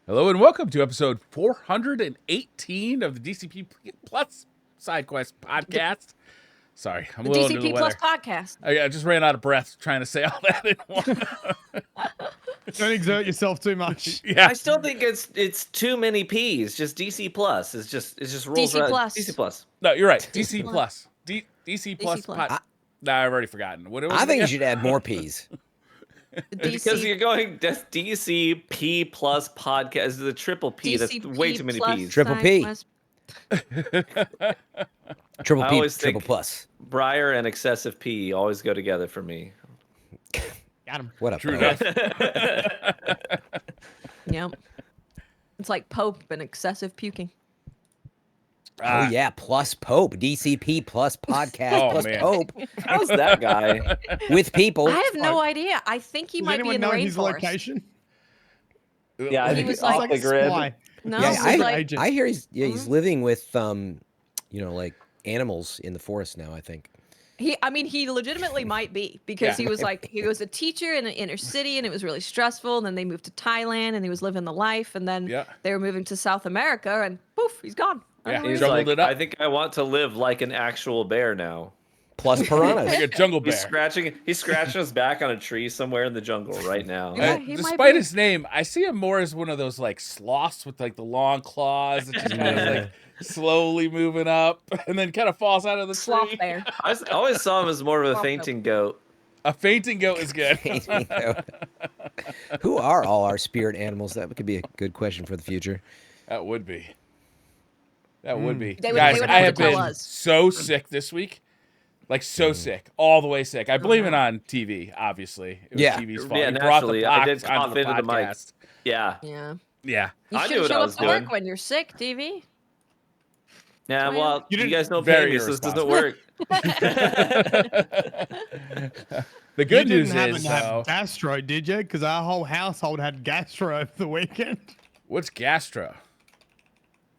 Hello and welcome to episode 418 of the DCP Plus Side Quest podcast. Sorry, I'm a little under the DCP weather. Plus podcast. I just ran out of breath trying to say all that in one. Don't exert yourself too much. Yeah, I still think it's too many P's. Just DC Plus. It just rolls DC around. Plus. DC Plus. no, you're right. DC Plus. DC Plus. Plus. Nah, I've already forgotten. What it was I think you again? should add more P's. Because you're going DCP Plus podcast. The triple P. That's way too many P's. Triple P. Triple I P, always triple think- plus. Briar and excessive P always go together for me. Got him. What up? True bro? enough. Yep. It's like Pope and excessive puking. Oh yeah, plus Pope. DCP plus podcast Oh, plus man. Pope How's that guy? with people. I have no idea. I think he Does might be anyone in the know rainforest. his location? Yeah, I He think was it's like- off the grid. Spy. No, Yeah, he's Secret like, agent. I hear he's he's living with like animals in the forest now. I think. he legitimately might be because Yeah. he was a teacher in an inner city and it was really stressful. And then they moved to Thailand and he was living the life. And then Yeah. they were moving to South America and poof, he's gone. I Yeah, don't know He's where Jumbled like, it up. I think I want to live like an actual bear now. Plus piranhas. Like a jungle bear. He's scratching his back on a tree somewhere in the jungle right now. Yeah, he might Despite be. his name, I see him more as one of those like sloths with like the long claws that just kind of like slowly moving up and then kind of falls out of the Sloth tree. bear. I always saw him as more of a Sloth fainting goat. A fainting goat is good. Who are all our spirit animals? That could be a good question for the future. That would be. That would be. They would- Guys, they would I have have to tell been us. so sick this week. Like so sick. All the way sick. I blame it on TV, obviously. It was Yeah. TV's fault. Yeah, He brought the naturally. I did box onto cough into the mic. podcast. Yeah. Yeah. Yeah. You I should knew what show I up was to work doing. when you're sick, TV. Yeah, well, You you, didn't- guys don't pay Very me, so this doesn't irresponsible. work. The good you news didn't happen is, to though, have gastro, did you? Because our whole household had gastro over the weekend. what's gastro?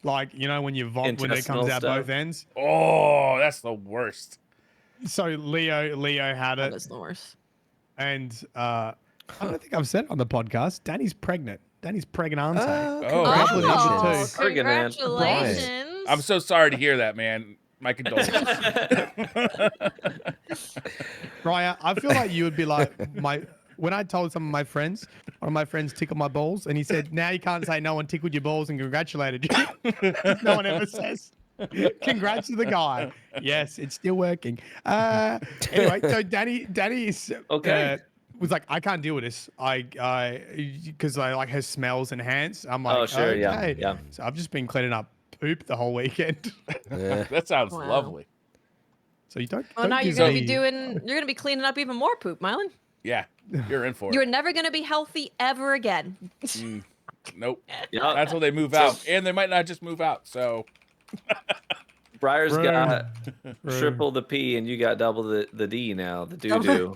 Like, you know, when you vomit, when it Intestinal comes out stuff. both ends. Oh, that's the worst. So Leo had That it, was the worst. and I don't think I've said it on the podcast. Danny's pregnant. Danny's pregnant. Oh, congratulations. Ferdinand. Congratulations. I'm so sorry to hear that, man. My condolences. Briar, I feel like you would be like when I told some of my friends, one of my friends tickled my balls, and he said, "Now you can't say no one tickled your balls and congratulated you." No one ever says. Congrats to the guy. Yes, it's still working. Anyway, so Danny is Okay. was like, I can't deal with this. Because I like her smells and hands. I'm like, Oh, sure, yeah, okay. yeah. So I've just been cleaning up poop the whole weekend. That sounds Wow. lovely. So you don't. Well, don't now you're give gonna me- be you're gonna be cleaning up even more poop, Myelin. Yeah, you're in for it. You're never gonna be healthy ever again. Nope. Yeah. That's when they move out. And they might not just move out. So, Briar's Bro. got Bro. triple the P, and you got double the D now. The doo doo.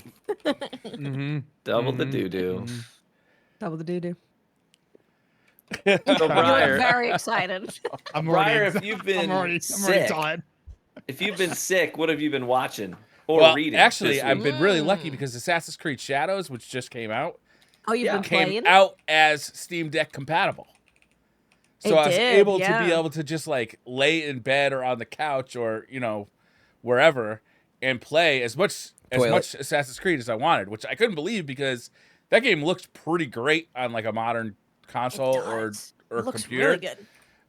Mhm. Double the doo doo. Double the doo doo. So You look Briar, very excited. I'm Briar, already, if you've been I'm already sick, tired. if you've been sick, what have you been watching or well, reading? actually, this I've week? been really lucky because Assassin's Creed Shadows, which just came out, Oh, you've been came playing? out as Steam Deck compatible. So It I was did, able to yeah. be able to just like lay in bed or on the couch or, wherever and play as much Toilet. Assassin's Creed as I wanted, which I couldn't believe because that game looks pretty great on like a modern console or It looks computer. really good.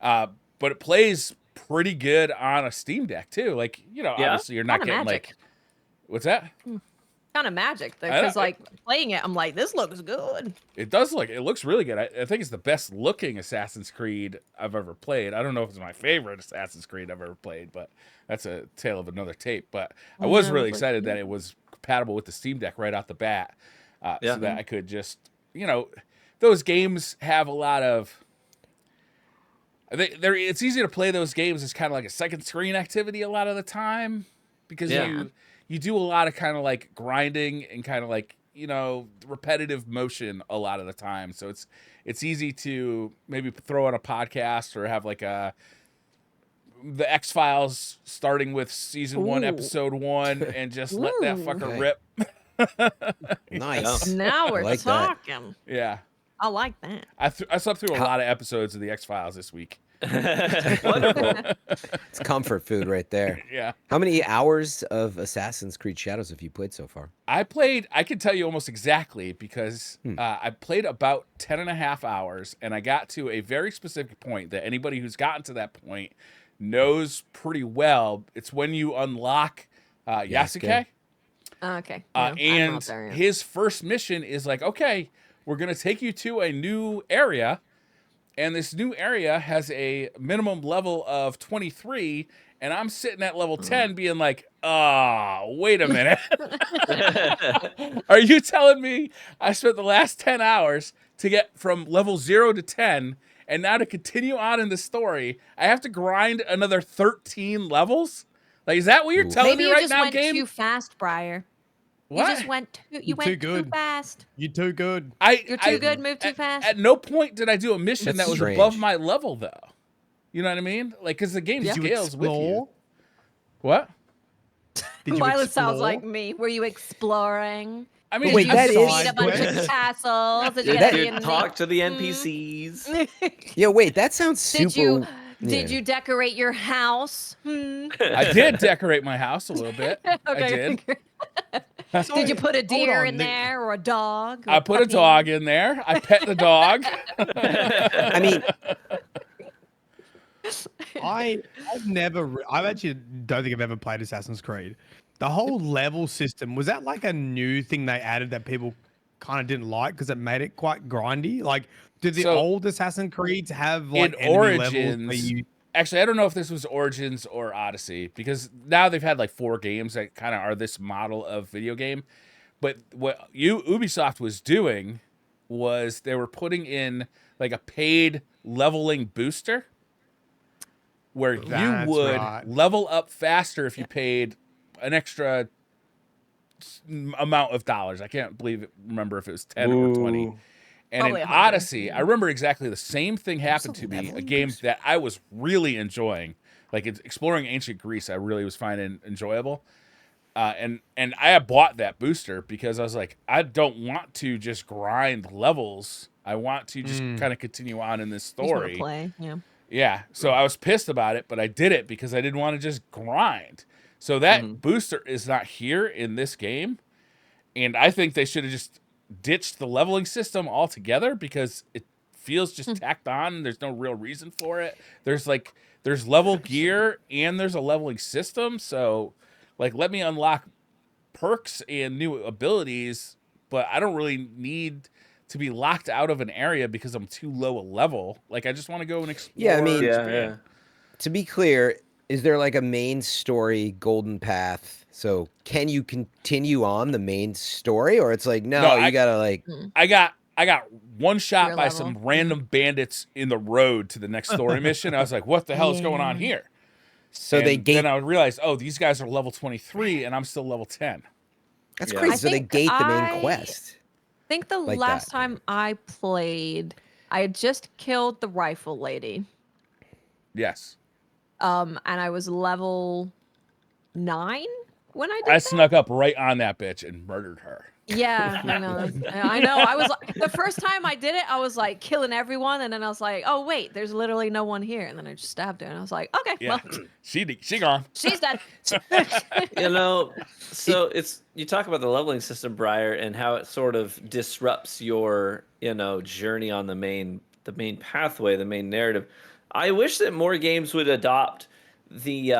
But it plays pretty good on a Steam Deck too. Like, obviously you're not Kinda getting magic. like what's that? Kind of magic I know. because like playing it, I'm like, this looks good. It looks really good. I think it's the best looking Assassin's Creed I've ever played. I don't know if it's my favorite Assassin's Creed I've ever played, but that's a tale of another tape. But I was really excited that it was compatible with the Steam Deck right out the bat, so that I could just, those games have a lot of. It's easy to play those games as kind of like a second screen activity a lot of the time because you do a lot of kind of like grinding and kind of like repetitive motion a lot of the time. So it's easy to maybe throw on a podcast or have like the X-Files starting with season 1, Ooh. episode 1, and just let that Ooh. fucker Okay. rip. Nice. Now we're like that. talking. Yeah. I like that. I slept through a lot of episodes of the X-Files this week. Wonderful. It's comfort food right there. Yeah. How many hours of Assassin's Creed Shadows have you played so far? I can tell you almost exactly because I played about 10 and a half hours, and I got to a very specific point that anybody who's gotten to that point knows pretty well. It's when you unlock Yasuke. Okay. No, I'm And not there yet. his first mission is like, okay, we're going to take you to a new area. And this new area has a minimum level of 23. And I'm sitting at level 10 being like, wait a minute. Are you telling me I spent the last 10 hours to get from level 0 to 10? And now to continue on in the story, I have to grind another 13 levels? Like, is that what you're telling Maybe me you right just now, went game? too fast, Briar. What? You just went You're too good. fast. You're too good. You're too good, move too fast. At no point did I do a mission That's that was strange. above my level, though. You know what I mean? Like, because the game Did you scales with you. explore? What? Did you Violet sounds explore? like me. Were you exploring? I mean, Wait, Did you that is- meet a bunch of castles? Did you Did get you any- talk to the NPCs? Yeah, wait, that sounds super. Did you decorate your house? I did decorate my house a little bit. I did. Did you put a deer on, in Nick. there or a dog? or I put a puppy? dog in there. I pet the dog. I mean, I actually don't think I've ever played Assassin's Creed. The whole level system, was that like a new thing they added that people kind of didn't like because it made it quite grindy? Like, did the So, old Assassin's Creeds have like in enemy levels where Origins, you actually, I don't know if this was Origins or Odyssey, because now they've had like 4 games that kind of are this model of video game. But what Ubisoft was doing was they were putting in like a paid leveling booster where That's you would right. level up faster if you paid an extra amount of dollars. I can't remember if it was 10 or 20. Ooh. And Probably in 100. Odyssey, I remember exactly the same thing happened to me. A game that I was really enjoying, like exploring ancient Greece. I really was finding enjoyable. And I had bought that booster because I was like, I don't want to just grind levels. I want to just kind of continue on in this You just wanna story. play. Yeah. Yeah. So I was pissed about it, but I did it because I didn't want to just grind. So that booster is not here in this game. And I think they should have just ditched the leveling system altogether because it feels just tacked on. There's no real reason for it. There's level gear and there's a leveling system. So like, let me unlock perks and new abilities, but I don't really need to be locked out of an area because I'm too low a level. Like, I just want to go and explore. Yeah, I mean- and Yeah, expand. yeah. to be clear, is there like a main story golden path? So can you continue on the main story, or it's like no, No, you gotta like I got one shot Your by level. some random bandits in the road to the next story mission. I was like, what the hell is going on here? so they And gate. then I realized, oh, these guys are level 23 and I'm still level 10. That's Yeah. crazy. I So they think gate the main I- quest. I think the Like last that. time I played, I had just killed the rifle lady. Yes. And I was level 9 when I did I that. snuck up right on that bitch and murdered her. Yeah, I know. I know. I was the first time I did it, I was like killing everyone, and then I was like, "Oh wait, there's literally no one here." And then I just stabbed her, and I was like, "Okay, Yeah. well, She gone. she's dead." You know, so it's you talk about the leveling system, Briar, and how it sort of disrupts your, journey on the main pathway, the main narrative. I wish that more games would adopt the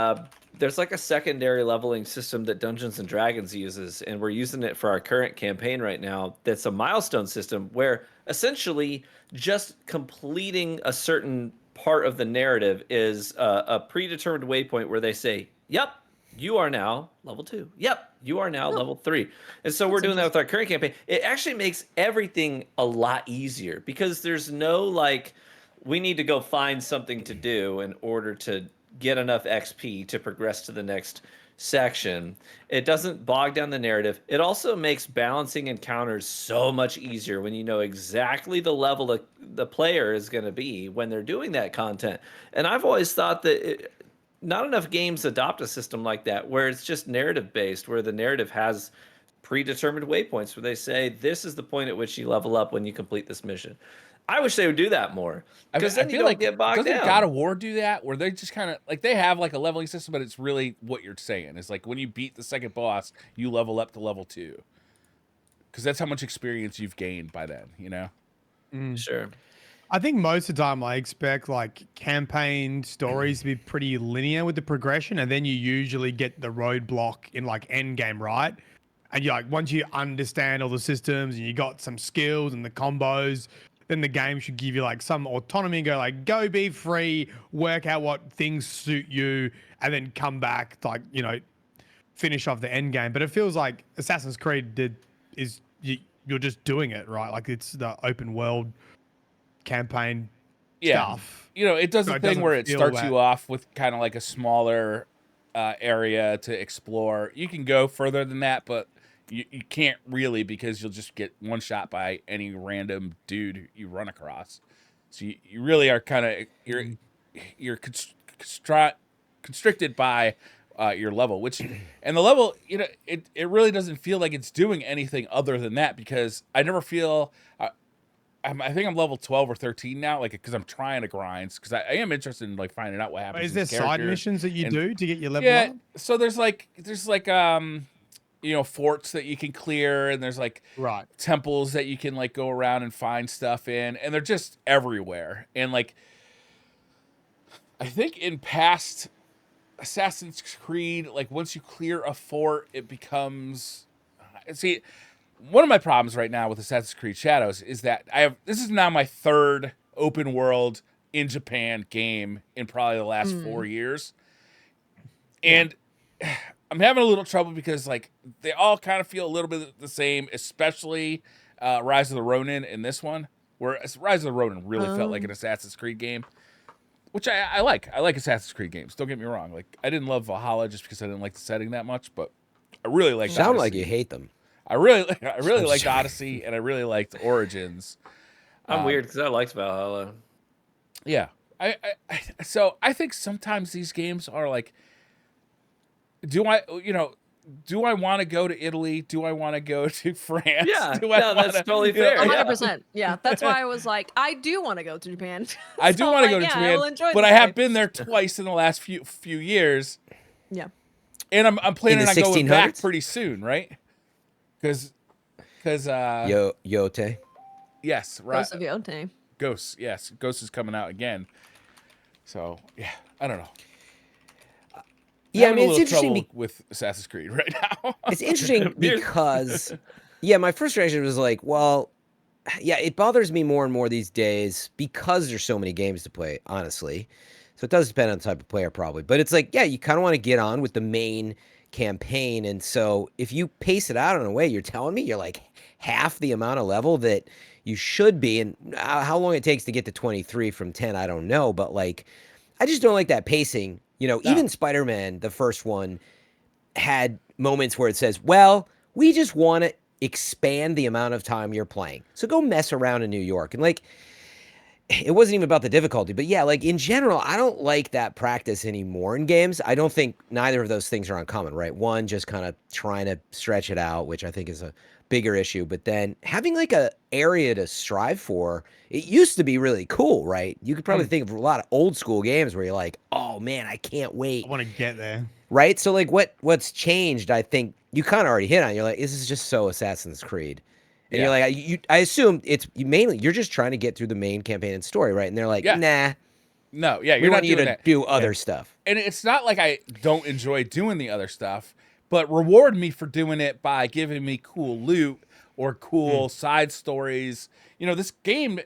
there's like a secondary leveling system that Dungeons and Dragons uses, and we're using it for our current campaign right now. That's a milestone system where essentially just completing a certain part of the narrative is a predetermined waypoint where they say, "Yep, you are now level 2. Yep, you are now level 3." And so we're doing that with our current campaign. It actually makes everything a lot easier because there's no like, we need to go find something to do in order to get enough XP to progress to the next section. It doesn't bog down the narrative. It also makes balancing encounters so much easier when you know exactly the level the player is going to be when they're doing that content. And I've always thought that not enough games adopt a system like that where it's just narrative based, where the narrative has predetermined waypoints where they say this is the point at which you level up when you complete this mission. I wish they would do that more, because then you don't get bogged doesn't down. God of War do that, where they just kind of like they have like a leveling system, but it's really what you're saying. It's like when you beat the second boss, you level up to level 2, because that's how much experience you've gained by then. You know. Sure. I think most of the time I expect like campaign stories to be pretty linear with the progression, and then you usually get the roadblock in like end game, right? And you like once you understand all the systems and you got some skills and the combos, then the game should give you like some autonomy and go like, go be free, work out what things suit you, and then come back like, you know, finish off the end game. But it feels like Assassin's Creed you're just doing it, right? Like it's the open world campaign stuff. You know, it does So the it thing doesn't where it feel starts that- you off with kind of like a smaller area to explore. You can go further than that, but you can't really, because you'll just get one shot by any random dude you run across. So you really are kind of you're constricted by your level, and the level, you know, it really doesn't feel like it's doing anything other than that, because I never feel. I think I'm level 12 or 13 now, like, because I'm trying to grind, because I am interested in like finding out what happens. Is there side missions that you do to get your level up? So there's like you know, forts that you can clear, and there's like temples that you can like go around and find stuff in, and they're just everywhere. And like, I think in past Assassin's Creed, like once you clear a fort, it becomes one of my problems right now with Assassin's Creed Shadows is that this is now my third open world in Japan game in probably the last 4 years. And I'm having a little trouble because like they all kind of feel a little bit the same, especially Rise of the Ronin in this one, where Rise of the Ronin really felt like an Assassin's Creed game, which I like. I like Assassin's Creed games. Don't get me wrong. Like I didn't love Valhalla just because I didn't like the setting that much, but I really like. Sound like you hate them. I really liked Odyssey, and I really liked Origins. I'm weird because I liked Valhalla. Yeah, so I think sometimes these games are like, do I want to go to Italy? Do I want to go to France? Yeah, that's totally fair. 100%. Yeah, that's why I was like, I do want to go to Japan. I do want to go to Japan, I will enjoy but this I have life. been there twice in the last few years. Yeah, and I'm planning the on going back 1600s? pretty soon, right? Because Yote. yes, right. Ghost of Yote. Ghost, yes, Ghost is coming out again. So yeah, I don't know. Yeah, I Having mean, a it's little interesting trouble with Assassin's Creed right now. It's interesting because, yeah, my first reaction was like, well, yeah, it bothers me more and more these days because there's so many games to play, honestly. So it does depend on the type of player, probably. But it's like, yeah, you kind of want to get on with the main campaign. And so if you pace it out in a way, you're telling me you're like half the amount of level that you should be. And how long it takes to get to 23 from 10, I don't know. But like, I just don't like that pacing. You know, even Spider-Man, the first one, had moments where it says, well, we just want to expand the amount of time you're playing. So go mess around in New York. And like, it wasn't even about the difficulty. But yeah, like in general, I don't like that practice anymore in games. I don't think neither of those things are uncommon, right? One, just kind of trying to stretch it out, which I think is a bigger issue. But then having like a area to strive for, it used to be really cool, right? You could probably think of a lot of old school games where you're like, oh man, I can't wait. I want to get there. Right? So like what's changed, I think you kind of already hit on. You're like, this is just so Assassin's Creed. And you're like, I assume you're just trying to get through the main campaign and story, right? And they're like, nah. No, yeah, We you're want not you doing to that. do other stuff. And it's not like I don't enjoy doing the other stuff, but reward me for doing it by giving me cool loot or cool side stories. You know, this game,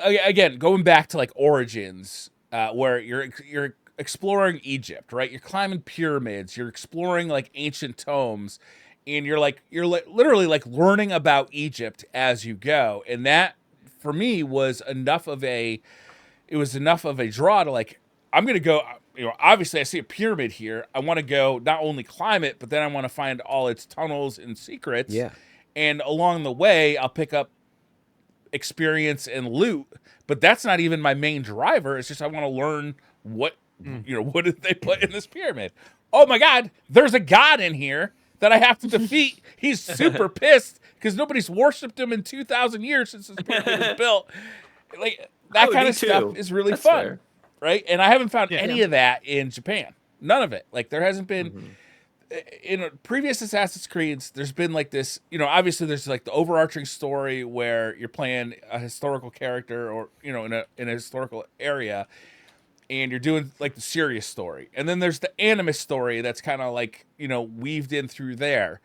again, going back to like Origins, where you're exploring Egypt, right? You're climbing pyramids, you're exploring like ancient tomes, and you're literally like learning about Egypt as you go. And that for me was enough of a draw to like, I'm going to go, you know, obviously I see a pyramid here. I want to go not only climb it, but then I want to find all its tunnels and secrets. Yeah. And along the way, I'll pick up experience and loot, but that's not even my main driver. It's just I want to learn what, you know, what did they put in this pyramid? Oh my God, there's a god in here that I have to defeat. He's super pissed because nobody's worshipped him in 2,000 years since this planet was built. Like that kind of stuff is really fun, fair. right? And I haven't found Yeah. any of that in Japan. None of it. Like there hasn't been in previous Assassin's Creeds. There's been like this, you know. Obviously, there's like the overarching story where you're playing a historical character, or you know, in a historical area, and you're doing like the serious story. And then there's the animus story that's kind of like, you know, weaved in through there.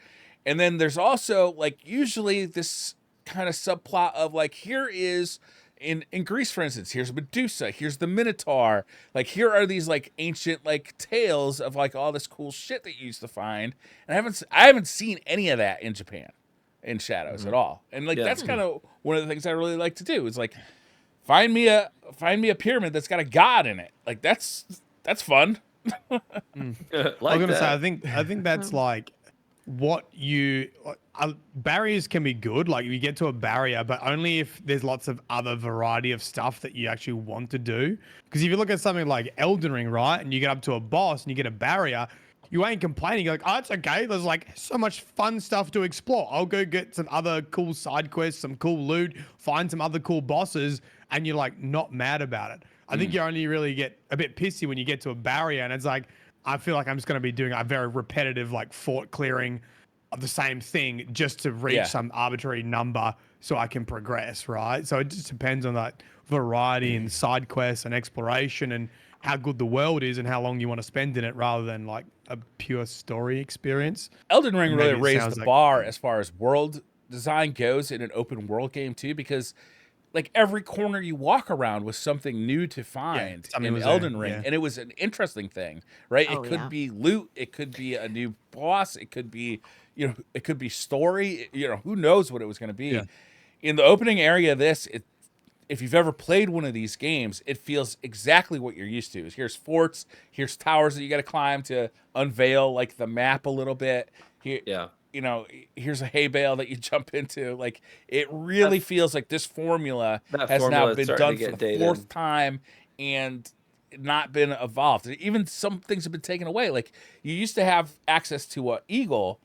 And then there's also like usually this kind of subplot of like, here is in Greece, for instance, here's Medusa, here's the Minotaur. Like here are these like ancient like tales of like all this cool shit that you used to find. And I haven't seen any of that in Japan in Shadows at all. And like that's kind of one of the things I really like to do is like find me a pyramid that's got a god in it. Like that's fun. Like I'm gonna that. say, I think that's like what you barriers can be good. Like you get to a barrier, but only if there's lots of other variety of stuff that you actually want to do. Because if you look at something like Elden Ring, right, and you get up to a boss and you get a barrier, you ain't complaining. You're like, oh, it's okay. There's like so much fun stuff to explore. I'll go get some other cool side quests, some cool loot, find some other cool bosses, and you're like not mad about it. I think you only really get a bit pissy when you get to a barrier, and it's like, I feel like I'm just going to be doing a very repetitive, like fort clearing of the same thing just to reach some arbitrary number so I can progress, right? So it just depends on that variety and side quests and exploration and how good the world is and how long you want to spend in it rather than like a pure story experience. Elden Ring really Maybe it raised sounds the like- bar as far as world design goes in an open world game too, because like every corner you walk around was something new to find something in was Elden there, Ring, yeah. and it was an interesting thing, right? Oh, It could yeah. be loot, it could be a new boss, it could be, you know, it could be story, you know, who knows what it was going to be. Yeah. In the opening area of this, if you've ever played one of these games, it feels exactly what you're used to. Here's forts, here's towers that you got to climb to unveil like the map a little bit. Here, you know, here's a hay bale that you jump into. Like it really feels like this formula has now been done for the fourth time and not been evolved. Even some things have been taken away. Like you used to have access to an eagle,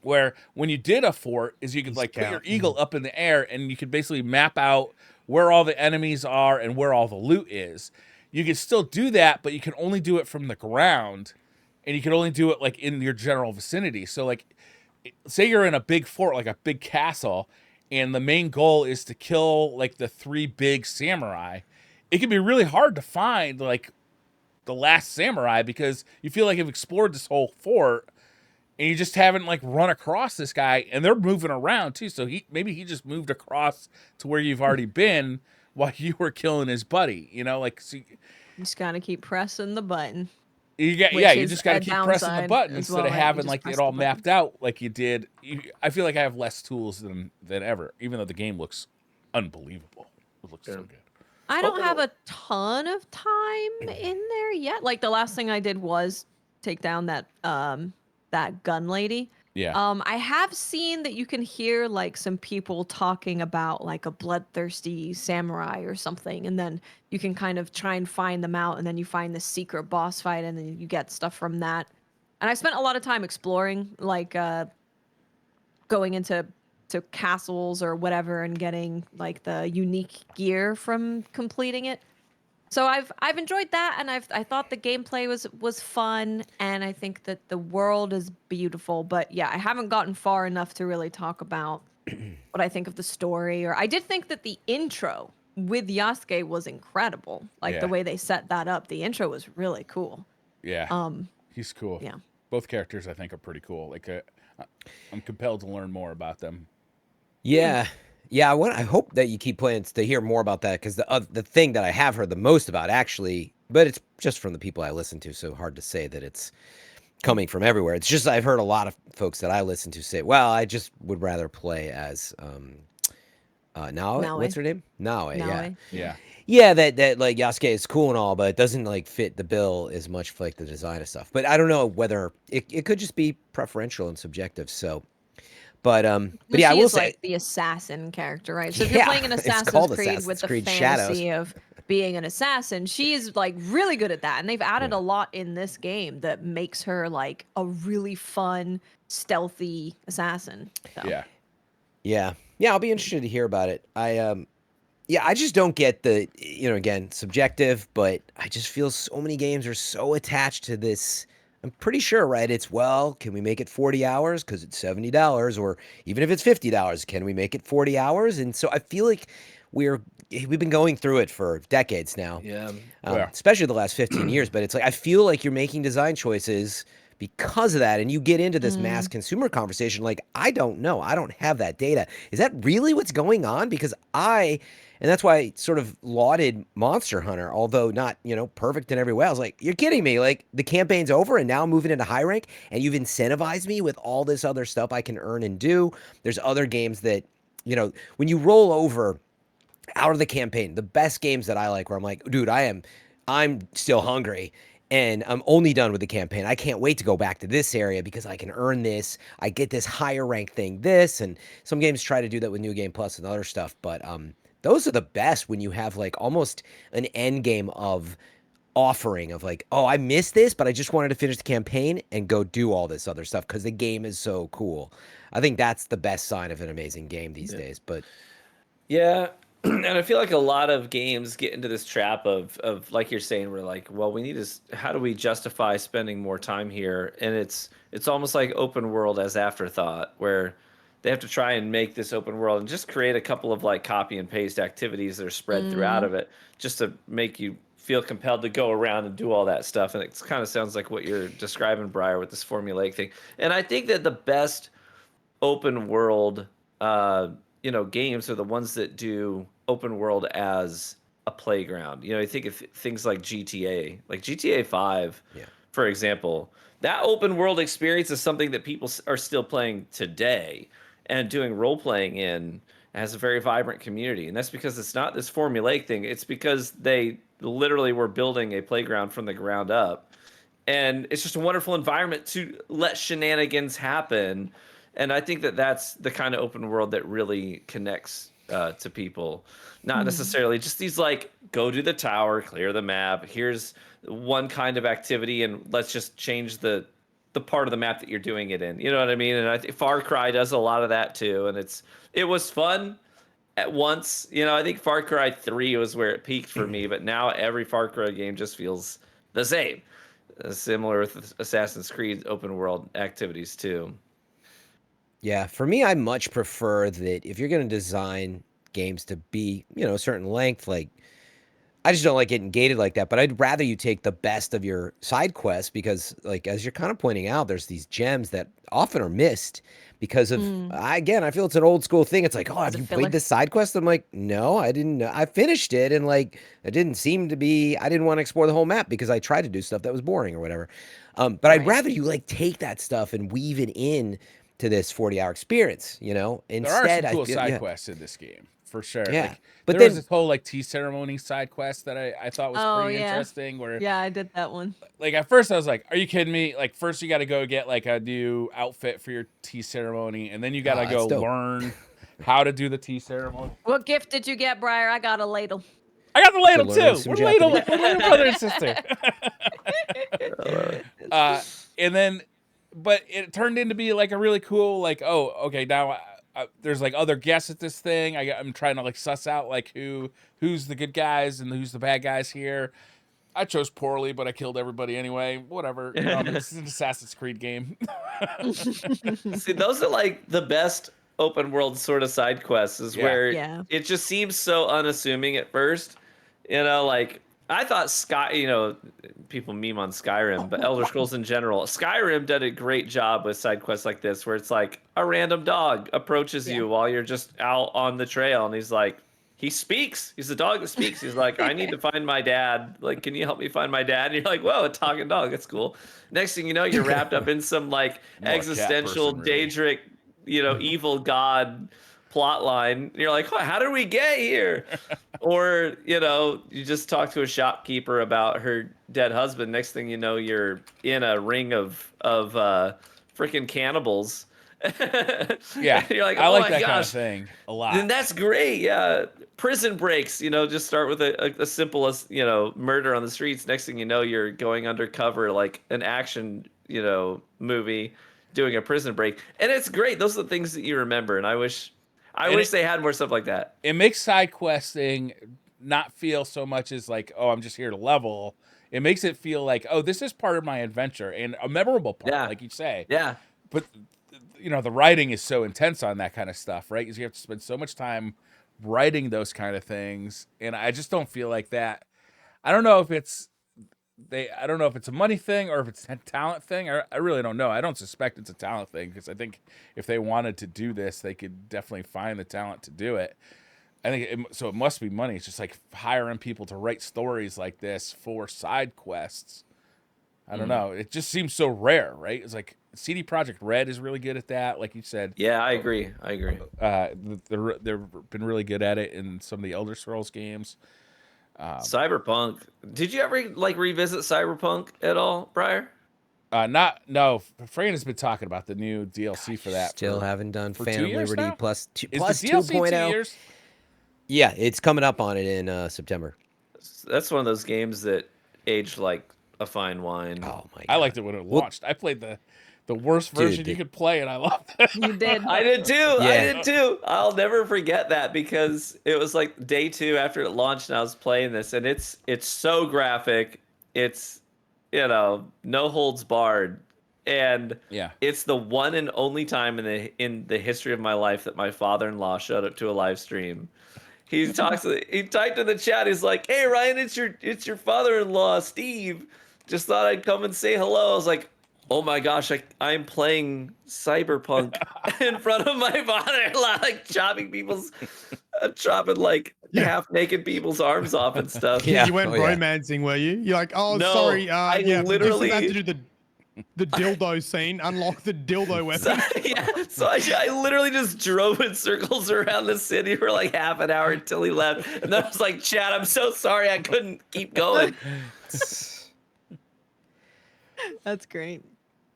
where when you did a fort, is you could like put your eagle up in the air and you could basically map out where all the enemies are and where all the loot is. You could still do that, but you can only do it from the ground, and you can only do it like in your general vicinity. So like, say you're in a big fort, like a big castle, and the main goal is to kill like the 3 big samurai. It can be really hard to find like the last samurai because you feel like you've explored this whole fort and you just haven't like run across this guy, and they're moving around too. So maybe he just moved across to where you've already been while you were killing his buddy, you know, like, so You just gotta keep pressing the button. you Which just is got to a keep pressing the downside button as instead well, of right? You having just like press it all the button. mapped out like you did. I feel like I have less tools than ever, even though the game looks unbelievable. It looks so good. I don't have a ton of time in there yet. Like the last thing I did was take down that gun lady. Yeah. I have seen that you can hear like some people talking about like a bloodthirsty samurai or something, and then you can kind of try and find them out, and then you find the secret boss fight, and then you get stuff from that. And I spent a lot of time exploring, like going into castles or whatever, and getting like the unique gear from completing it. So I've enjoyed that, and I thought the gameplay was fun, and I think that the world is beautiful. But yeah, I haven't gotten far enough to really talk about what I think of the story. Or I did think that the intro with Yasuke was incredible. Like the way they set that up, the intro was really cool. Yeah. He's cool. Yeah. Both characters I think are pretty cool. Like I'm compelled to learn more about them. Yeah. Yeah, I hope that you keep playing to hear more about that, because the thing that I have heard the most about, actually, but it's just from the people I listen to, so hard to say that it's coming from everywhere. It's just I've heard a lot of folks that I listen to say, well, I just would rather play as Naoe. What's her name? Naoe. Yeah. Yeah. Yeah, that like Yasuke is cool and all, but it doesn't like fit the bill as much for like the design of stuff. But I don't know whether it could just be preferential and subjective. So, but She yeah, I will is say like the assassin character, right? So if you're playing an it's Assassin's called Creed Assassin's with the Creed fantasy of being an assassin, she's like really good at that. And they've added Yeah. a lot in this game that makes her like a really fun, stealthy assassin. So. Yeah. Yeah, I'll be interested to hear about it. Yeah, I just don't get the, again, subjective, but I just feel so many games are so attached to this. I'm pretty sure, right? It's, well, can we make it 40 hours because it's $70, or even if it's $50, can we make it 40 hours? And so I feel like we've been going through it for decades now. Yeah. Yeah. Especially the last 15 years, but it's like I feel like you're making design choices because of that, and you get into this mass consumer conversation like, I don't know, I don't have that data. Is that really what's going on? Because and that's why I sort of lauded Monster Hunter, although not, perfect in every way. I was like, you're kidding me. Like, the campaign's over and now I'm moving into high rank and you've incentivized me with all this other stuff I can earn and do. There's other games that, when you roll over out of the campaign, the best games that I like where I'm like, dude, I'm still hungry and I'm only done with the campaign. I can't wait to go back to this area because I can earn this. I get this higher rank thing, and some games try to do that with New Game Plus and other stuff, but those are the best when you have like almost an end game of offering of like, oh, I missed this, but I just wanted to finish the campaign and go do all this other stuff because the game is so cool. I think that's the best sign of an amazing game these days. But yeah, and I feel like a lot of games get into this trap of like you're saying, we're like, well, we need to, how do we justify spending more time here? And it's almost like open world as afterthought, where they have to try and make this open world and just create a couple of like copy and paste activities that are spread throughout of it, just to make you feel compelled to go around and do all that stuff. And it kind of sounds like what you're describing, Briar, with this formulaic thing. And I think that the best open world, games are the ones that do open world as a playground. You think of things like GTA 5, for example. That open world experience is something that people are still playing today and doing role playing in, has a very vibrant community. And that's because it's not this formulaic thing. It's because they literally were building a playground from the ground up. And it's just a wonderful environment to let shenanigans happen. And I think that that's the kind of open world that really connects to people. Not necessarily just these like, go to the tower, clear the map. Here's one kind of activity, and let's just change the part of the map that you're doing it in. You know what I mean? And I think Far Cry does a lot of that too. And it was fun at once. I think Far Cry 3 was where it peaked for me, but now every Far Cry game just feels the same. Similar with Assassin's Creed open world activities too. yeah, for me, I much prefer that if you're going to design games to be, a certain length, like, I just don't like getting gated like that, but I'd rather you take the best of your side quests because, like, as you're kind of pointing out, there's these gems that often are missed because of, again, I feel it's an old school thing. It's like, oh, have you played this side quest? I'm like, no, I didn't. I finished it, and, like, it didn't seem to be, I didn't want to explore the whole map because I tried to do stuff that was boring or whatever. But I'd rather you, like, take that stuff and weave it in to this 40-hour experience, Instead, There are some cool I feel, side quests in this game, for sure. Yeah. Like, But there was then- this whole like tea ceremony side quest that I thought was pretty interesting. Where Yeah, I did that one. like at first I was like, "Are you kidding me?" Like first you got to go get like a new outfit for your tea ceremony, and then you got to go that's dope. learn how to do the tea ceremony. What gift did you get, Briar? I got a ladle. I got the ladle learn too. some We're ladle, Japanese. we're brother and sister. And then, but it turned into be like a really cool like, oh, okay, now there's like other guests at this thing. I'm trying to like suss out like who's the good guys and who's the bad guys here. I chose poorly, but I killed everybody anyway. Whatever. It's an Assassin's Creed game. See, those are like the best open world sort of side quests, is where it just seems so unassuming at first. Like I thought people meme on Skyrim, but Elder Scrolls in general, Skyrim did a great job with side quests like this, where it's like a random dog approaches you while you're just out on the trail, and he's like, he speaks. He's the dog that speaks. He's like, I need to find my dad. Like, can you help me find my dad? And you're like, whoa, a talking dog. That's cool. Next thing you know, you're wrapped up in some like More existential cat person, really. Daedric, evil god plot line. You're like, how did we get here? Or, you just talk to a shopkeeper about her dead husband. Next thing you know, you're in a ring of freaking cannibals. Yeah, You're like, I oh like my that kind of gosh. thing a lot. Then that's great. Yeah. Prison breaks, just start with a simple as, murder on the streets. Next thing you know, you're going undercover like an action, movie doing a prison break. And it's great. Those are the things that you remember. And I wish they had more stuff like that. It makes side questing not feel so much as like, oh, I'm just here to level. It makes it feel like, oh, this is part of my adventure and a memorable part, Yeah. like you say. Yeah. But the writing is so intense on that kind of stuff, right? Because you have to spend so much time writing those kind of things, and I just don't feel like that. I don't know if it's a money thing or if it's a talent thing. I really don't know. I don't suspect it's a talent thing because I think if they wanted to do this, they could definitely find the talent to do it. I think so. It must be money. It's just like hiring people to write stories like this for side quests. I don't know. It just seems so rare, right? It's like CD Projekt Red is really good at that, like you said. Yeah, I agree. They've been really good at it in some of the Elder Scrolls games. Cyberpunk. Did you ever revisit Cyberpunk at all, Briar? No. Fran has been talking about the new DLC for that. Still haven't done for Phantom 2 years Liberty now? plus Is plus the DLC 2 2.0. years? Yeah, it's coming up on it in September. That's one of those games that aged like a fine wine. Oh my god. I liked it when it launched. I played the worst version you could play, and I loved it. You did. I did too. Yeah. I did too. I'll never forget that because it was like day 2 after it launched, and I was playing this, and it's so graphic. It's no holds barred, and Yeah. it's the one and only time in the history of my life that my father-in-law showed up to a live stream. He typed in the chat. He's like, "Hey Ryan, it's your father-in-law, Steve. Just thought I'd come and say hello." I was like, oh my gosh, I'm playing Cyberpunk in front of my father-in-law, like chopping like half-naked people's arms off and stuff. Yeah. You went Oh, yeah. romancing, were you? You're like, oh, No, sorry. I Yeah, literally- just had to do the dildo scene. Unlock the dildo weapon. So I literally just drove in circles around the city for like half an hour until he left. And then I was like, Chad, I'm so sorry I couldn't keep going. That's great.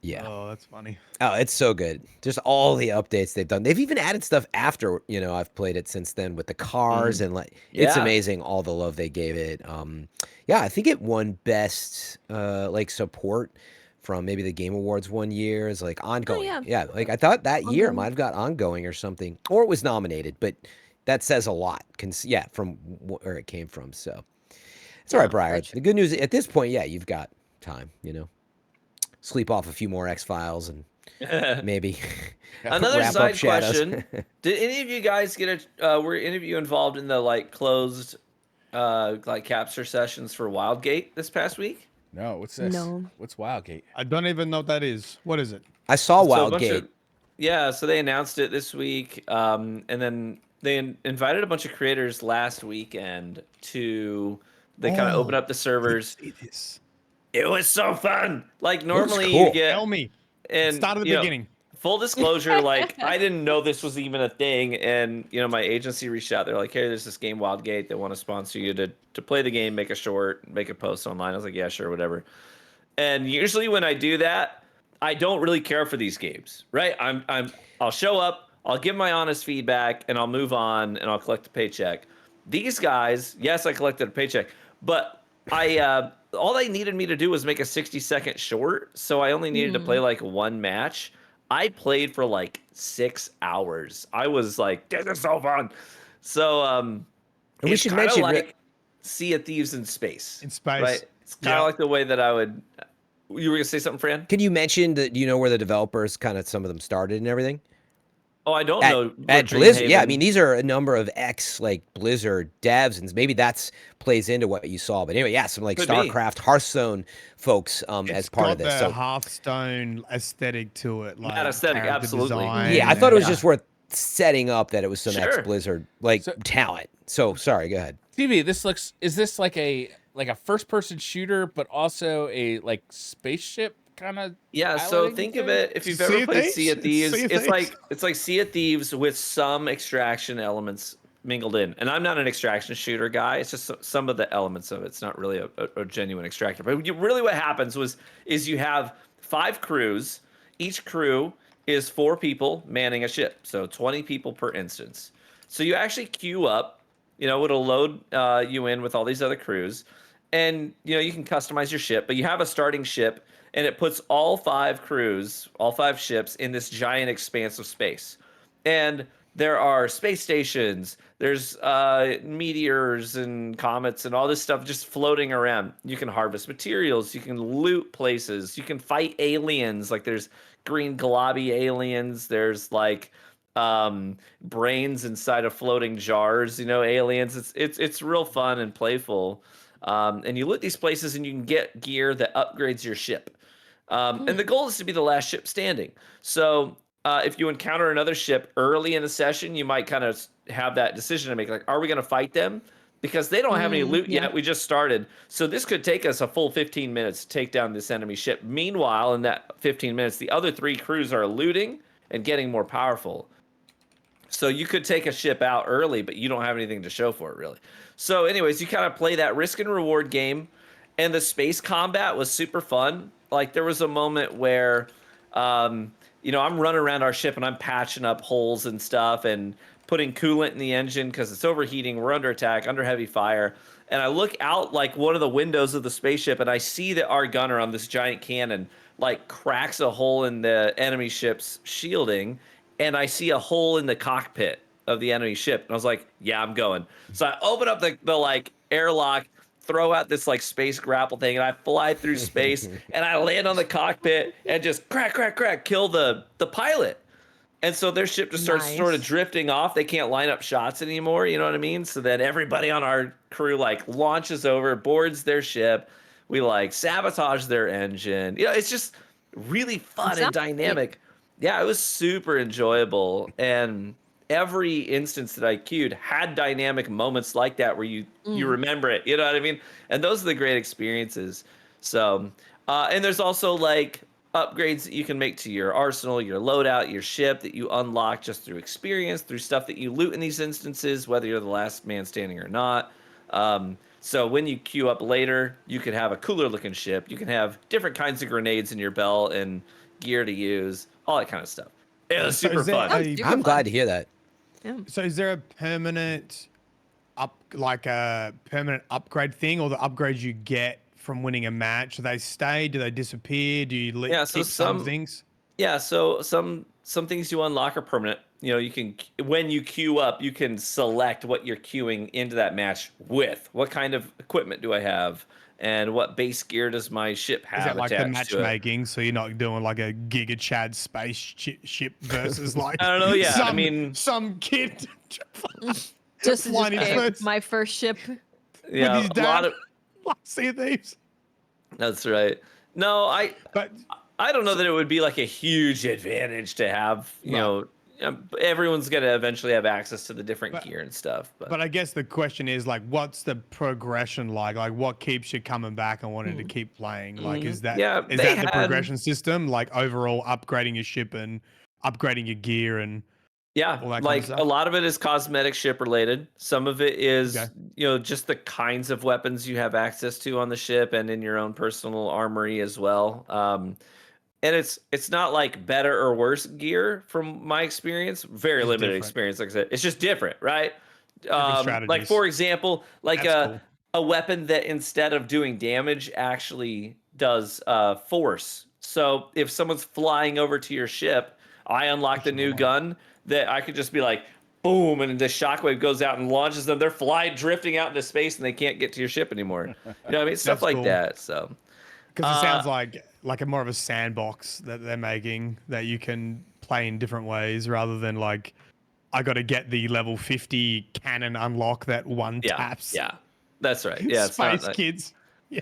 Yeah. Oh, that's funny. Oh, it's so good. Just all the updates they've done. They've even added stuff after, I've played it since then with the cars and it's Yeah. amazing all the love they gave it. Yeah, I think it won best support from maybe the Game Awards one year is like ongoing. yeah. Like I thought that year it Ongoing. might have got ongoing or something, or it was nominated, but that says a lot. From where it came from. So it's all right, Briar. gotcha. The good news at this point, you've got time, sleep off a few more X-Files and maybe Another wrap up side Shadows. question. Did any of you guys were any of you involved in the closed capture sessions for Wildgate this past week? No, what's this? No. What's Wildgate? I don't even know what that is. What is it? I saw So a bunch Wildgate. of- yeah, so they announced it this week, and then they invited a bunch of creators last weekend to. They kind of open up the servers. See this. It was so fun. Like normally cool. you get Tell me. and Start at the you know, beginning. Full disclosure, I didn't know this was even a thing, and my agency reached out. They're like, "Hey, there's this game Wildgate. They want to sponsor you to play the game, make a short, make a post online." I was like, "Yeah, sure, whatever." And usually when I do that, I don't really care for these games, right? I'll show up, I'll give my honest feedback, and I'll move on, and I'll collect a paycheck. These guys, yes, I collected a paycheck, but all they needed me to do was make a 60-second short, so I only needed to play one match. I played for 6 hours. I was like, "This is so fun." So And we it's should kinda mention like Sea of Thieves in space. In space. Right? It's kind of like the way that I would. You were gonna say something, Fran? Can you mention that where the developers kind of some of them started and everything? Oh, I don't At, know. at Dreamhaven. Blizzard, yeah. I mean, these are a number of Blizzard devs, and maybe that's plays into what you saw. But anyway, some Could be. StarCraft, Hearthstone folks as It's part got of this. the So Hearthstone aesthetic to it. Like aesthetic, character absolutely. design yeah, I thought it was and- just worth setting up that it was some Sure. ex-Blizzard So- talent. So sorry, go ahead. TV, is this like a first person shooter, but also a spaceship kind of? Yeah, so piloting think thing? of it if you've Sea ever of played Thieves? Sea of It's Thieves. Sea of It's Thieves. like Sea of Thieves with some extraction elements mingled in. And I'm not an extraction shooter guy. It's just some of the elements of it. It's not really a genuine extractor. But really what happens is you have 5 crews. Each crew is 4 people manning a ship, so 20 people per instance. So you actually queue up, it'll load you in with all these other crews, and you can customize your ship, but you have a starting ship, and it puts all 5 crews, all 5 ships in this giant expanse of space. And there are space stations, there's meteors and comets and all this stuff just floating around. You can harvest materials, you can loot places, you can fight aliens. Like there's green globby aliens, there's like brains inside of floating jars, aliens. It's real fun and playful. And you loot these places and you can get gear that upgrades your ship. And the goal is to be the last ship standing. So if you encounter another ship early in the session, you might kind of have that decision to make, like, are we going to fight them? Because they don't have any loot yet. We just started. So this could take us a full 15 minutes to take down this enemy ship. Meanwhile, in that 15 minutes, the other 3 crews are looting and getting more powerful. So you could take a ship out early, but you don't have anything to show for it, really. So anyways, you kind of play that risk and reward game. And the space combat was super fun. Like there was a moment where, I'm running around our ship and I'm patching up holes and stuff and putting coolant in the engine because it's overheating. We're under attack, under heavy fire. And I look out like one of the windows of the spaceship and I see that our gunner on this giant cannon like cracks a hole in the enemy ship's shielding. And I see a hole in the cockpit of the enemy ship. And I was like, yeah, I'm going. So I open up the like airlock, throw out this like space grapple thing, and I fly through space and I land on the cockpit and just crack, kill the pilot. And so their ship just starts sort of drifting off. They can't line up shots anymore. You know what I mean? So then everybody on our crew like launches over, boards their ship. We like sabotage their engine. It's just really fun and dynamic. Yeah, it was super enjoyable. And every instance that I queued had dynamic moments like that where you remember it. You know what I mean? And those are the great experiences. So, and there's also like upgrades that you can make to your arsenal, your loadout, your ship that you unlock just through experience, through stuff that you loot in these instances, whether you're the last man standing or not. So when you queue up later, you can have a cooler looking ship. You can have different kinds of grenades in your belt and gear to use, all that kind of stuff. It was super fun. I'm glad to hear that. Yeah. So is there a permanent permanent upgrade thing, or the upgrades you get from winning a match, do they stay? Do they disappear? Do you keep some things? Yeah, so some things you unlock are permanent. You can, when you queue up, you can select what you're queuing into that match with. What kind of equipment do I have? And what base gear does my ship have? Is that like the matchmaking? To so you're not doing like a Giga Chad spaceship versus like I don't know. Yeah, some kid Just flying my first ship. Yeah, with his dad. a lot of. Sea of Thieves. That's right. No, I don't know that it would be like a huge advantage to have. Everyone's gonna eventually have access to the different gear and stuff. But I guess the question is like, what's the progression like? Like, what keeps you coming back and wanting to keep playing? Like, is that the progression system? Like overall upgrading your ship and upgrading your gear and like a lot of it is cosmetic ship related. Some of it is just the kinds of weapons you have access to on the ship and in your own personal armory as well. And it's not like better or worse gear from my experience. Very limited experience, like I said. It's just different, right? Like for example, like a weapon that instead of doing damage actually does force. So if someone's flying over to your ship, I unlock the new gun that I could just be like, boom, and the shockwave goes out and launches them. They're drifting out into space and they can't get to your ship anymore. You know what I mean? Stuff like that. So because it sounds like a more of a sandbox that they're making that you can play in different ways rather than like I got to get the level 50 cannon unlock that one taps. Yeah, that's right. Yeah, it's Space Kids. Yeah.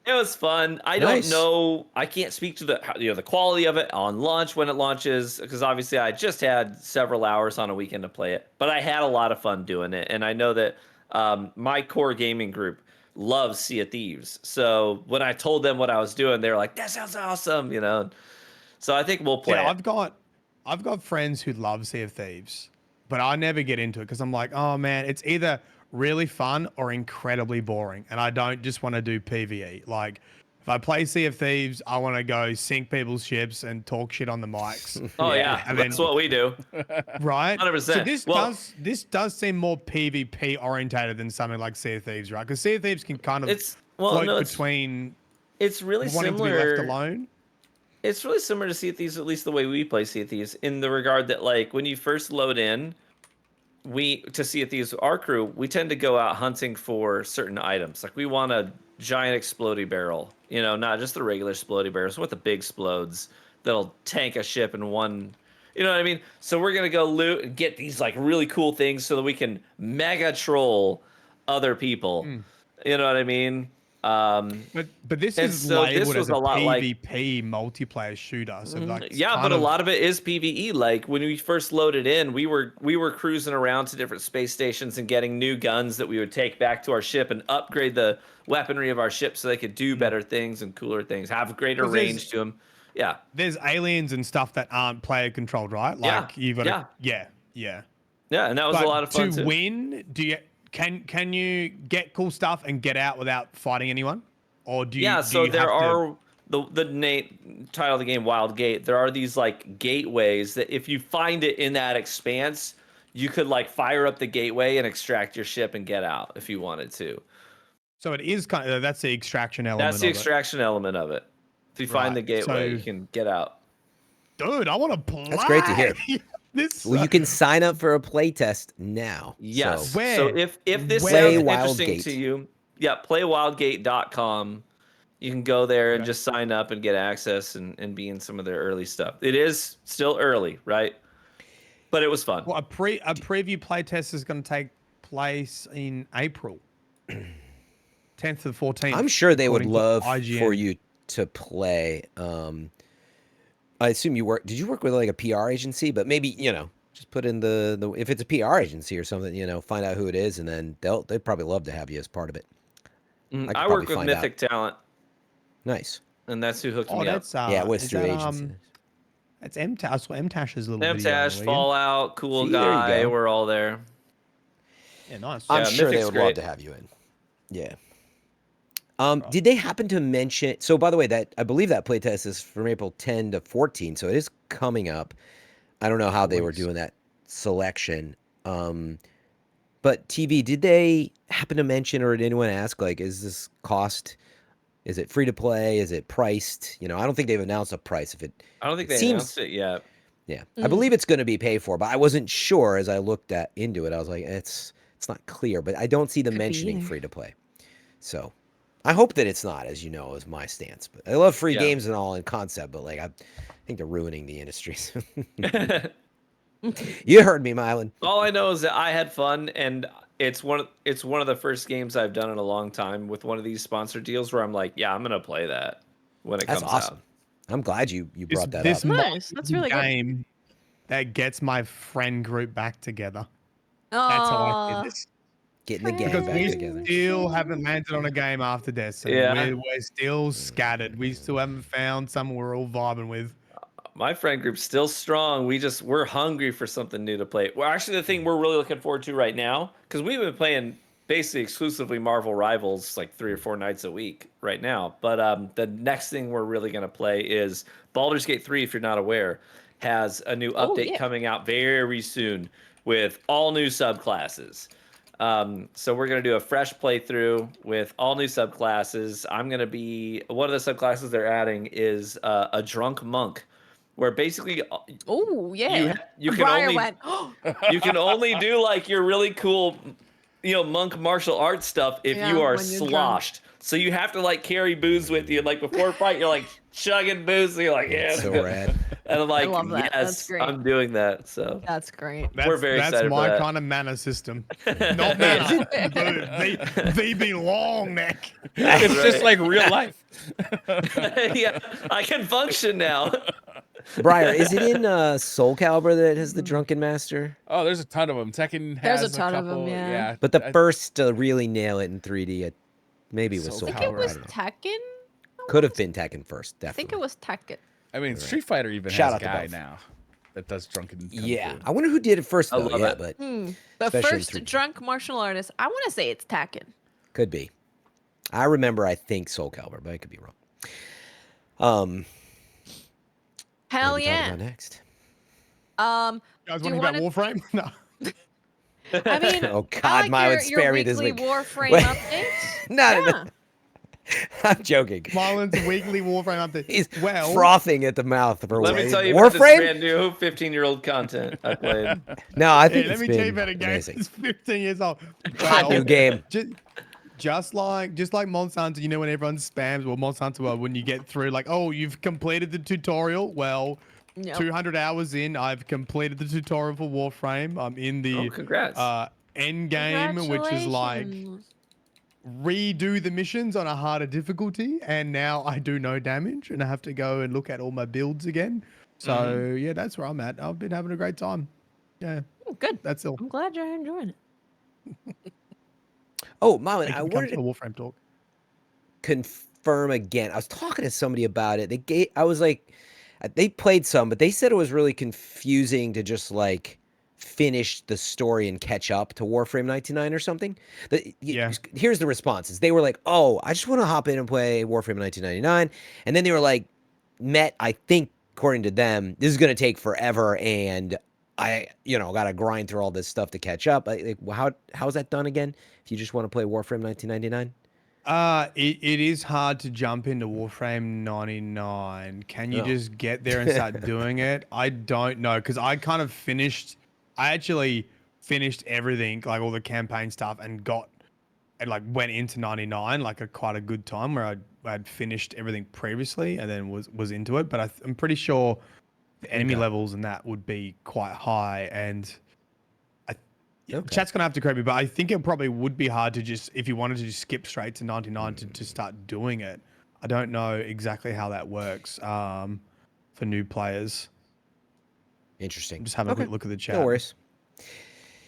It was fun. I don't know. I can't speak to the quality of it on launch when it launches because obviously I just had several hours on a weekend to play it, but I had a lot of fun doing it, and I know that my core gaming group loves Sea of Thieves. So when I told them what I was doing, they were like, "That sounds awesome," So I think we'll play. Yeah, it. I've got friends who love Sea of Thieves, but I never get into it because I'm like, oh man, it's either really fun or incredibly boring, and I don't just want to do PvE. Like, If I play Sea of Thieves, I want to go sink people's ships and talk shit on the mics. Oh yeah, And that's then- what we do. Right? 100%. So this Well- does seem more PvP orientated than something like Sea of Thieves, right? Because Sea of Thieves can kind of It's float between it's really wanting to be similar. left alone. It's really similar to Sea of Thieves, at least the way we play Sea of Thieves, in the regard that like when you first load in, to Sea of Thieves, our crew, we tend to go out hunting for certain items. Like we want a giant explodey barrel, you know, not just the regular explodey barrels, with the big explodes that'll tank a ship in one. You know what I mean? So we're gonna go loot and get these like really cool things so that we can mega troll other people. You know what I mean? But this And is so this labeled was as a a lot like- PvP multiplayer shooter. So like it's Yeah, kind but a of- lot of it is PvE. Like when we first loaded in, we were cruising around to different space stations and getting new guns that we would take back to our ship and upgrade the weaponry of our ship so they could do better things and cooler things, have greater 'Cause there's- range to them. Yeah, there's aliens and stuff that aren't player controlled, right? Like you've got to, yeah. yeah, and that was But a lot of fun to too. win, can you get cool stuff and get out without fighting anyone, or do you? Yeah, do so you there have to- are the title of the game, Wildgate. There are these like gateways that if you find it in that expanse, you could like fire up the gateway and extract your ship and get out if you wanted to. So it is kind of that's the extraction element. That's the of it. extraction element of it. If you find the Right, gateway, so- you can get out. Dude, I want to play. That's great to hear. This. Well, you can sign up for a playtest now. Yes. So, Where? So if this Play sounds interesting Wildgate. to you, yeah, playwildgate.com. You can go there and Okay. just sign up and get access and be in some of their early stuff. It is still early, right? But it was fun. Well, a preview playtest is going to take place in April, 10th to 14th. I'm sure they would according to love for IGN. you to play. I assume you work. Did you work with like a PR agency? But maybe just put in the if it's a PR agency or something, find out who it is, and then they'd probably love to have you as part of it. could I work probably with find out. Mythic Talent, Nice. and that's who hooked Oh, me up. that's Yeah, it was is through that, agency. That's MTash. That's what MTash's little video. MTash, William. Fallout, cool See, there you guy. go. We're all there. Yeah, nice. I'm Yeah, sure they Mythic's would love great. to have you in. Yeah. Did they happen to mention? So, by the way, that I believe that playtest is from April 10 to 14, so it is coming up. I don't know how they were Weeks. doing that selection. But TV, did they happen to mention, or did anyone ask, like, is this cost? Is it free to play? Is it priced? I don't think they've announced a price. If it, I don't think It they seems- announced it yet. yeah, I believe it's going to be paid for, but I wasn't sure as I looked into it. I was like, it's not clear, but I don't see them Could be mentioning either. free to play. So I hope that it's not, as you know, is my stance. But I love free Yeah. games and all in concept, but like I think they're ruining the industry. You heard me, Myelin. All I know is that I had fun, and it's one of the first games I've done in a long time with one of these sponsored deals where I'm like, yeah, I'm gonna play that when it That's comes awesome. out. I'm glad you brought that this up. Nice. That's really good. game that gets my friend group back together. That's how I Aw. did this. Getting the game Because back we together. still haven't landed on a game after Destiny. Yeah. We're still scattered. We still haven't found someone we're all vibing with. My friend group's still strong. We're hungry for something new to play. Well, actually, the thing we're really looking forward to right now, because we've been playing basically exclusively Marvel Rivals like 3 or 4 nights a week right now. But the next thing we're really going to play is Baldur's Gate 3, if you're not aware, has a new Oh, update yeah. coming out very soon with all new subclasses. So we're going to do a fresh playthrough with all new subclasses. I'm going to be, one of the subclasses they're adding is a drunk monk, where basically Oh yeah. you can Briar only went. you can only do like your really cool, monk martial arts stuff if Yeah, you are when you're drunk. sloshed. So you have to like carry booze with you. Like before a fight, you're like chugging booze. And you're like, yeah, So rad. and I'm like, love that. That's yes, great. I'm doing that. So That's great. That's, We're very that's excited for my that. kind of mana system. Not mana. They be long neck. It's just right. like real life. yeah, I can function now. Briar, is it in Soul Calibur that has the Drunken Master? Oh, there's a ton of them. Tekken There's has a ton of 'em, couple, yeah. But the I- first to really nail it in 3D, maybe it was Soul Soul I think it Calibur. was I don't know. Tekken. Could have been Tekken first, I definitely. think it was Tekken. I mean, Street Fighter even Shout has a out to guy both. now that does drunken. Kung Yeah, Fu. I wonder who did it first I though. love Yeah, it. but The Especially in first 3D. drunk martial artist. I want to say it's Tekken. could be. I remember, I think Soul Calibur, but I could be wrong. What Hell are we talking yeah. about next? Um, You guys Do you wondering about wanna- Warframe? No. I mean, Oh I God, like Myelin, your spare me this weekly week. Warframe Wait. updates. No, no, Yeah. no. I'm joking. Mylin's weekly Warframe update. He's Well, frothing at the mouth for Let me tell you about this Warframe. brand new 15-year-old content I played. No, I yeah, think let it's me tell you been about a game amazing. that's 15 years old. Hot new game. Just like Monster Hunter, you know, when everyone spams, well, Monster Hunter World, when you get through, like, oh, you've completed the tutorial. Well, Yep. 200 hours in, I've completed the tutorial for Warframe. I'm in Oh, the congrats. end game, which is like Congratulations. redo the missions on a harder difficulty, and now I do no damage, and I have to go and look at all my builds again. So yeah, that's where I'm at. I've been having a great time. Yeah, Oh, good. that's all. I'm glad you're enjoying it. Oh, Myelin, They I can come wanted to to a Warframe talk. confirm again. I was talking to somebody about it. I was like, they played some, but they said it was really confusing to just like finish the story and catch up to Warframe 99 or something. Yeah. Here's the responses. They were like, "Oh, I just want to hop in and play Warframe 1999," and then they were like, I think according to them, this is going to take forever, and I, got to grind through all this stuff to catch up. How's that done again? If you just want to play Warframe 1999. It is hard to jump into Warframe 99. Can you Oh. just get there and start doing it? I don't know, because I actually finished everything, like all the campaign stuff, and went into 99 like quite a good time where I'd finished everything previously and then was into it. But I'm pretty sure the enemy levels and that would be quite high, and chat's gonna have to correct me, but I think it probably would be hard to just, if you wanted to just skip straight to 99 to start doing it. I don't know exactly how that works for new players. Interesting. I'm just having a quick look at the chat. No worries.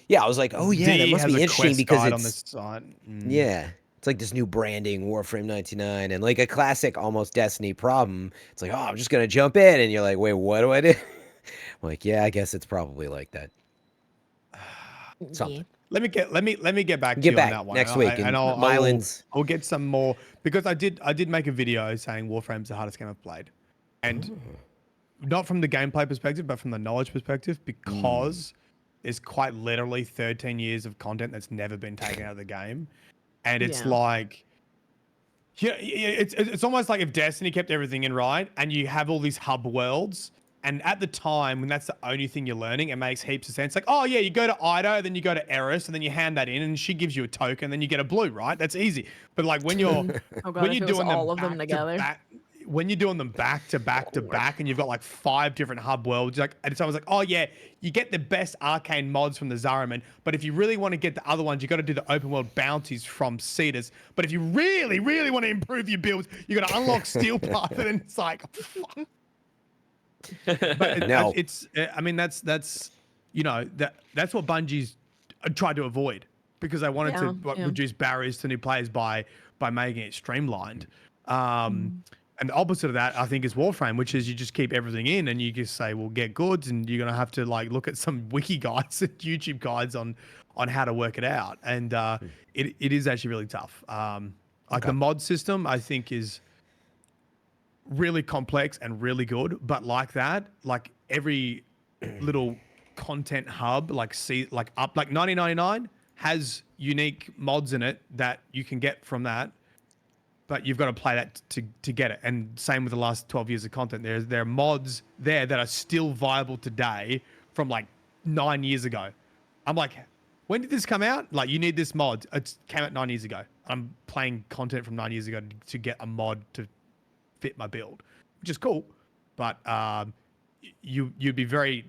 Yeah, I was like, oh yeah, that D must has be a interesting quest because guide it's on this site. yeah, it's like this new branding, Warframe 99, and like a classic almost Destiny problem. It's like, oh, I'm just gonna jump in, and you're like, wait, what do I do? I'm like, yeah, I guess it's probably like that. Something. Yeah. Let me get back to you on that one next week, and I'll get some more, because I did make a video saying Warframe's the hardest game I've played, and not from the gameplay perspective, but from the knowledge perspective, because there's quite literally 13 years of content that's never been taken out of the game, and it's like, yeah, it's almost like if Destiny kept everything in, right, and you have all these hub worlds. And at the time, when that's the only thing you're learning, it makes heaps of sense. Like, oh yeah, you go to Ida, then you go to Eris, and then you hand that in, and she gives you a token, then you get a blue, right? That's easy. But like when you're when you're doing all of them together, when you're doing them back to back to back, and you've got like 5 different hub worlds, like, and so I was like, oh yeah, you get the best arcane mods from the Zariman, but if you really want to get the other ones, you got to do the open world bounties from Cetus. But if you really, really want to improve your builds, you got to unlock Steel Path, and it's like, fuck. But No. I mean, that's that's what Bungie's tried to avoid, because they wanted to reduce barriers to new players by making it streamlined. And the opposite of that, I think, is Warframe, which is you just keep everything in and you just say, well, get goods, and you're gonna have to like look at some wiki guides and YouTube guides on how to work it out. And it is actually really tough. The mod system, I think, is really complex and really good, but like every little content hub, like 9099 has unique mods in it that you can get from that, but you've got to play that to get it. And same with the last 12 years of content. There are mods there that are still viable today from like 9 years ago. I'm like, when did this come out? Like, you need this mod. It came out 9 years ago. I'm playing content from 9 years ago to get a mod to fit my build, which is cool, but you'd be very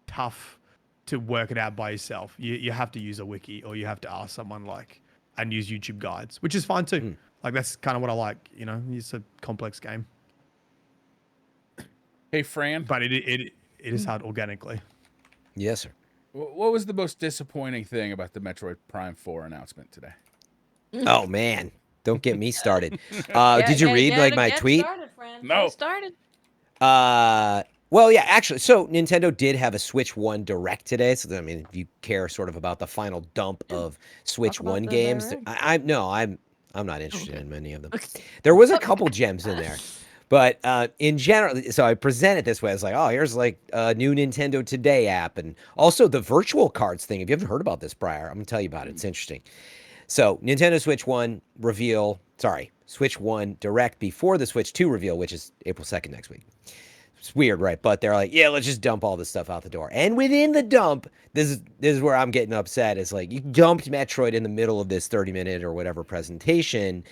tough to work it out by yourself. You have to use a wiki, or you have to ask someone, and use YouTube guides, which is fine too. Like, that's kind of what I like, it's a complex game. Hey, Fran. But it is hard organically. Yes, sir. What was the most disappointing thing about the Metroid Prime 4 announcement today? Oh man, don't get me started. Did you read my tweet? Started, Fran. No. Get started. Well, yeah, actually, so Nintendo did have a Switch 1 Direct today. So, I mean, if you care sort of about the final dump of Switch Talk about 1 the games, Direct. I'm I'm not interested Okay. in many of them. Okay. There was a couple gems in there. But in general, so I present it this way. It's like, oh, here's like a new Nintendo Today app. And also the virtual cards thing. If you haven't heard about this, Briar, I'm going to tell you about it. It's interesting. So Nintendo Switch 1 reveal, Switch 1 Direct before the Switch 2 reveal, which is April 2nd next week. It's weird, right? But they're like, yeah, let's just dump all this stuff out the door. And within the dump, this is where I'm getting upset. It's like you dumped Metroid in the middle of this 30-minute or whatever presentation.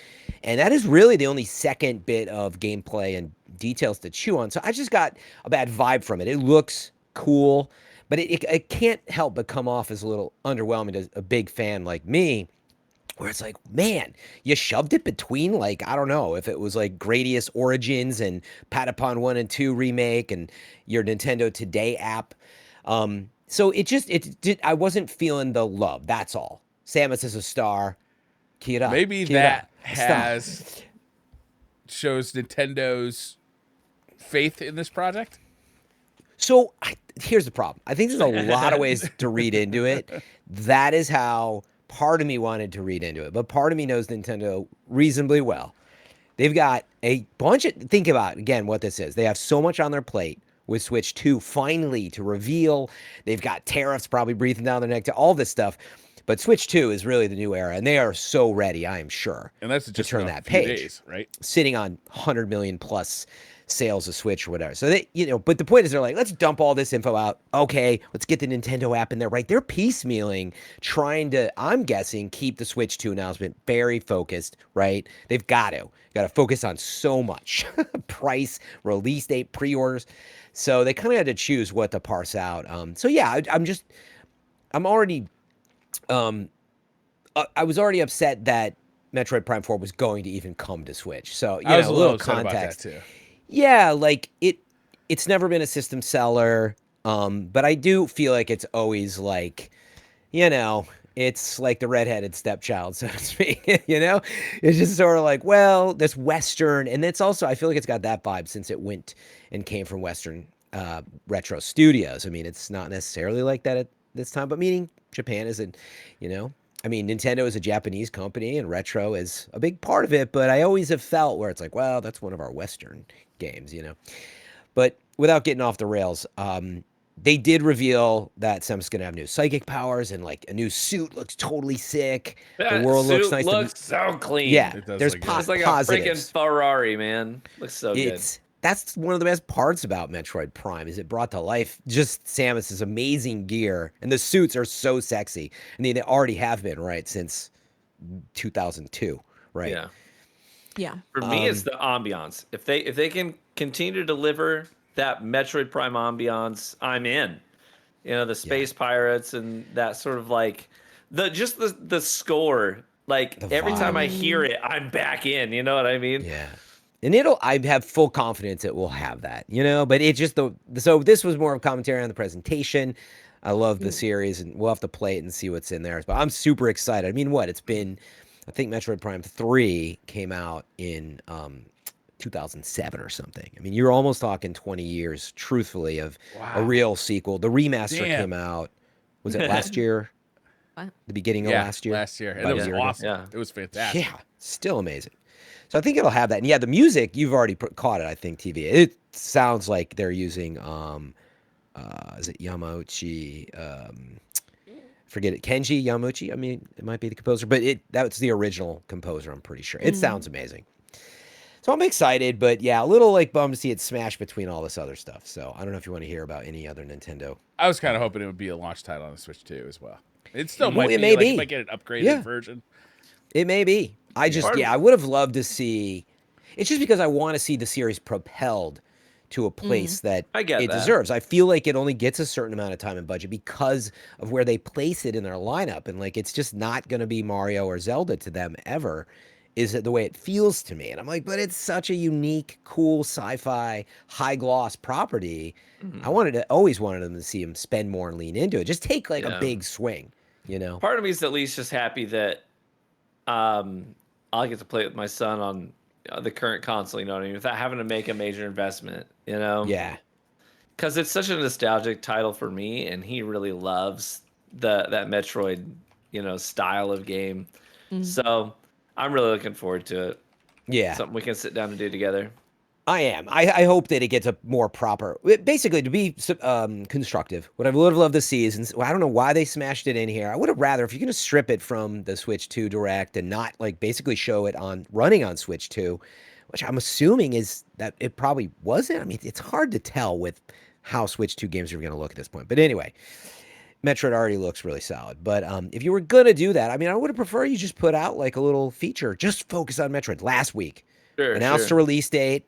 And that is really the only second bit of gameplay and details to chew on. So I just got a bad vibe from it. It looks cool, but it can't help but come off as a little underwhelming to a big fan like me. Where it's like, man, you shoved it between, like, I don't know, if it was like Gradius Origins and Patapon 1 and 2 remake and your Nintendo Today app. So I wasn't feeling the love. That's all. Samus is a star. Kira. Maybe Kira, that star. shows Nintendo's faith in this project. So here's the problem. I think there's a lot of ways to read into it. That is how part of me wanted to read into it, but part of me knows Nintendo reasonably well. They've got a bunch of, think about again what this is. They have so much on their plate with Switch 2 finally to reveal. They've got tariffs probably breathing down their neck to all this stuff. But Switch 2 is really the new era, and they are so ready, I am sure. And that's to just turn in a that few page. days, right? Sitting on 100 million plus sales of Switch or whatever. So they, but the point is they're like, let's dump all this info out. Okay, let's get the Nintendo app in there, right? They're piecemealing, trying to, I'm guessing, keep the Switch 2 announcement very focused, right? They've got to focus on so much. Price, release date, pre-orders. So they kind of had to choose what to parse out. So yeah, I'm already, I was already upset that Metroid Prime 4 was going to even come to Switch. So, I was a a little upset about that context. too. Yeah, like it's never been a system seller. But I do feel like it's always like, it's like the redheaded stepchild, so to speak. It's just sort of like, well, this Western, and it's also, I feel like it's got that vibe since it went and came from Western retro studios. I mean, it's not necessarily like that at this time, but meaning Japan isn't, I mean, Nintendo is a Japanese company and retro is a big part of it, but I always have felt where it's like, well, that's one of our Western games, But without getting off the rails, they did reveal that Samus is going to have new psychic powers and like a new suit looks totally sick. That The world looks suit nice. looks so clean. Yeah, It does there's look good. It's like a positives. freaking Ferrari, man. Looks so good. That's one of the best parts about Metroid Prime is it brought to life just Samus's amazing gear, and the suits are so sexy. I mean, they already have been, right, since 2002, right? Yeah. Yeah. For me, it's the ambiance. If they can continue to deliver that Metroid Prime ambiance, I'm in. The space pirates and that sort of like the score. Like The every time I vibe. hear it, I'm back in. You know what I mean? Yeah. And I have full confidence it will have that, but it just, so this was more of commentary on the presentation. I love the series and we'll have to play it and see what's in there. But I'm super excited. I mean, it's been, I think Metroid Prime 3 came out in 2007 or something. I mean, you're almost talking 20 years, truthfully, of a real sequel. The remaster came out, was it last year? What? The beginning of last year? Last year. And About it a was year ago. awesome. Yeah. It was fantastic. Yeah, still amazing. So I think it'll have that. And yeah, the music, you've already caught it, I think, TV. It sounds like they're using, is it Yamauchi? Forget it. Kenji Yamauchi? I mean, it might be the composer, but that's the original composer, I'm pretty sure. It sounds amazing. So I'm excited, but yeah, a little like bummed to see it smash between all this other stuff. So I don't know if you want to hear about any other Nintendo. I was kind of hoping it would be a launch title on the Switch 2 as well. It still Well, might it be. may Like, be. if I get an upgraded version. It may be. I would have loved to see. It's just because I want to see the series propelled to a place that I get it that. deserves. I feel like it only gets a certain amount of time and budget because of where they place it in their lineup. And like, it's just not going to be Mario or Zelda to them ever. Is it the way it feels to me? And I'm like, but it's such a unique, cool sci-fi, high gloss property. I always wanted them to see them spend more and lean into it. Just take like a big swing, Part of me is at least just happy that I'll get to play with my son on the current console, you know what I mean, without having to make a major investment, Yeah. because it's such a nostalgic title for me, and he really loves that Metroid, style of game. So I'm really looking forward to it. Yeah. Something we can sit down and do together. I am. I hope that it gets a more proper, basically to be constructive. What I would have loved to see is, I don't know why they smashed it in here. I would have rather, if you're going to strip it from the Switch 2 Direct and not like basically show it on running on Switch 2, which I'm assuming is that it probably wasn't. I mean, it's hard to tell with how Switch 2 games are going to look at this point. But anyway, Metroid already looks really solid. But if you were going to do that, I mean, I would have preferred you just put out like a little feature, just focus on Metroid last week. Sure, Announced a release date.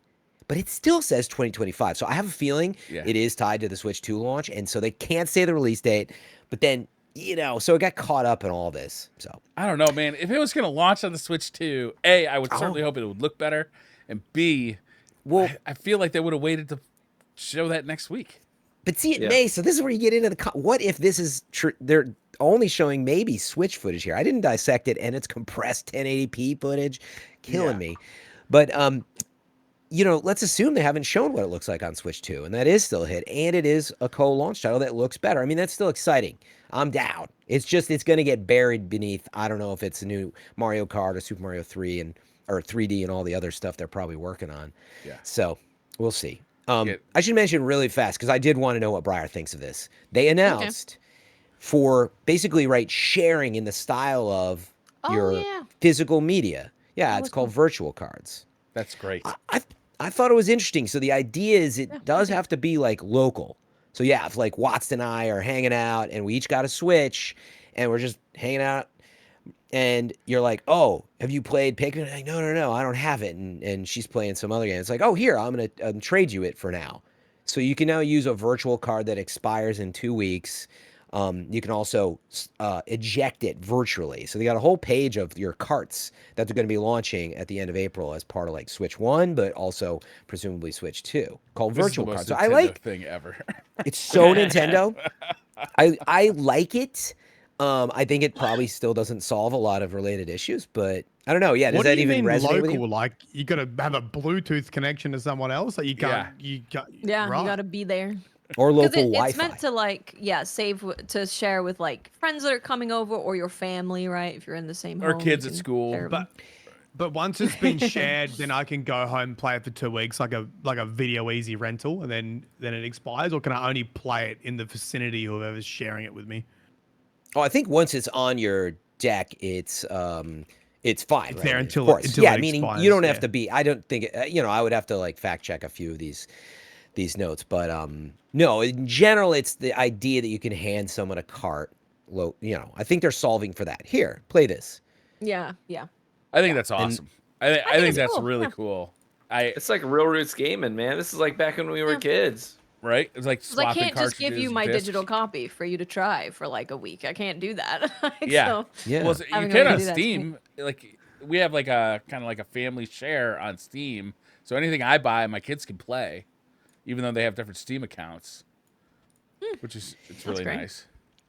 But it still says 2025. So I have a feeling it is tied to the Switch 2 launch. And so they can't say the release date. But then, so it got caught up in all this. So I don't know, man. If it was going to launch on the Switch 2, A, I would certainly hope it would look better. And B, well, I feel like they would have waited to show that next week. But see, it may. So this is where you get into what if this is true? They're only showing maybe Switch footage here. I didn't dissect it, and it's compressed 1080p footage. Killing me. But, let's assume they haven't shown what it looks like on Switch 2, and that is still a hit, and it is a co-launch title that looks better. I mean, that's still exciting. I'm down. It's just, it's going to get buried beneath, I don't know if it's a new Mario Kart or Super Mario 3 or 3D and all the other stuff they're probably working on. Yeah. So, we'll see. I should mention really fast, because I did want to know what Briar thinks of this. They announced for basically, sharing in the style of your physical media. Yeah, it's called virtual cards. That's great. I thought it was interesting. So the idea is it does have to be like local. So yeah, if like Watts and I are hanging out and we each got a Switch and we're just hanging out and you're like, oh, have you played Pikmin? Like, no, I don't have it. And she's playing some other game. It's like, oh, here, I'm going to trade you it for now. So you can now use a virtual card that expires in 2 weeks. You can also eject it virtually. So they got a whole page of your carts that they're going to be launching at the end of April as part of like Switch 1, but also presumably Switch 2, called virtual cards. So I like thing ever. It's so Nintendo. I like it. I think it probably still doesn't solve a lot of related issues, but I don't know. Yeah, does that even resonate with you? Like you got to have a Bluetooth connection to someone else. Like you can't. You got you got to be there. Or local Wi-Fi. It's meant to to share with like friends that are coming over or your family, right? If you're in the same home. Or kids at school. But once it's been shared, then I can go home and play it for 2 weeks, like a video easy rental, and then it expires. Or can I only play it in the vicinity of whoever's sharing it with me? Oh, I think once it's on your deck, it's fine. It's right? there until meaning expires, you don't have to be. I don't think I would have to like fact check a few of these notes, but no, in general, it's the idea that you can hand someone a cart. I think they're solving for that. Here, play this. Yeah. I think that's awesome. I think that's cool. Really cool. It's like Real Roots Gaming, man. This is like back when we were kids. Right? It's like swapping I can't just give you my discs. digital copy for you to try for like a week. I can't do that. Well, you can on Steam. Like we have like a kind of like a family share on Steam. So anything I buy, my kids can play, even though they have different Steam accounts, which is really nice.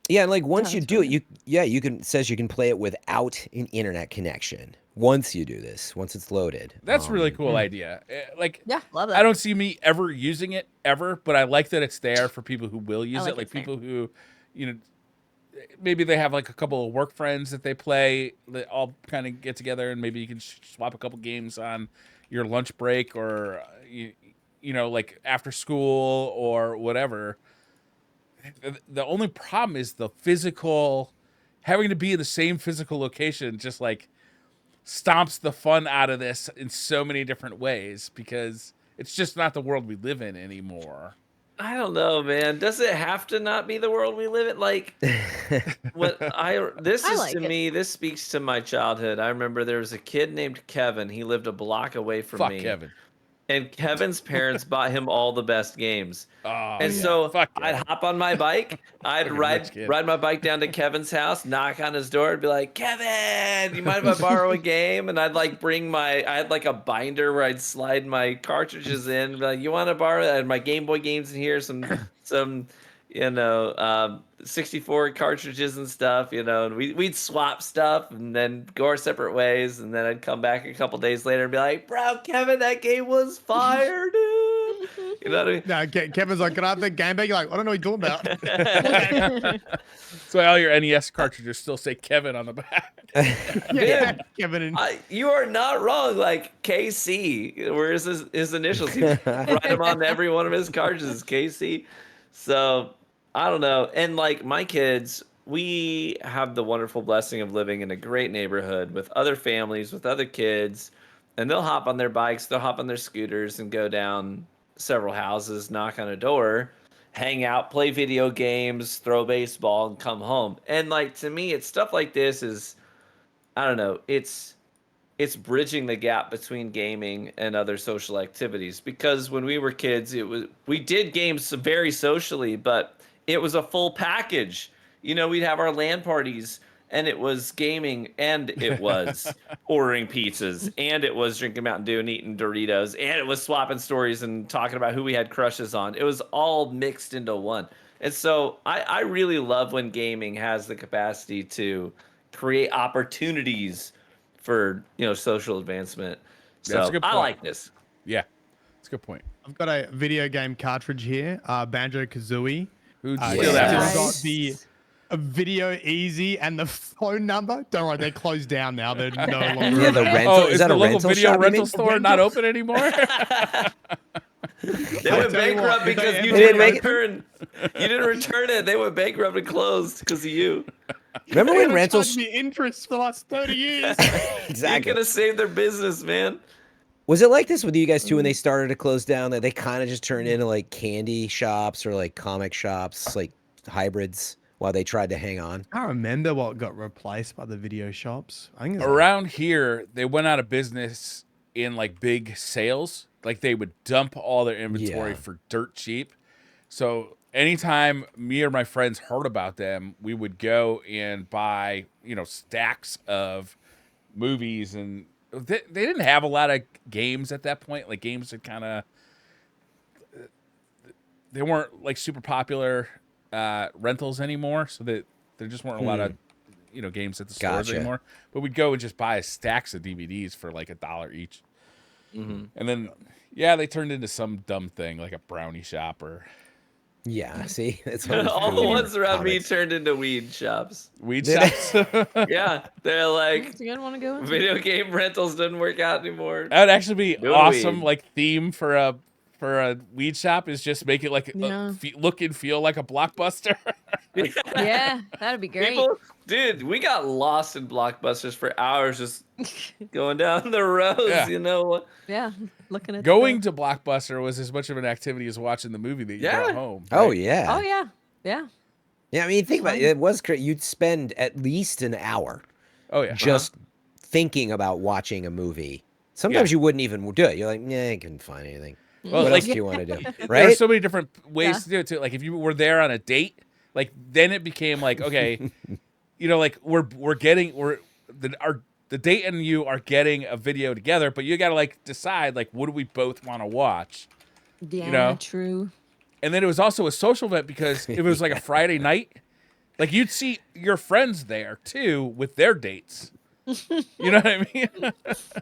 Yeah, and like once you do it, you can says you can play it without an internet connection. Once you do this, once it's loaded. That's a really cool idea. Like, love that. I don't see me ever using it ever, but I like that it's there for people who will use it. Like people who, maybe they have like a couple of work friends that they play that all kind of get together, and maybe you can swap a couple games on your lunch break or, like after school or whatever. The only problem is the physical, having to be in the same physical location, just like stomps the fun out of this in so many different ways, because it's just not the world we live in anymore. I don't know, man. Does it have to not be the world we live in? Like, this speaks to my childhood. I remember there was a kid named Kevin. He lived a block away from me. Fuck Kevin. And Kevin's parents bought him all the best games. So I'd hop on my bike. I'd ride my bike down to Kevin's house, knock on his door, and be like, Kevin, you mind if I borrow a game? And I'd like I had like a binder where I'd slide my cartridges in. And be like, you want to borrow? I had my Game Boy games in here, some 64 cartridges and stuff, and we'd swap stuff and then go our separate ways. And then I'd come back a couple days later and be like, bro, Kevin, that game was fire, dude. You know what I mean? No, Kevin's like, can I have that game back? You're like, I don't know what you're talking about. So all your NES cartridges still say Kevin on the back. Yeah, Kevin and You are not wrong. Like KC, where's his initials? He write them on every one of his cartridges, KC. So I don't know. And like my kids, we have the wonderful blessing of living in a great neighborhood with other families, with other kids, and they'll hop on their bikes, they'll hop on their scooters and go down several houses, knock on a door, hang out, play video games, throw baseball, and come home. And like to me, it's stuff like this is, I don't know, it's bridging the gap between gaming and other social activities. Because when we were kids, we did games very socially, but it was a full package. You know, we'd have our LAN parties, and it was gaming, and it was ordering pizzas, and it was drinking Mountain Dew and eating Doritos, and it was swapping stories and talking about who we had crushes on. It was all mixed into one. And so I really love when gaming has the capacity to create opportunities for, you know, social advancement. So That's a good I point. like this. Yeah, that's a good point. I've got a video game cartridge here, Banjo-Kazooie. Who'd It's steal that still from? got the Video Easy and the phone number. Don't worry, they're closed down now. They're no longer. Yeah, the rental. Oh, is that the a local rental video shop? you rental mean? store not open anymore? They I'll went tell you bankrupt what, because you they didn't make it. return. You didn't return it. They went bankrupt and closed because of you. Remember They when haven't rentals? charged me interest for the last 30 years. Exactly. You're gonna save their business, man. Was it like this with you guys too when they started to close down? That they kind of just turned into like candy shops or like comic shops, like hybrids, while they tried to hang on? I remember what got replaced by the video shops. I think it's Around here, they went out of business in like big sales. Like they would dump all their inventory Yeah. for dirt cheap. So anytime me or my friends heard about them, we would go and buy, you know, stacks of movies. And they didn't have a lot of games at that point. Like games had kind of, they weren't like super popular rentals anymore. So that there just weren't a lot of, you know, games at the stores Gotcha. anymore. But we'd go and just buy stacks of DVDs for like $1 each. Mm-hmm. And then, yeah, they turned into some dumb thing like a brownie shop or Yeah, see, it's All the ones around me turned into weed shops. weed Did shops. Yeah, they're like You want to go? into? video game rentals didn't work out anymore. That would actually be No awesome. weed. Like theme for a weed shop is just make it like Yeah. look and feel like a Blockbuster. Yeah, that'd be great. People, dude, we got lost in Blockbusters for hours just going down the roads. Yeah. You know, Yeah, looking at Going to Blockbuster was as much of an activity as watching the movie that you Yeah. brought home. Oh right? yeah. Oh yeah, yeah. Yeah, I mean, think about it. It was crazy. You'd spend at least an hour Oh yeah. just thinking about watching a movie. Sometimes you wouldn't even do it. You're like, yeah, I couldn't find anything. Well, What like, else do you want to do? There are Right? so many different ways Yeah. to do it too. Like if you were there on a date, like then it became like okay, you know, like the date and you are getting a video together, but you got to like decide like what do we both want to watch. Yeah, know? true. And then it was also a social event because it was like a Friday night. Like you'd see your friends there too with their dates. You know what I mean?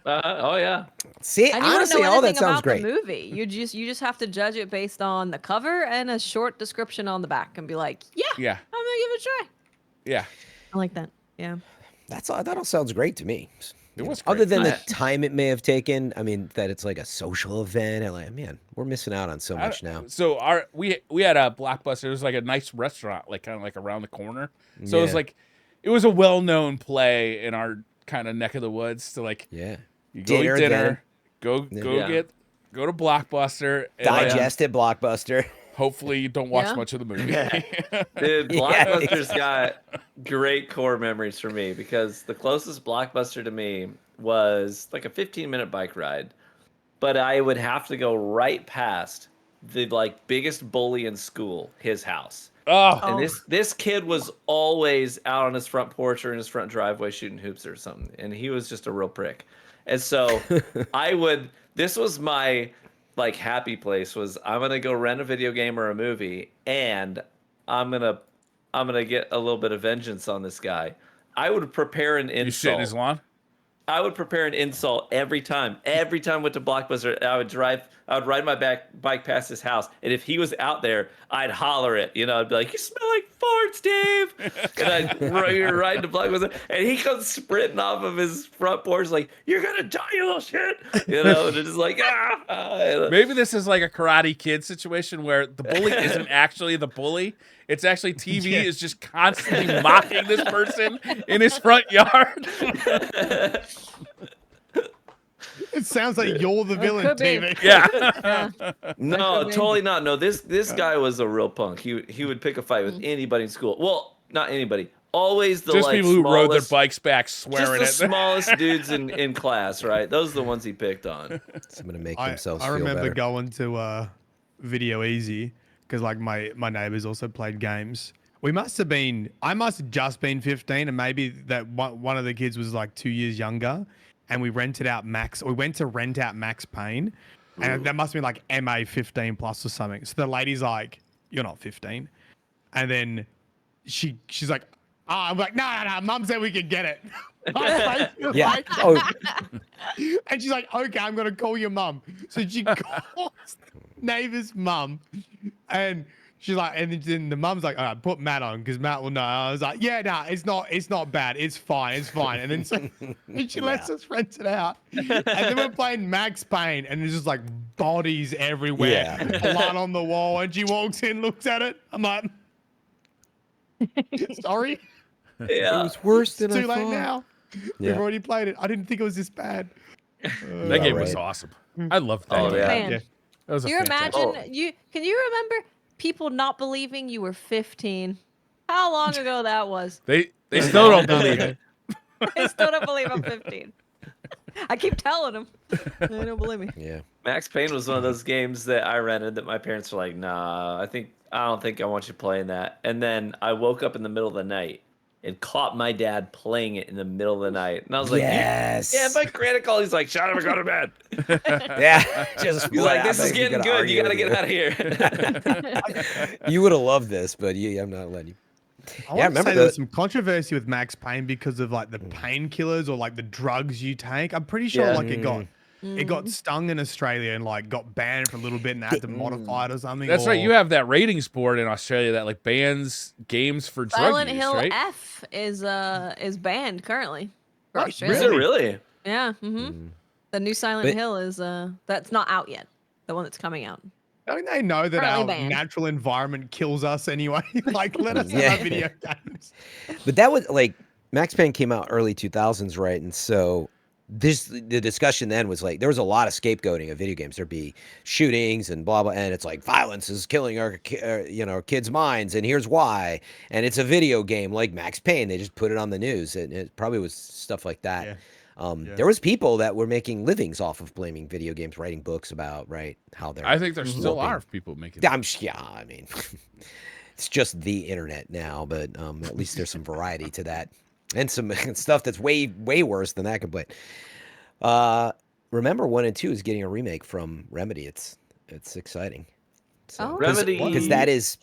oh yeah. See, And you wouldn't honestly, know all that anything sounds about great. the movie. You just have to judge it based on the cover and a short description on the back, and be like, yeah, Yeah. I'm gonna give it a try. Yeah. I like that. Yeah. That all sounds great to me. It was Other great. than the time it may have taken, I mean, that it's like a social event. And like, man, we're missing out on so much now. So we had a Blockbuster. It was like a nice restaurant, like kind of like around the corner. So it was Yeah. like it was a well-known play in our kind of neck of the woods to like Yeah. you go Dinner eat dinner, then. go Yeah. go to Blockbuster, and Digest it, Blockbuster. hopefully you don't watch Yeah. much of the movie. Dude, Yeah, Blockbuster's got great core memories for me because the closest Blockbuster to me was like a 15-minute bike ride, but I would have to go right past the like biggest bully in school, his house. Oh, And Oh. this kid was always out on his front porch or in his front driveway shooting hoops or something, and he was just a real prick. And so this was my like happy place was I'm gonna go rent a video game or a movie, and I'm gonna get a little bit of vengeance on this guy. I would prepare an you shit in his insult. lawn? I would prepare an insult every time. Every time I went to Blockbuster, I I would ride my bike past his house, and if he was out there, I'd holler it. You know, I'd be like, "You smell like farts, Dave!" And I'd ride the bike with him, and he comes sprinting off of his front porch like, "You're gonna die, you little shit!" You know, and it's just like, Maybe this is like a Karate Kid situation where the bully isn't actually the bully. It's actually TV is just constantly mocking this person in his front yard. It sounds like you're the villain, could be. TV. Yeah. No, be. totally not. No, this guy was a real punk. He would pick a fight with anybody in school. Well, not anybody. Always the Just like people who rode their smallest, bikes back just swearing the at them. smallest dudes in class, right? Those are the ones he picked on. I'm gonna make I themselves remember feel better. going to Video Easy because like my neighbors also played games. I must have just been 15, and maybe that one of the kids was like 2 years younger, and we went to rent out Max Payne, and that must have been like MA 15 plus or something. So the lady's like, "You're not 15," and then she's like, I'm like, no, Mum said we could get it. Yeah. Oh, And she's like, okay, I'm gonna call your mum. So she calls neighbor's mum, and she's like, and then the mum's like, all right, put Matt on because Matt will know. I was like, yeah, no, it's not bad. It's fine. And then so and she lets us rent it out. And then we're playing Max Payne, and there's just like bodies everywhere, blood on the wall. And she walks in, looks at it. I'm like, sorry. Yeah. it was worse than It's I too late thought. now. Yeah. We've already played it. I didn't think it was this bad. That game was right. awesome. I loved that Oh, game. yeah. Man, That was a you fantastic- imagine can you remember people not believing you were 15? How long ago that was? They still don't believe it. I still don't believe I'm 15. I keep telling them. They don't believe me. Yeah. Max Payne was one of those games that I rented that my parents were like, nah, I don't think I want you playing that. And then I woke up in the middle of the night and caught my dad playing it in the middle of the night. And I was like, Yes. yeah, my critical. He's like, shut up and go to bed. Yeah. Just He's like, this is getting good. You got to get out of here. You would have loved this, but I'm not letting you. I Yeah, want to remember say there was the- some controversy with Max Payne because of like the painkillers or like the drugs you take. I'm pretty sure Yeah. like it got stung in Australia and like got banned for a little bit and had to modify it or something. That's right. or- You have that ratings board in Australia that like bans games for drug Silent use, Hill right? F is banned currently. For What? Australia. Is it really? Yeah. The new Silent But- Hill is that's not out yet. The one that's coming out. Don't they know that Currently our banned. natural environment kills us anyway? Like, let us Yeah. have our video games. But that was like Max Payne came out early 2000s, right? And so the discussion then was like there was a lot of scapegoating of video games. There'd be shootings and blah blah, and it's like violence is killing our kids' minds, and here's why. And it's a video game like Max Payne. They just put it on the news, and it probably was stuff like that. Yeah. There was people that were making livings off of blaming video games, writing books about how they're. I think there still whooping. are people making. I mean, it's just the internet now, but at least there's some variety to that, and some stuff that's way worse than that complaint. Remember, 1 and 2 is getting a remake from Remedy. It's exciting. Oh. Remedy- because that is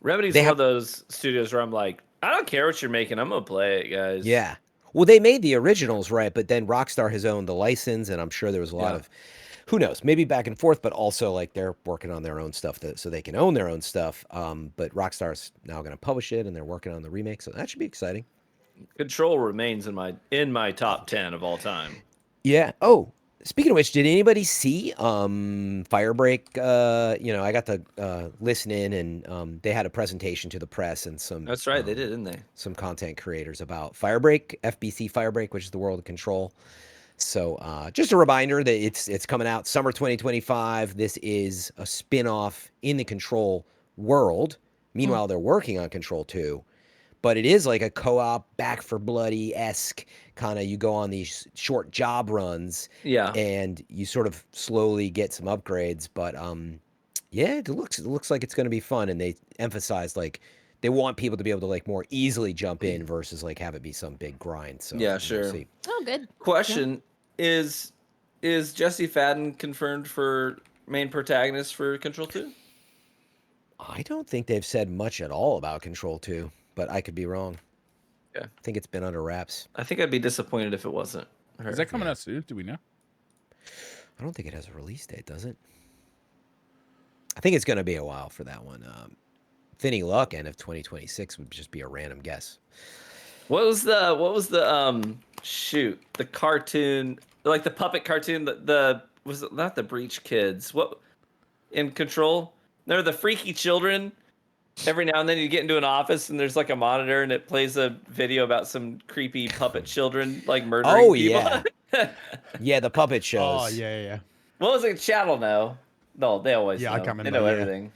Remedy's They one have- of those studios where I'm like, I don't care what you're making. I'm going to play it, guys. yeah. Well, they made the originals, right? But then Rockstar has owned the license, and I'm sure there was a lot of, who knows, maybe back and forth, but also like they're working on their own stuff so they can own their own stuff. But Rockstar's now going to publish it, and they're working on the remake, so that should be exciting. Control remains in my top 10 of all time. Yeah. Oh, speaking of which, did anybody see Firebreak? I got to listen in, and they had a presentation to the press and some. That's right, they did, didn't they? Some content creators about Firebreak, FBC Firebreak, which is the World of Control. So just a reminder that it's coming out summer 2025. This is a spin-off in the Control world. Meanwhile, they're working on Control 2. But it is like a co-op Back for Bloody-esque kind of, you go on these short job runs. Yeah. And you sort of slowly get some upgrades. But yeah, it looks like it's going to be fun. And they emphasize like they want people to be able to like more easily jump in versus like have it be some big grind. So Yeah, we'll sure. see. Oh, good. Question is Jesse Fadden confirmed for main protagonist for Control 2? I don't think they've said much at all about Control 2, but I could be wrong. Yeah. I think it's been under wraps. I think I'd be disappointed if it wasn't her. Is that coming out soon? Do we know? I don't think it has a release date, does it? I think it's going to be a while for that one. Thinning luck, end of 2026 would just be a random guess. What was the shoot, the cartoon, like the puppet cartoon, the was it not the Breach Kids? What in Control? They're the freaky children. Every now and then you get into an office and there's like a monitor and it plays a video about some creepy puppet children like murdering Oh, people. yeah. Yeah, the puppet shows. Oh, yeah. What was it? Channel know? No, they always know. I can't They remember, know yeah. everything.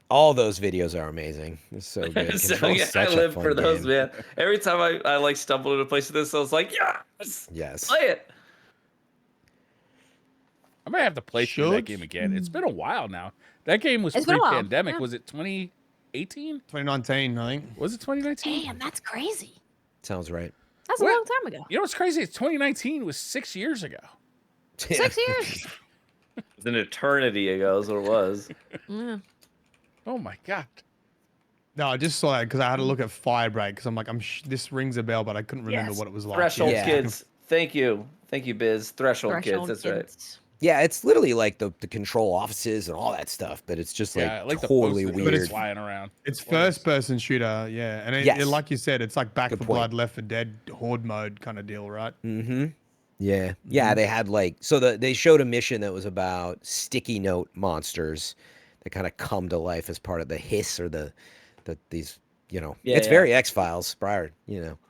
All those videos are amazing. It's so good. So, Control's yeah, such I a live fun for those, game. man. Every time I like stumble into a place with this, I was like, yes, Yes. play it. I might have to play through that Should- game again. It's been a while now. That game was It's been a while, pre-pandemic. yeah. Was it 2018? 2019, I think. Was it 2019? Damn, that's crazy. Sounds right. That's a What? long time ago. You know what's crazy? It's 2019 was 6 years ago. 6 years. It's an eternity ago is what it was. Yeah. Oh my god. No, I just saw that because I had to look at Firebreak because I'm like, this rings a bell, but I couldn't remember Yes. what it was like. Threshold Yeah. Kids. Thank you, Biz. Threshold Kids. That's right. Kids. Yeah, it's literally like the control offices and all that stuff, but it's just like, Yeah, I like the totally posters weird. flying around. It's first-person shooter, yeah, and Yes. like you said, it's like Back Good 4 point. Blood, Left 4 Dead, Horde mode kind of deal, right? Mm-hmm. Yeah. Yeah, they had like they showed a mission that was about sticky note monsters that kind of come to life as part of the hiss or these, Yeah, it's yeah. very X-Files, Briar,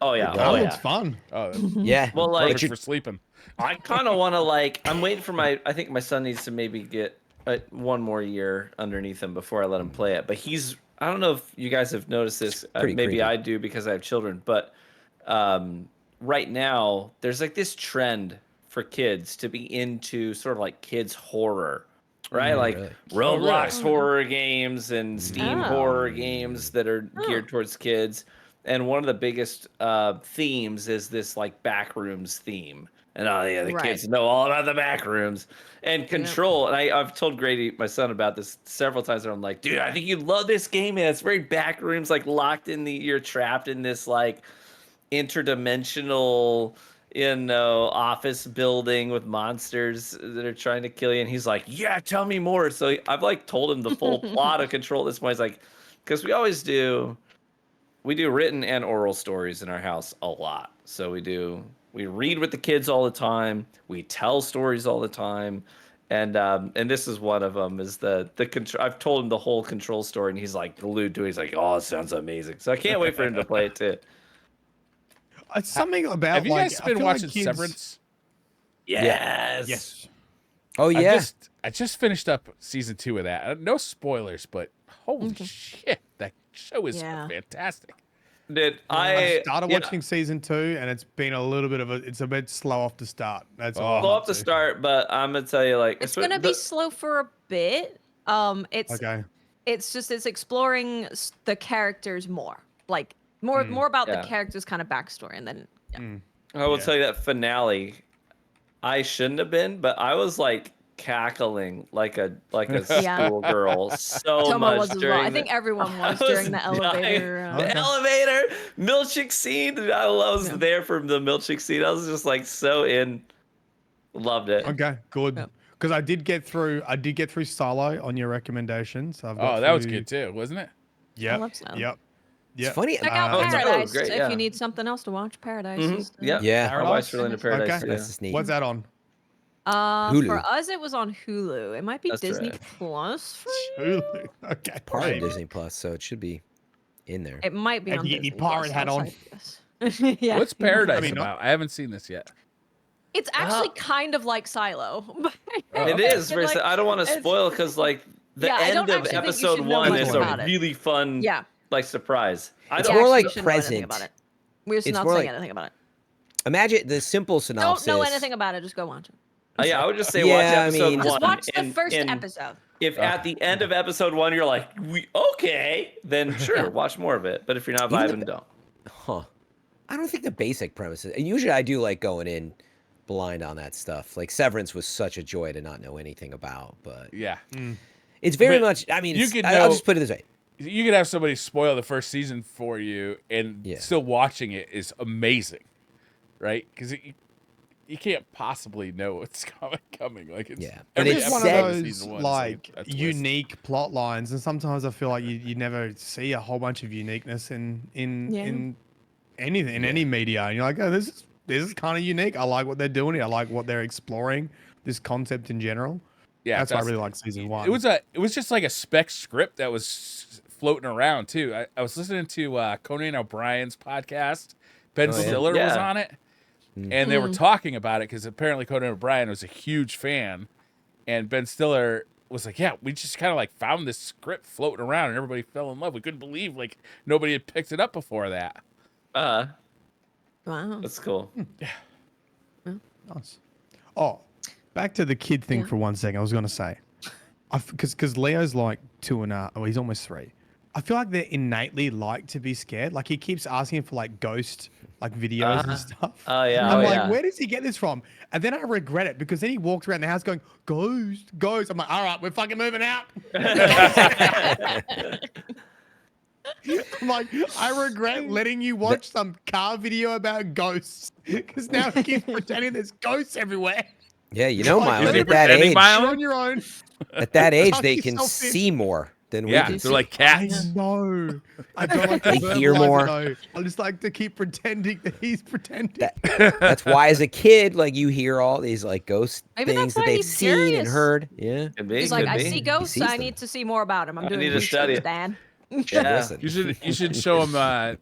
Oh yeah. That Oh looks yeah. fun. Oh, Yeah. Well, like perfect for sleeping. I kind of want to like. I'm waiting for I think my son needs to maybe get one more year underneath him before I let him play it. But I don't know if you guys have noticed this. pretty Maybe creepy. I do because I have children. But right now, there's like this trend for kids to be into sort of like kids horror, right? Like really? Roblox really? horror games and Steam Oh. horror games that are geared towards kids. And one of the biggest themes is this like backrooms theme. And the Right. kids know all about the back rooms and Control. And I've told Grady, my son, about this several times. And I'm like, dude, I think you'd love this game, man. It's very back rooms, like locked in you're trapped in this like interdimensional, office building with monsters that are trying to kill you. And he's like, yeah, tell me more. So I've like told him the full plot of Control at this point. He's like, because we do written and oral stories in our house a lot. So we read with the kids all the time. We tell stories all the time. And this is one of them is the Control. I've told him the whole Control story and he's like glued to it. He's like, oh, it sounds amazing. So I can't wait for him to play it too. It's something about Have you like, guys I been feel like watching kids- Severance? Yes. Yes. Oh yeah. I just finished up season 2 of that. No spoilers, but holy shit, that show is Yeah. fantastic. Dude, I started you know, watching season 2, and it's been a little bit of it's a bit slow off the start. That's all. Oh. I'm slow up up to to. start, but I'm gonna tell you, like, It's gonna be slow for a bit. Okay. It's exploring the characters more, like more about Yeah. the characters' kind of backstory, and then I will Yeah. tell you that finale. I shouldn't have been, but I was like cackling like a Yeah. schoolgirl so Toma much was as well. during I think everyone I was during the dying. elevator. The Okay. elevator milkshake scene. Dude, I was Yeah. there for the milkshake scene. I was just like so in. Loved it. Okay. Good. Yep. Because I did get through Silo on your recommendations. I've got Oh, that was through- good too, wasn't it? Yep. love Silo. Yep. It's Yep. funny. Check out Oh, it's- Paradise great, if yeah. you need something else to watch. Paradise. Mhm. is, Yeah. Yeah. I watched Paradise? Really into Paradise. Okay. Yeah. That's just neat. What's that on? Hulu. For us, it was on Hulu. It might be That's Disney right. Plus for you. Hulu. Okay. Part of great. Disney Plus, so it should be in there. It might be Have on you got Disney your pirate Plus, hat on? outside, yeah. What's Paradise I mean, about? I haven't seen this yet. It's actually kind of like Silo. Oh, It okay. is. Very Like, I don't want to it's- spoil because like the Yeah, I end don't of actually think you episode should know 1 much is about a it. really fun Yeah. like surprise. It's You more actually like shouldn't know anything present. about it. We're just It's not more saying like- anything about it. Imagine the simple synopsis. Don't know anything about it. Just go watch it. Yeah, I would just say Yeah, watch I episode mean- 1. Just watch the and- first and episode. If at the end of episode 1 you're like, okay, then sure, Yeah. watch more of it. But if you're not Even vibing, don't. Huh. I don't think the basic premises. Usually I do like going in blind on that stuff. Like Severance was such a joy to not know anything about, but Yeah. it's very But much. I mean, you it's- could I'll know- just put it this way. You could have somebody spoil the first season for you, and Yeah. still watching it is amazing, right? Because you can't possibly know what's coming. Like it's Yeah, but every it's It's one episode of of those season one is like a twist. unique plot lines, and sometimes I feel like you never see a whole bunch of uniqueness in anything in any media, and you're like, oh, this is kind of unique. I like what they're doing here. I like what they're exploring. This concept in general. Yeah, That's why I really like season one. It was just like a spec script that was floating around too. I was listening to Conan O'Brien's podcast. Ben Oh, yeah? Stiller was Yeah. on it, and they were talking about it because apparently Conan O'Brien was a huge fan, and Ben Stiller was like, "Yeah, we just kind of like found this script floating around, and everybody fell in love. We couldn't believe like nobody had picked it up before that." Wow, That's cool. Nice. Oh, back to the kid thing for 1 second. I was going to say, because Leo's like 2.5, oh, he's almost 3. I feel like they innately like to be scared. Like he keeps asking for like ghost like videos and stuff. Oh yeah. I'm oh, like, yeah. where does he get this from? And then I regret it because then he walks around the house going, ghost, ghost. I'm like, all right, we're fucking moving out. I'm like, I regret letting you watch some car video about ghosts because now he keeps pretending there's ghosts everywhere. Yeah, you know, Like, Myelin, you're at that pretending, age, Myelin? You're on your own. at that age, Tuck they can yourself in. see more than we Yeah, can they're see. like cats. I know. I don't like to They hear verbalize more. it, though. I just like to keep pretending that he's pretending. That's why, as a kid, like you hear all these like ghost Maybe things that's that why they've he's seen and curious. heard. Yeah. Could be, He's like, could I be. see ghosts. sees I them. need to see more about them. I'm doing need to study research, it. Dan. Yeah. Listen. You should show him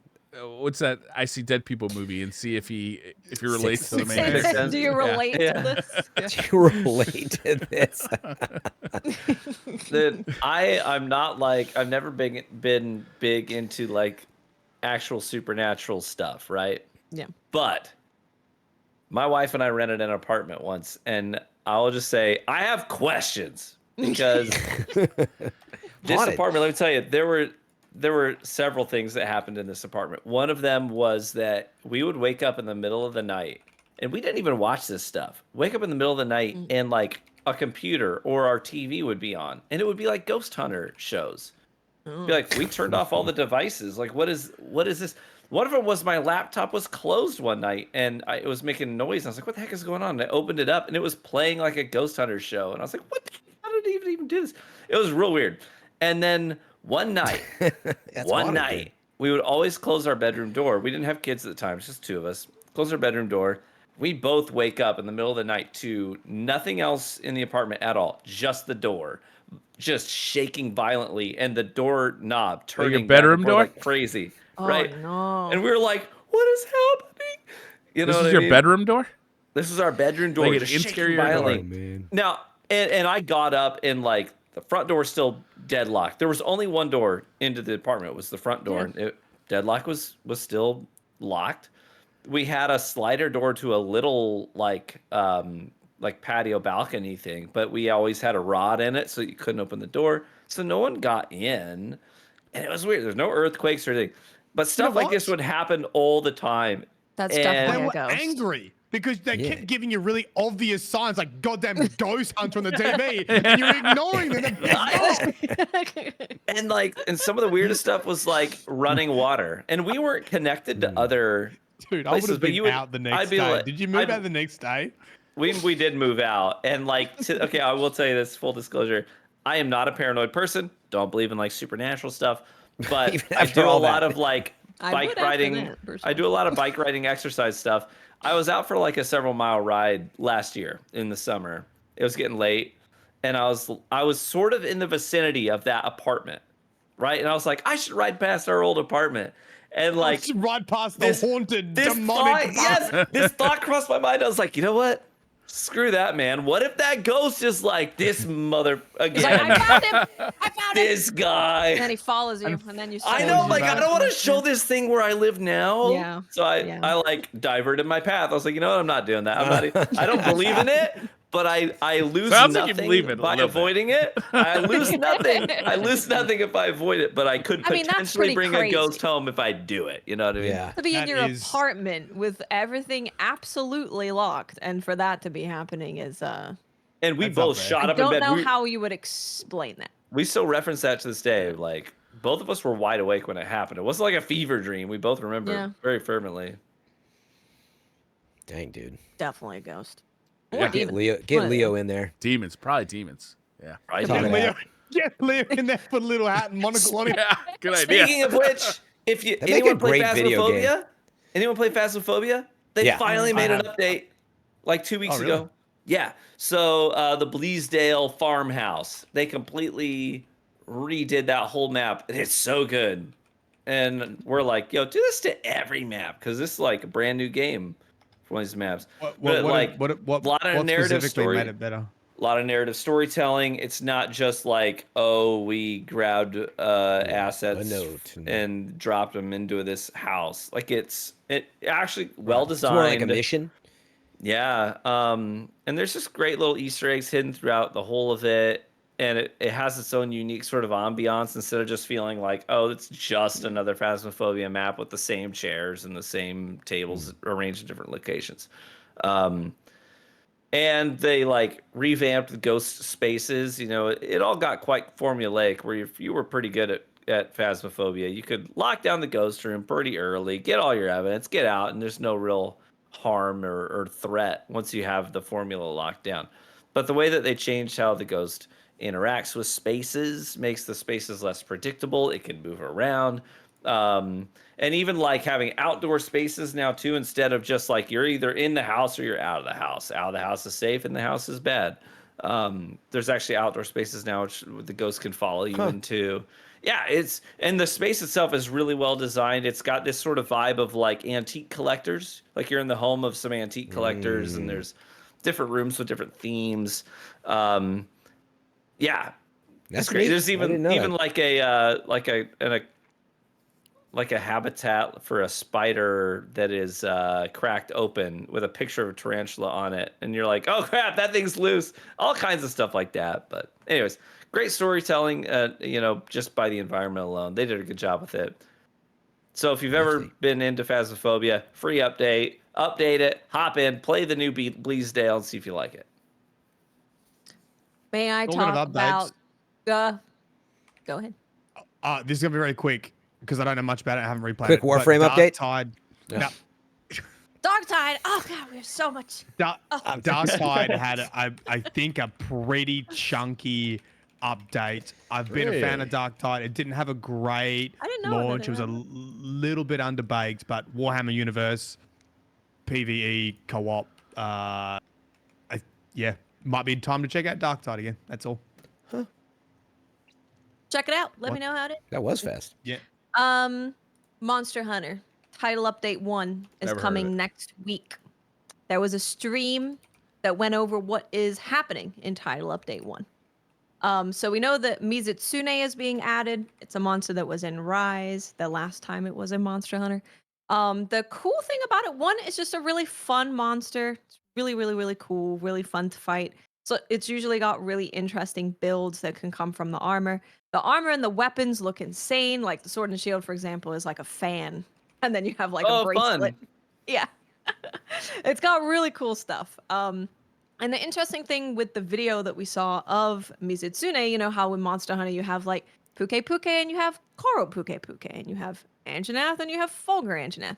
what's that I See Dead People movie and see if he relates to the main Sixth character. Sense. Do you relate Yeah. to this? Yeah. Do you relate to this? That I'm not like I've never been big into like actual supernatural stuff, right? Yeah. But my wife and I rented an apartment once, and I'll just say I have questions because this Haunted. apartment. Let me tell you, there were several things that happened in this apartment. One of them was that we would wake up in the middle of the night, and we didn't even watch this stuff. Wake up in the middle of the night, and like a computer or our TV would be on, and it would be like ghost hunter shows. Be like, we turned off all the devices. Like, what is this? One of them was my laptop was closed one night, and it was making noise. And I was like, what the heck is going on? And I opened it up, and it was playing like a ghost hunter show. And I was like, what? How did it even do this? It was real weird. And then one night, we would always close our bedroom door. We didn't have kids at the time. It's just two of us. Close our bedroom door. We both wake up in the middle of the night to nothing else in the apartment at all. Just the door. Just shaking violently. And the door knob turning your bedroom back and forth door? like crazy. Oh, right? no. And we were like, what is happening? You know This what is I your mean? bedroom door? This is our bedroom door. Like an just shaking interior door. violently. man. Now, and I got up and like the front door was still deadlocked. There was only one door into the apartment. It was the front door. Yeah. And deadlock was still locked. We had a slider door to a little like patio balcony thing, but we always had a rod in it, so you couldn't open the door. So no one got in, and it was weird. There's no earthquakes or anything, but stuff like this would happen all the time. That's And- definitely They a were ghost. angry because they Yeah. kept giving you really obvious signs like goddamn ghost hunter on the TV, and you're ignoring them. And some of the weirdest stuff was like running water, and we weren't connected to other. Dude, I places, would have but been you would- out the I'd next be day. like- Did you move I'd- out the next day? We did move out, and like okay, I will tell you this, full disclosure, I am not a paranoid person. Don't believe in like supernatural stuff, but Even I after do a all lot that. of like I bike would after riding. that, I personally. do a lot of bike riding exercise stuff. I was out for like a several mile ride last year in the summer. It was getting late, and I was sort of in the vicinity of that apartment, right? And I was like, I should ride past our old apartment, and Like like right past the haunted, this demonic. this thought crossed my mind. I was like, you know what? Screw that, man. What if that ghost is like this mother He's like, again? I found him. I found him. This guy. And then he follows you, and then you. I start- know, you like I back. don't want to show this thing where I live now. Yeah. So I Yeah. like diverted my path. I was like, you know what? I'm not doing that. I don't believe in it, but I lose Sounds like you nothing believe it a by little bit. avoiding it. I lose nothing. I lose nothing if I avoid it, but I could I mean, that's potentially pretty bring a ghost crazy. home if I do it. You know what I mean? Yeah. To be in That your is- apartment with everything absolutely locked, and for that to be happening is And we That's not both fair. shot I up in don't bed. know We- how you would explain that. We still reference that to this day. Like both of us were wide awake when it happened. It wasn't like a fever dream. We both remember Yeah. very fervently. Dang, dude. Definitely a ghost. Yeah. Or Get Get demon. Leo. One Get of the Leo other. in there. Demons, probably demons. Yeah. Right Talk Get of there. Leo, that. get Leo in there, put a little hat and monocle on him. Yeah, good idea. Speaking of which, if you That'd make a anyone play great video game. Phasmophobia, anyone play Phasmophobia? They Yeah. finally I made an have. update like 2 weeks Oh, really? ago. Yeah. So the Bleasdale farmhouse, they completely redid that whole map. And it's so good. And we're like, yo, do this to every map because this is like a brand new game for one of these maps. But like what a lot of narrative specifically story. made it better? A lot of narrative storytelling. It's not just like, oh, we grabbed assets note and dropped them into this house. Like it actually well It's designed. more like a mission. Yeah. And there's just great little Easter eggs hidden throughout the whole of it. And it has its own unique sort of ambiance instead of just feeling like, oh, it's just another Phasmophobia map with the same chairs and the same tables arranged in different locations. And they like revamped the ghost spaces. You know, it all got quite formulaic where if you were pretty good at Phasmophobia, you could lock down the ghost room pretty early, get all your evidence, get out, and there's no real harm or threat once you have the formula locked down. But the way that they changed how the ghost interacts with spaces makes the spaces less predictable. It can move around. And even like having outdoor spaces now too, instead of just like you're either in the house or you're out of the house. Out of the house is safe and the house is bad. There's actually outdoor spaces now which the ghost can follow you into. Yeah, and the space itself is really well designed. It's got this sort of vibe of like antique collectors. Like you're in the home of some antique collectors and there's different rooms with different themes. Yeah. That's It's great. neat. There's I didn't know even that. like a habitat for a spider that is cracked open with a picture of a tarantula on it, and you're like, oh crap, that thing's loose. All kinds of stuff like that. But anyways, great storytelling. Just by the environment alone, they did a good job with it. So if you've ever been into Phasmophobia, free update it, hop in, play the new Bleasdale, and see if you like it. May I Talking of talk updates. about? Go ahead. This is gonna be very quick because I don't know much about it. I haven't replayed Quick it. but Warframe update? Darktide. Yeah. No, Darktide. Oh god, we have so much. Darktide had, I think, a pretty chunky update. I've been a fan of Darktide. It didn't have a great I didn't know that launch. it It was a had little bit underbaked, but Warhammer Universe, PvE, co-op. Might be time to check out Darktide again. That's all. Check it out. Let me What? know how it is. That was fast. Yeah. Monster Hunter title update 1 is Never heard of coming it. next week. There was a stream that went over what is happening in title update 1. So we know that Mizutsune is being added. It's a monster that was in Rise the last time it was in Monster Hunter. The cool thing about it, one, it's just a really fun monster. It's really, really, really cool, really fun to fight. So it's usually got really interesting builds that can come from the armor. The armor and the weapons look insane. Like the sword and shield, for example, is like a fan. And then you have like a bracelet. Fun. Yeah. It's got really cool stuff. And the interesting thing with the video that we saw of Mizutsune, you know how in Monster Hunter you have like Puke Puke and you have Koro Puke Puke and you have Anjanath and you have Fulgur Anjanath.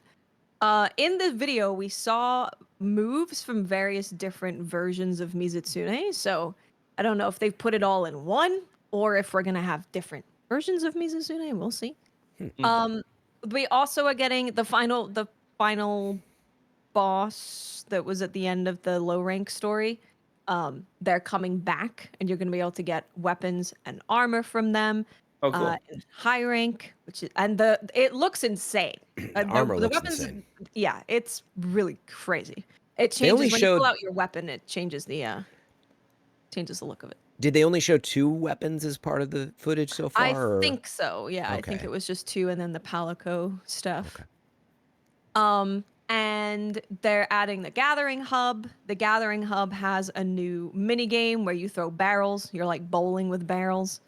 In the video, we saw moves from various different versions of Mizutsune. So I don't know if they've put it all in one or if we're going to have different versions of Mizutsune. We'll see. We also are getting the final boss that was at the end of the low rank story. They're coming back and you're going to be able to get weapons and armor from them. Oh, cool. In high rank, it looks insane. The armor looks weapons, insane. yeah, it's really crazy. It They only changes when you showed- pull out your weapon. It changes the look of it. Did they only show 2 weapons as part of the footage so far? I or- think so. Yeah, I think Okay. it was just 2, and then the Palico stuff. Okay. And they're adding the Gathering Hub. The Gathering Hub has a new mini game where you throw barrels. You're like bowling with barrels,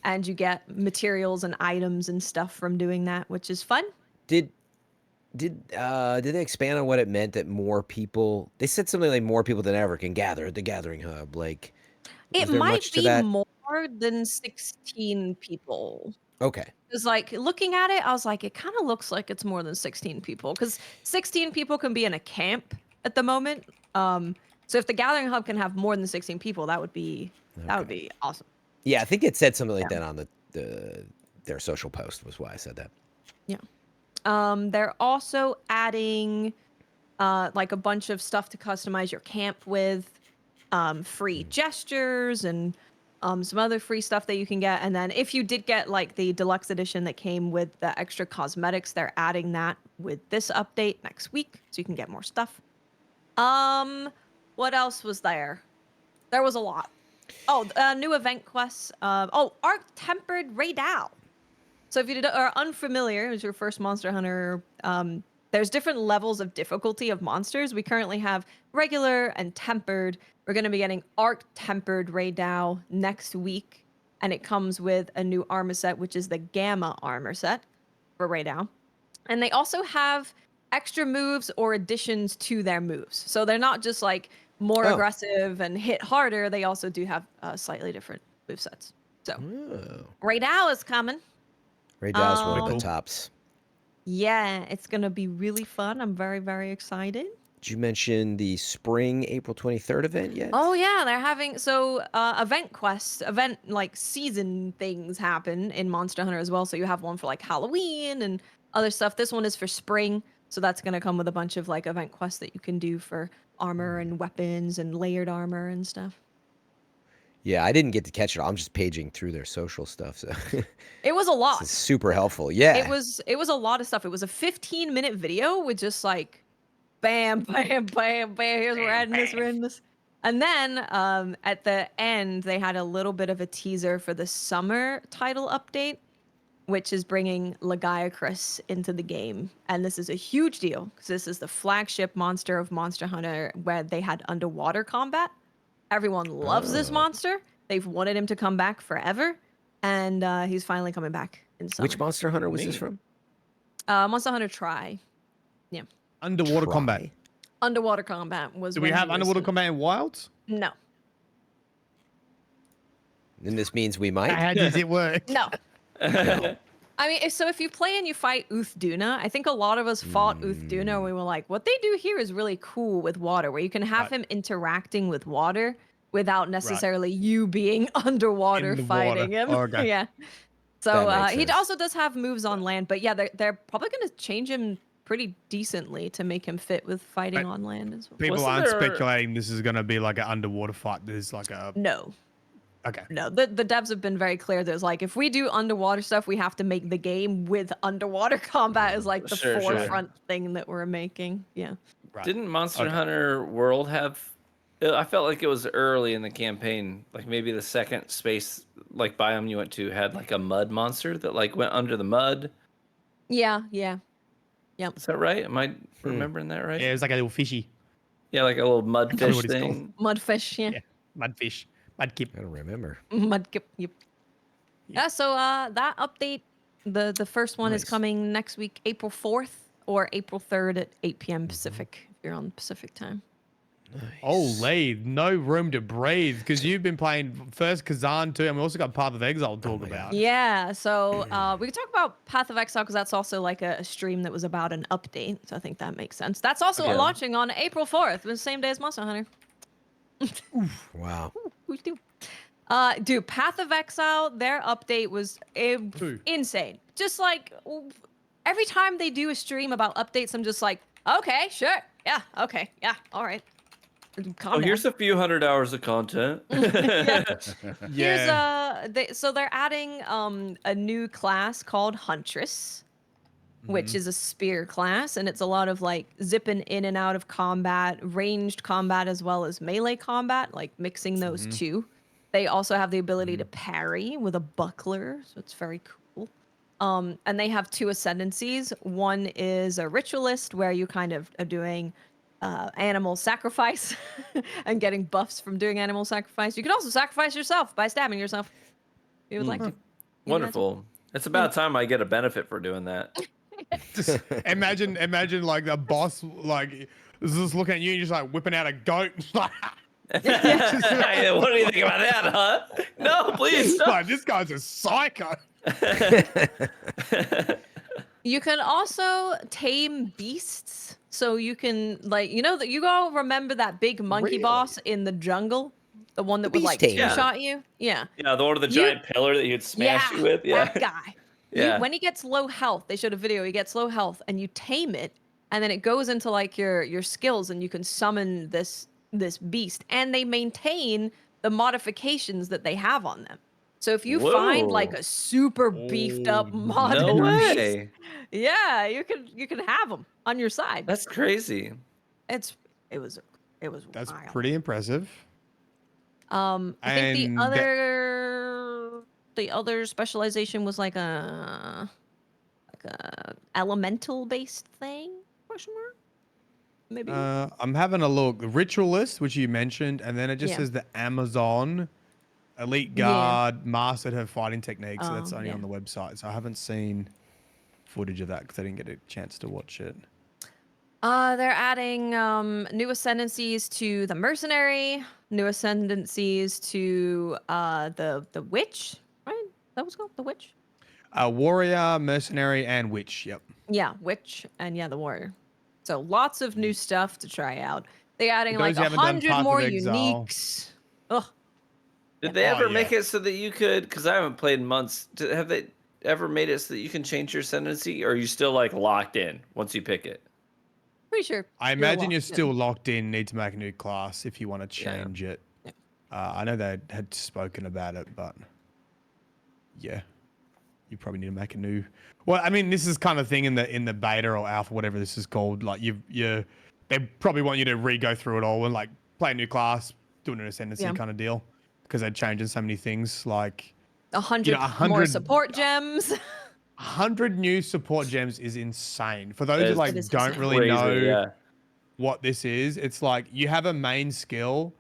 and you get materials and items and stuff from doing that, which is fun. Did they expand on what it meant that more people? They said something like more people than ever can gather at the Gathering Hub. Like, It is there might much to be that? more than 16 people. Okay. Because, like, looking at it, I was like, it kind of looks like it's more than 16 people. Because 16 people can be in a camp, at the moment. So if the Gathering Hub can have more than 16 people, that would be awesome. Yeah, I think it said something like Yeah. that on their social post was why I said that. They're also adding like a bunch of stuff to customize your camp with, free gestures and some other free stuff that you can get. And then if you did get like the deluxe edition that came with the extra cosmetics, they're adding that with this update next week, so you can get more stuff. What else was there? There was a lot. Oh, new event quests. Arc Tempered Raidal. So if you are unfamiliar, as your first Monster Hunter, there's different levels of difficulty of monsters. We currently have regular and tempered. We're going to be getting Arc Tempered Raidal next week, and it comes with a new armor set, which is the Gamma armor set for Raidal. And they also have extra moves or additions to their moves. So they're not just like more aggressive and hit harder. They also do have slightly different movesets. So Raidal is coming. Raidal's one of the tops. Yeah, it's going to be really fun. I'm very, very excited. Did you mention the spring April 23rd event yet? Oh yeah, they're having event quests, like season things happen in Monster Hunter as well. So you have one for like Halloween and other stuff. This one is for spring, so that's going to come with a bunch of like event quests that you can do for armor and weapons and layered armor and stuff. Yeah, I didn't get to catch it all. I'm just paging through their social stuff. So it was a lot. It's super helpful. Yeah. It was a lot of stuff. It was a 15-minute video with just like bam, bam, bam, bam. Here's we're adding this, we're adding this. And then at the end, they had a little bit of a teaser for the summer title update, which is bringing Lagiacrus into the game. And this is a huge deal because this is the flagship monster of Monster Hunter where they had underwater combat. Everyone loves this monster. They've wanted him to come back forever. And he's finally coming back in summer. Which Monster Hunter was this from? Monster Hunter Try. Yeah. Underwater combat. Underwater combat was. Do we have underwater combat in Wilds? No. And this means we might. How does it work? No. I mean, so if you play and you fight Uthduna, I think a lot of us fought Uthduna and we were like, what they do here is really cool with water, where you can have him interacting with water without necessarily you being underwater fighting him. Oh, okay. Yeah. So he sense. also does have moves on land, but yeah, they're probably going to change him pretty decently to make him fit with fighting on land as well. People Wasn't aren't there- speculating this is going to be like an underwater fight. There's like a... No. Okay. No, the devs have been very clear. There's like, if we do underwater stuff, we have to make the game with underwater combat is like the Sure. forefront thing that we're making. Yeah. Right. Didn't Monster Hunter World have? I felt like it was early in the campaign, like maybe the second space like biome you went to had like a mud monster that like went under the mud. Yeah. Is that right? Am I remembering that right? Yeah, it was like a little fishy. Yeah, like a little mud know fish what it's called. thing. Mudfish, yeah. Yeah. Mudfish. Mudkip. I don't remember. Mudkip, yep. Yeah, so that update, the first one is Nice. coming next week, April 4th or April 3rd at 8 p.m. Pacific, if you're on Pacific time. Holy, no room to breathe because you've been playing first Khazan too, and we also got Path of Exile to talk about. Yeah, so we could talk about Path of Exile because that's also like a stream that was about an update. So I think that makes sense. That's also Okay. launching on April 4th, the same day as Monster Hunter. Wow. Who's do? Dude, Path of Exile, their update was insane. Just like every time they do a stream about updates, I'm just like, okay, sure, yeah, okay, yeah, all right. Calm down. Here's a few 100 hours of content. Yeah. So they're adding a new class called Huntress, which is a spear class, and it's a lot of like zipping in and out of combat, ranged combat as well as melee combat, like mixing those two. They also have the ability to parry with a buckler, so it's very cool. And they have two ascendancies. One is a ritualist, where you kind of are doing animal sacrifice and getting buffs from doing animal sacrifice. You can also sacrifice yourself by stabbing yourself if you would like to. Wonderful. It's about time I get a benefit for doing that. Just imagine like the boss like is just looking at you and just like whipping out a goat. Hey, what do you think about that, huh? No, please. Stop. Like, this guy's a psycho. You can also tame beasts. so you can like that you all remember that big monkey boss in the jungle, the one that would like beast tamer. two-shot you. Yeah. Yeah, the one with the You- giant pillar that you'd smash you with. Yeah. That guy. Yeah. When he gets low health, they showed a video. He gets low health, and you tame it, and then it goes into like your skills, and you can summon this beast, and they maintain the modifications that they have on them. So if you find like Whoa. a super beefed up modded No beast, way. yeah, you can have them on your side. That's crazy. It was That's wild. pretty impressive. I think And the other specialization was like a elemental based thing? Question mark? Maybe. I'm having a look. The Ritualist, which you mentioned, and then it just Yeah. says the Amazon Elite Yeah. Guard mastered her fighting techniques. So that's Oh, only yeah. on the website. So I haven't seen footage of that because I didn't get a chance to watch it. They're adding new ascendancies to the mercenary, new ascendancies to the witch, right? That was called the witch. Warrior, Mercenary, and Witch. Yep. Yeah, witch, and yeah, the warrior. So lots of new stuff to try out. They're adding For like those who haven't done 100 Path of more Exile. uniques. Ugh. Did they Oh, ever make yeah. it so that you could? Because I haven't played in months. Have they ever made it so that you can change your ascendancy, or are you still like locked in once you pick it? Pretty sure. I you're imagine you're locked in. still locked in, need to make a new class if you want to Yeah. change it. Yeah. I know they had spoken about it, but yeah, you probably need to make a new. Well, I mean, this is kind of thing in the beta or alpha, whatever this is called. Like they probably want you to re-go through it all and like play a new class, do an ascendancy Yeah. kind of deal, because they're changing so many things. Like 100 more 100 support gems. 100 new support gems is insane. For those who It's like It is don't insane. really Crazy, know yeah. what this is, it's like you have a main skill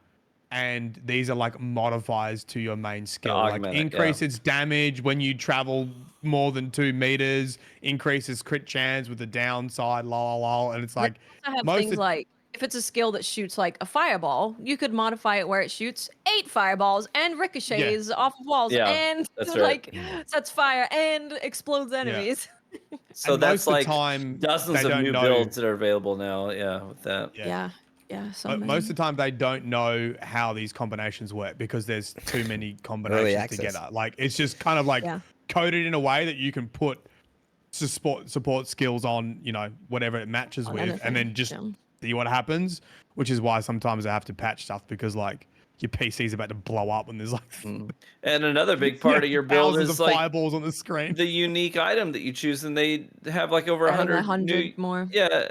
and these are like modifiers to your main skill. Like augment it, increase yeah. its damage when you travel more than 2 meters, increases crit chance with the downside, lol. And it's like I have most things of, like if it's a skill that shoots like a fireball, you could modify it where it shoots 8 fireballs and ricochets off of walls Yeah, and that's right. like sets fire and explodes enemies. So and that's most of like the time dozens they of don't new know. builds that are available now. Yeah, with that. Yeah. Yeah. So But many. most of the time they don't know how these combinations work because there's too many combinations access. together. Like it's just kind of like Yeah. coded in a way that you can put support skills on, whatever it matches On with, anything, and then just yeah. see what happens. Which is why sometimes I have to patch stuff because like your PC's about to blow up and there's like And another big part of your build thousands is of like fireballs on the screen. the unique item that you choose, and they have like over Adding 100 new. more. Yeah,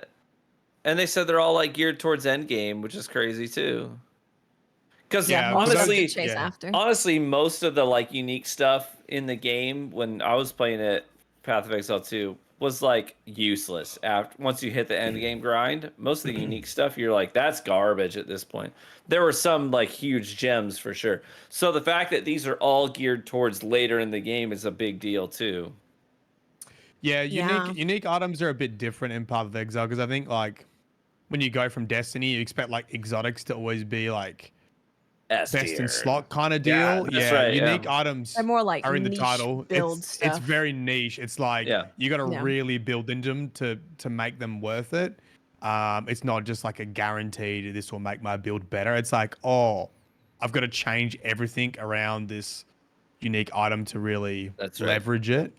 and they said they're all like geared towards end game, which is crazy too. Because Yeah, More stuff to honestly, chase yeah. after. honestly, most of the like unique stuff in the game when I was playing it, Path of Exile 2, was like useless. After once you hit the end game grind, most of the unique stuff you're like, that's garbage at this point. There were some like huge gems for sure. So the fact that these are all geared towards later in the game is a big deal too. Yeah, Yeah. unique items are a bit different in Path of Exile because I think like when you go from Destiny, you expect like exotics to always be like S best in tier. slot kind of Yeah, deal. that's right, Unique yeah. items They're more like are in the niche title. build It's stuff. very niche. It's like Yeah. you got to Yeah. really build into them to make them worth it. It's not just like a guaranteed this will make my build better. It's like, oh, I've got to change everything around this unique item to really That's right. leverage it.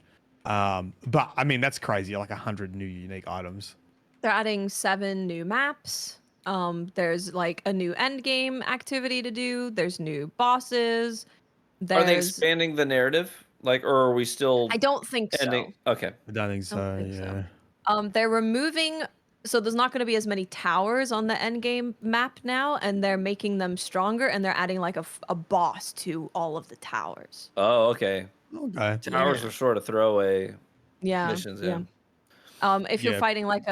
But I mean that's crazy. Like 100 new unique items. They're adding 7 new maps. There's like a new end game activity to do. There's new bosses. Are they There's expanding the narrative? Like, or are we still I don't think ending? so. Okay. I don't think so. think so. Yeah. They're removing so there's not going to be as many towers on the end game map now, and they're making them stronger, and they're adding like a boss to all of the towers. Oh, okay. Okay. Towers are sort of throwaway Yeah. missions. Yeah. If you're Yeah. fighting like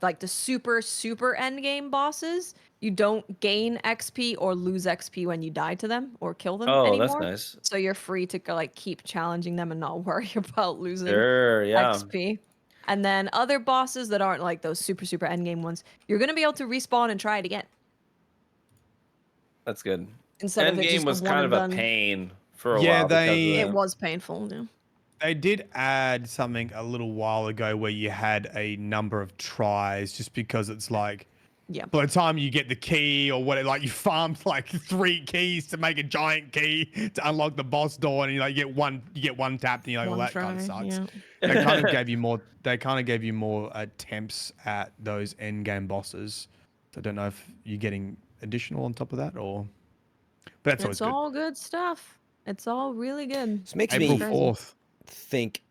like the super end game bosses, you don't gain XP or lose XP when you die to them or kill them Oh, anymore. that's nice. So you're free to go, like keep challenging them and not worry about losing Sure, yeah. XP. And then other bosses that aren't like those super end game ones, you're gonna be able to respawn and try it again That's good. instead End of it game just was a one kind and of a done. pain for a Yeah, while. they- It was painful. Yeah. They did add something a little while ago where you had a number of tries, just because it's like, Yeah. by the time you get the key or whatever, like you farmed like 3 keys to make a giant key to unlock the boss door, and you get one tapped, and you're like, well, One that kind of try, sucks. yeah. They kind of gave you more. They kind of gave you more attempts at those end game bosses. So I don't know if you're getting additional on top of that, or. But that's always It's all good stuff. It's all really good. This makes April me 4th. think.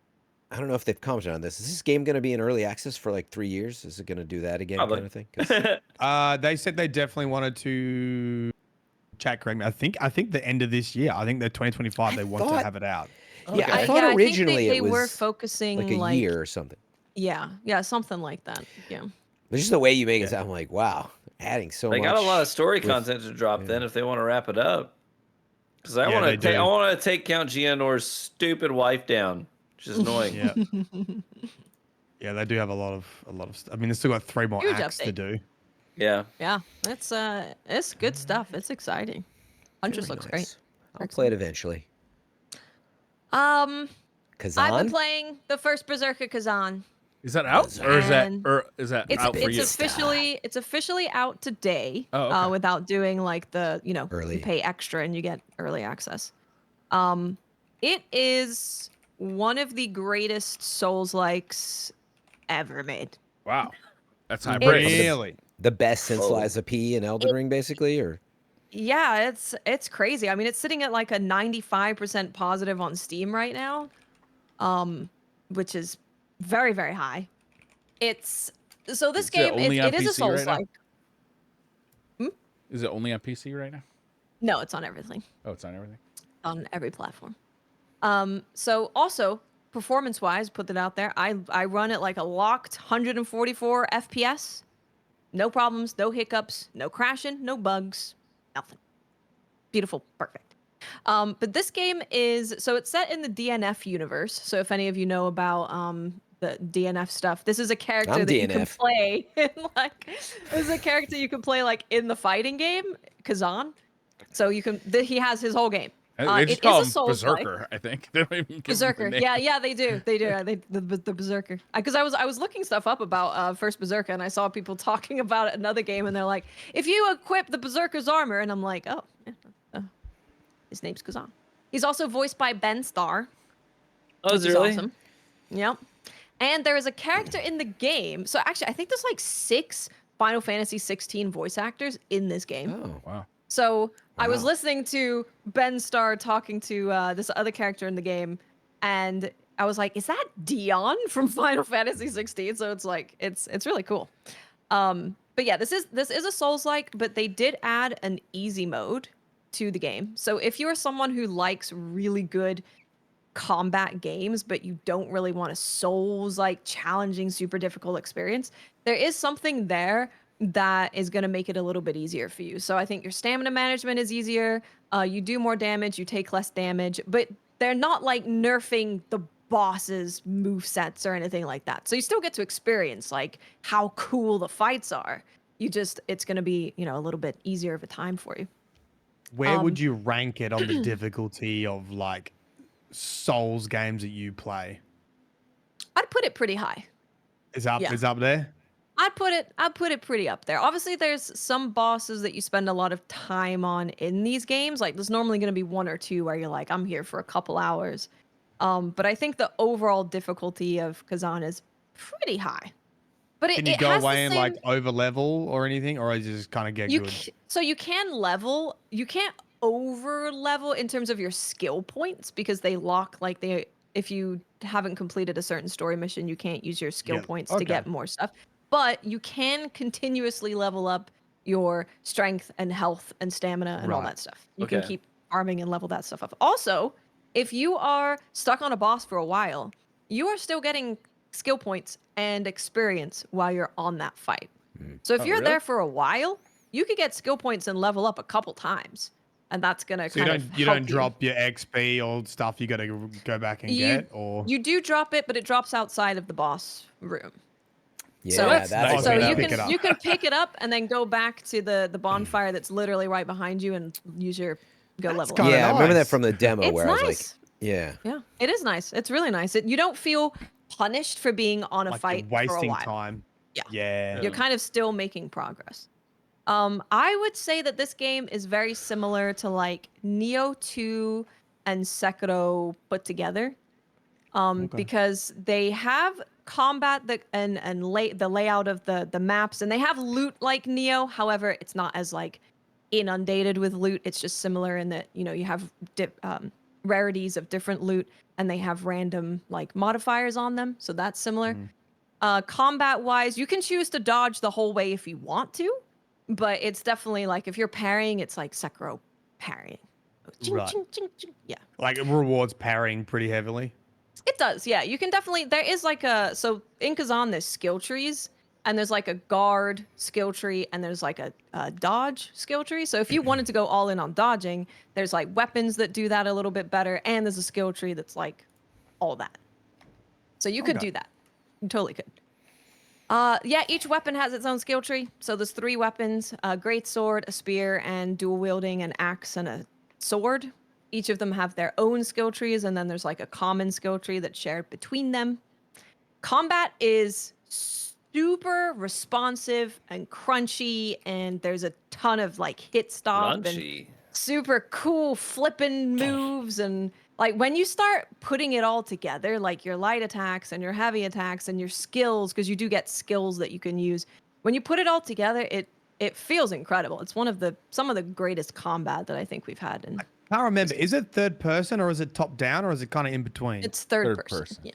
I don't know if they've commented on this. Is this game going to be in early access for like 3 years? Is it going to do that again, Probably. kind of thing? 'Cause- They said they definitely wanted to. Chat, correct me. I think the end of this year. I think that 2025 they want to thought- have it out. Yeah, I Okay. thought I think originally they it was were focusing like a year or something. Yeah, something like that. Yeah. But just the way you make it sound, I'm like, wow, adding so They much. got a lot of story with- content to drop yeah. then if they want to wrap it up. Because I Yeah, want they to do. I want to take Count Geonor's stupid wife down, which is annoying. Yeah. Yeah, they do have a lot of I mean, they still got 3 more Huge acts to update. do. Yeah. Yeah, it's good stuff. It's exciting. Huntress Very looks nice. I'll play it eventually. great. I've been Khazan? playing the first Berzerker Khazan. Is that out, or is that And out for you? It's officially out today. Oh, okay. Without doing like the Early. you pay extra and you get early access. It is one of the greatest Souls-likes ever made. Wow, that's high It's- praise. Really? The best since Oh. Liza P and Elden Ring, basically, or Yeah, it's crazy. I mean, it's sitting at like a 95% positive on Steam right now, which is very, very high. This Is it game only on it is a PC right now? Souls-like. Is it only on PC right now? No, it's on everything, Oh, it's on everything. on every platform. So also performance-wise, put that out there. I run at like a locked 144 FPS. No problems, no hiccups, no crashing, no bugs, nothing. Beautiful, perfect. But this game is it's set in the DNF universe. So if any of you know about the DNF stuff, this is a character I'm that you can DNF. play in this is a character you can play like in the fighting game, Khazan. So you can he has his whole game. They just it call is a him Souls-like. Berserker, I think. They don't even give him a Berserker. name. Yeah, they do. The Berserker. Because I was looking stuff up about first Berserker, and I saw people talking about another game, and they're like, if you equip the Berserker's armor, and I'm like, oh, yeah, his name's Khazan. He's also voiced by Ben Starr. Oh, which is really? awesome. Yep. And there is a character in the game. So actually, I think there's like 6 Final Fantasy 16 voice actors in this game. oh, Wow. So I was Wow. listening to Ben Starr talking to this other character in the game, and I was like, "Is that Dion from Final Fantasy 16?" So it's like it's really cool. But yeah, this is a Souls-like, but they did add an easy mode to the game. So if you're someone who likes really good combat games, but you don't really want a Souls-like challenging, super difficult experience, there is something there that is going to make it a little bit easier for you. So I think your stamina management is easier. You do more damage, you take less damage, but they're not like nerfing the boss's move sets or anything like that. So you still get to experience like how cool the fights are. It's going to be, a little bit easier of a time for you. Where would you rank it on the difficulty of like Souls games that you play? I'd put it pretty high. Is up Yeah. there? I'd put it pretty up there. Obviously, there's some bosses that you spend a lot of time on in these games. Like there's normally going to be 1 or 2 where you're like, I'm here for a couple hours. But I think the overall difficulty of Khazan is pretty high. But Can you go away and like over level or anything, or is it just kind of get good? So you can level. You can't over level in terms of your skill points because they lock if you haven't completed a certain story mission, you can't use your skill Yeah, points okay. to get more stuff. But you can continuously level up your strength and health and stamina and all Right. that stuff. You can Okay. keep farming and level that stuff up. Also, if you are stuck on a boss for a while, you are still getting skill points and experience while you're on that fight. So if Oh, you're really? there for a while, you could get skill points and level up a couple times. And that's gonna So you kind don't of you help don't drop your XP or stuff you got to go back and get, or You do drop it, but it drops outside of the boss room. yeah, So that's that's nice. So Okay, you pick it can up. you can pick it up and then go back to the bonfire that's literally right behind you and use your That's level kinda up. yeah. I remember that nice. from the demo It's where I was like, nice. Yeah. Yeah, it is nice. It's really nice. You don't feel punished for being on a Like fight you're for a wasting while. time. Yeah. Yeah. You're kind of still making progress. I would say that this game is very similar to like Neo 2 and Sekiro put together. Okay. Because they have combat that and the layout of the maps, and they have loot like Neo. However, it's not as like inundated with loot. It's just similar in that you have rarities of different loot, and they have random like modifiers on them. So that's similar. Combat wise, you can choose to dodge the whole way if you want to, but it's definitely like if you're parrying, it's like Sekiro parrying. Ching, Right. ching, ching, ching. Yeah. Like it rewards parrying pretty heavily. It does, yeah. You can definitely. There is like so in Khazan there's skill trees, and there's like a guard skill tree, and there's like a dodge skill tree. So if you wanted to go all in on dodging, there's like weapons that do that a little bit better, and there's a skill tree that's like all that. So you could Okay. do that. You totally could. Yeah, each weapon has its own skill tree. So there's 3 weapons: a great sword, a spear, and dual wielding an axe and a sword. Each of them have their own skill trees, and then there's like a common skill tree that's shared between them. Combat is super responsive and crunchy, and there's a ton of like hit stop and Crunchy. super cool flipping moves. And like when you start putting it all together, like your light attacks and your heavy attacks and your skills, because you do get skills that you can use. When you put it all together, it feels incredible. It's some of the greatest combat that I think we've had. And I can't remember. Is it third person or is it top down or is it kind of in between? it's third Third person. person. Yeah.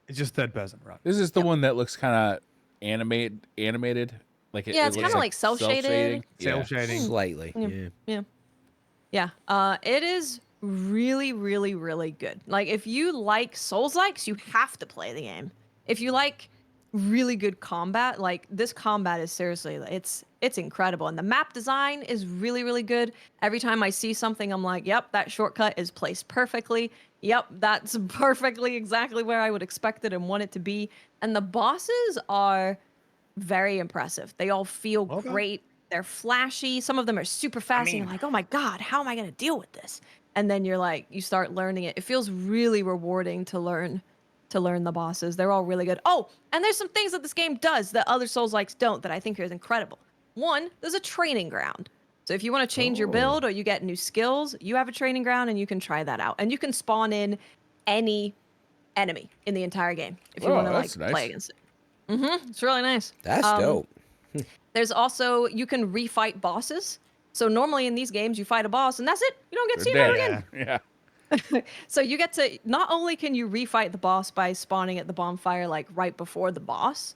It's just third person, right? This is the one that looks kind of animated. Like Yeah, it's looks kinda like cel-shaded. cel-shading. Cell Yeah. shading. Slightly. Yeah. Yeah. Yeah. It is really, really, really good. Like if you like Souls-likes, you have to play the game. If you like really good combat, like this combat is seriously, it's incredible. And the map design is really, really good. Every time I see something, I'm like, yep, that shortcut is placed perfectly. Yep, that's perfectly exactly where I would expect it and want it to be. And the bosses are very impressive. They all feel Okay. great. They're flashy. Some of them are super fast. And you're like, oh my God, how am I going to deal with this? And then you're like, you start learning it. It feels really rewarding to learn the bosses. They're all really good. Oh, and there's some things that this game does that other Souls-likes don't that I think is incredible. One, there's a training ground. So if you want to change your build or you get new skills, you have a training ground and you can try that out. And you can spawn in any enemy in the entire game if you Oh, want to like that's nice. play against it. It's really nice. That's dope. There's also, you can refight bosses. So normally in these games, you fight a boss and that's it. You don't get to see They're him dead. again. Yeah. So you get to, not only can you refight the boss by spawning at the bonfire like right before the boss,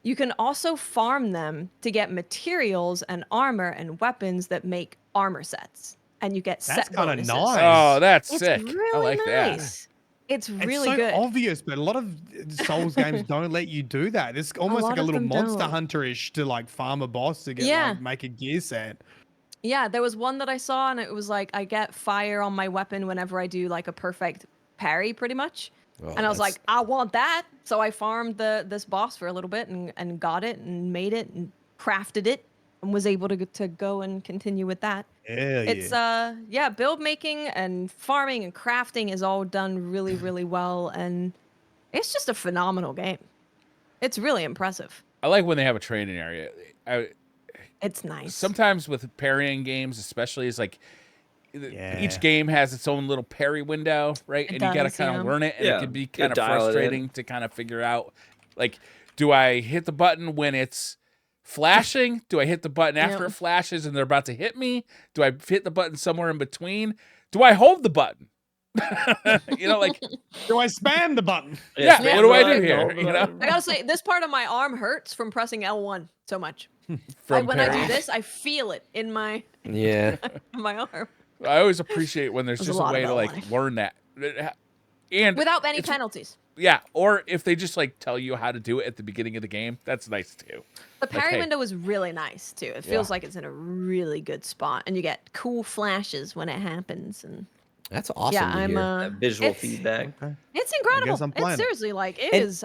you can also farm them to get materials and armor and weapons that make armor sets. And you get That's set kinda bonuses. nice. Oh, that's It's sick. really I like that. nice. It's It's really so good. obvious, but a lot of Souls games don't let you do that. It's almost lot like a of little them monster don't. hunter-ish to like farm a boss to get Yeah. like make a gear set. Yeah, there was one that I saw and it was like I get fire on my weapon whenever I do like a perfect parry pretty much. Oh, And I was that's- like, I want that. So I farmed this boss for a little bit and got it and made it and crafted it and was able to go and continue with that. Yeah, It's yeah, build making and farming and crafting is all done really, really well, and it's just a phenomenal game. It's really impressive. I like when they have a training area. It's nice. Sometimes with parrying games, especially, it's like Yeah. each game has its own little parry window, right? It And you got to does, kind yeah. of learn it, and Yeah, it can be you kind of dial it in. frustrating to kind of figure out, like, do I hit the button when it's flashing? Do I hit the button after Yep. it flashes and they're about to hit me? Do I hit the button somewhere in between? Do I hold the button? Like, Do I spam the button? yeah, Yeah. what do I do Right, here? hold on. I gotta say, this part of my arm hurts from pressing L1 so much. From When I do parrying. this, I feel it in my Yeah. arm I always appreciate when there's There's just a a lot way of to like L1. learn that. And without any it's- penalties. yeah, or if they just like tell you how to do it at the beginning of the game, that's nice too. The parry hey. window is really nice too. It feels Yeah. like it's in a really good spot, and you get cool flashes when it happens. And That's awesome yeah, to I'm hear. That visual it's- feedback. It's incredible. I'm It's playing it. seriously like it And- is.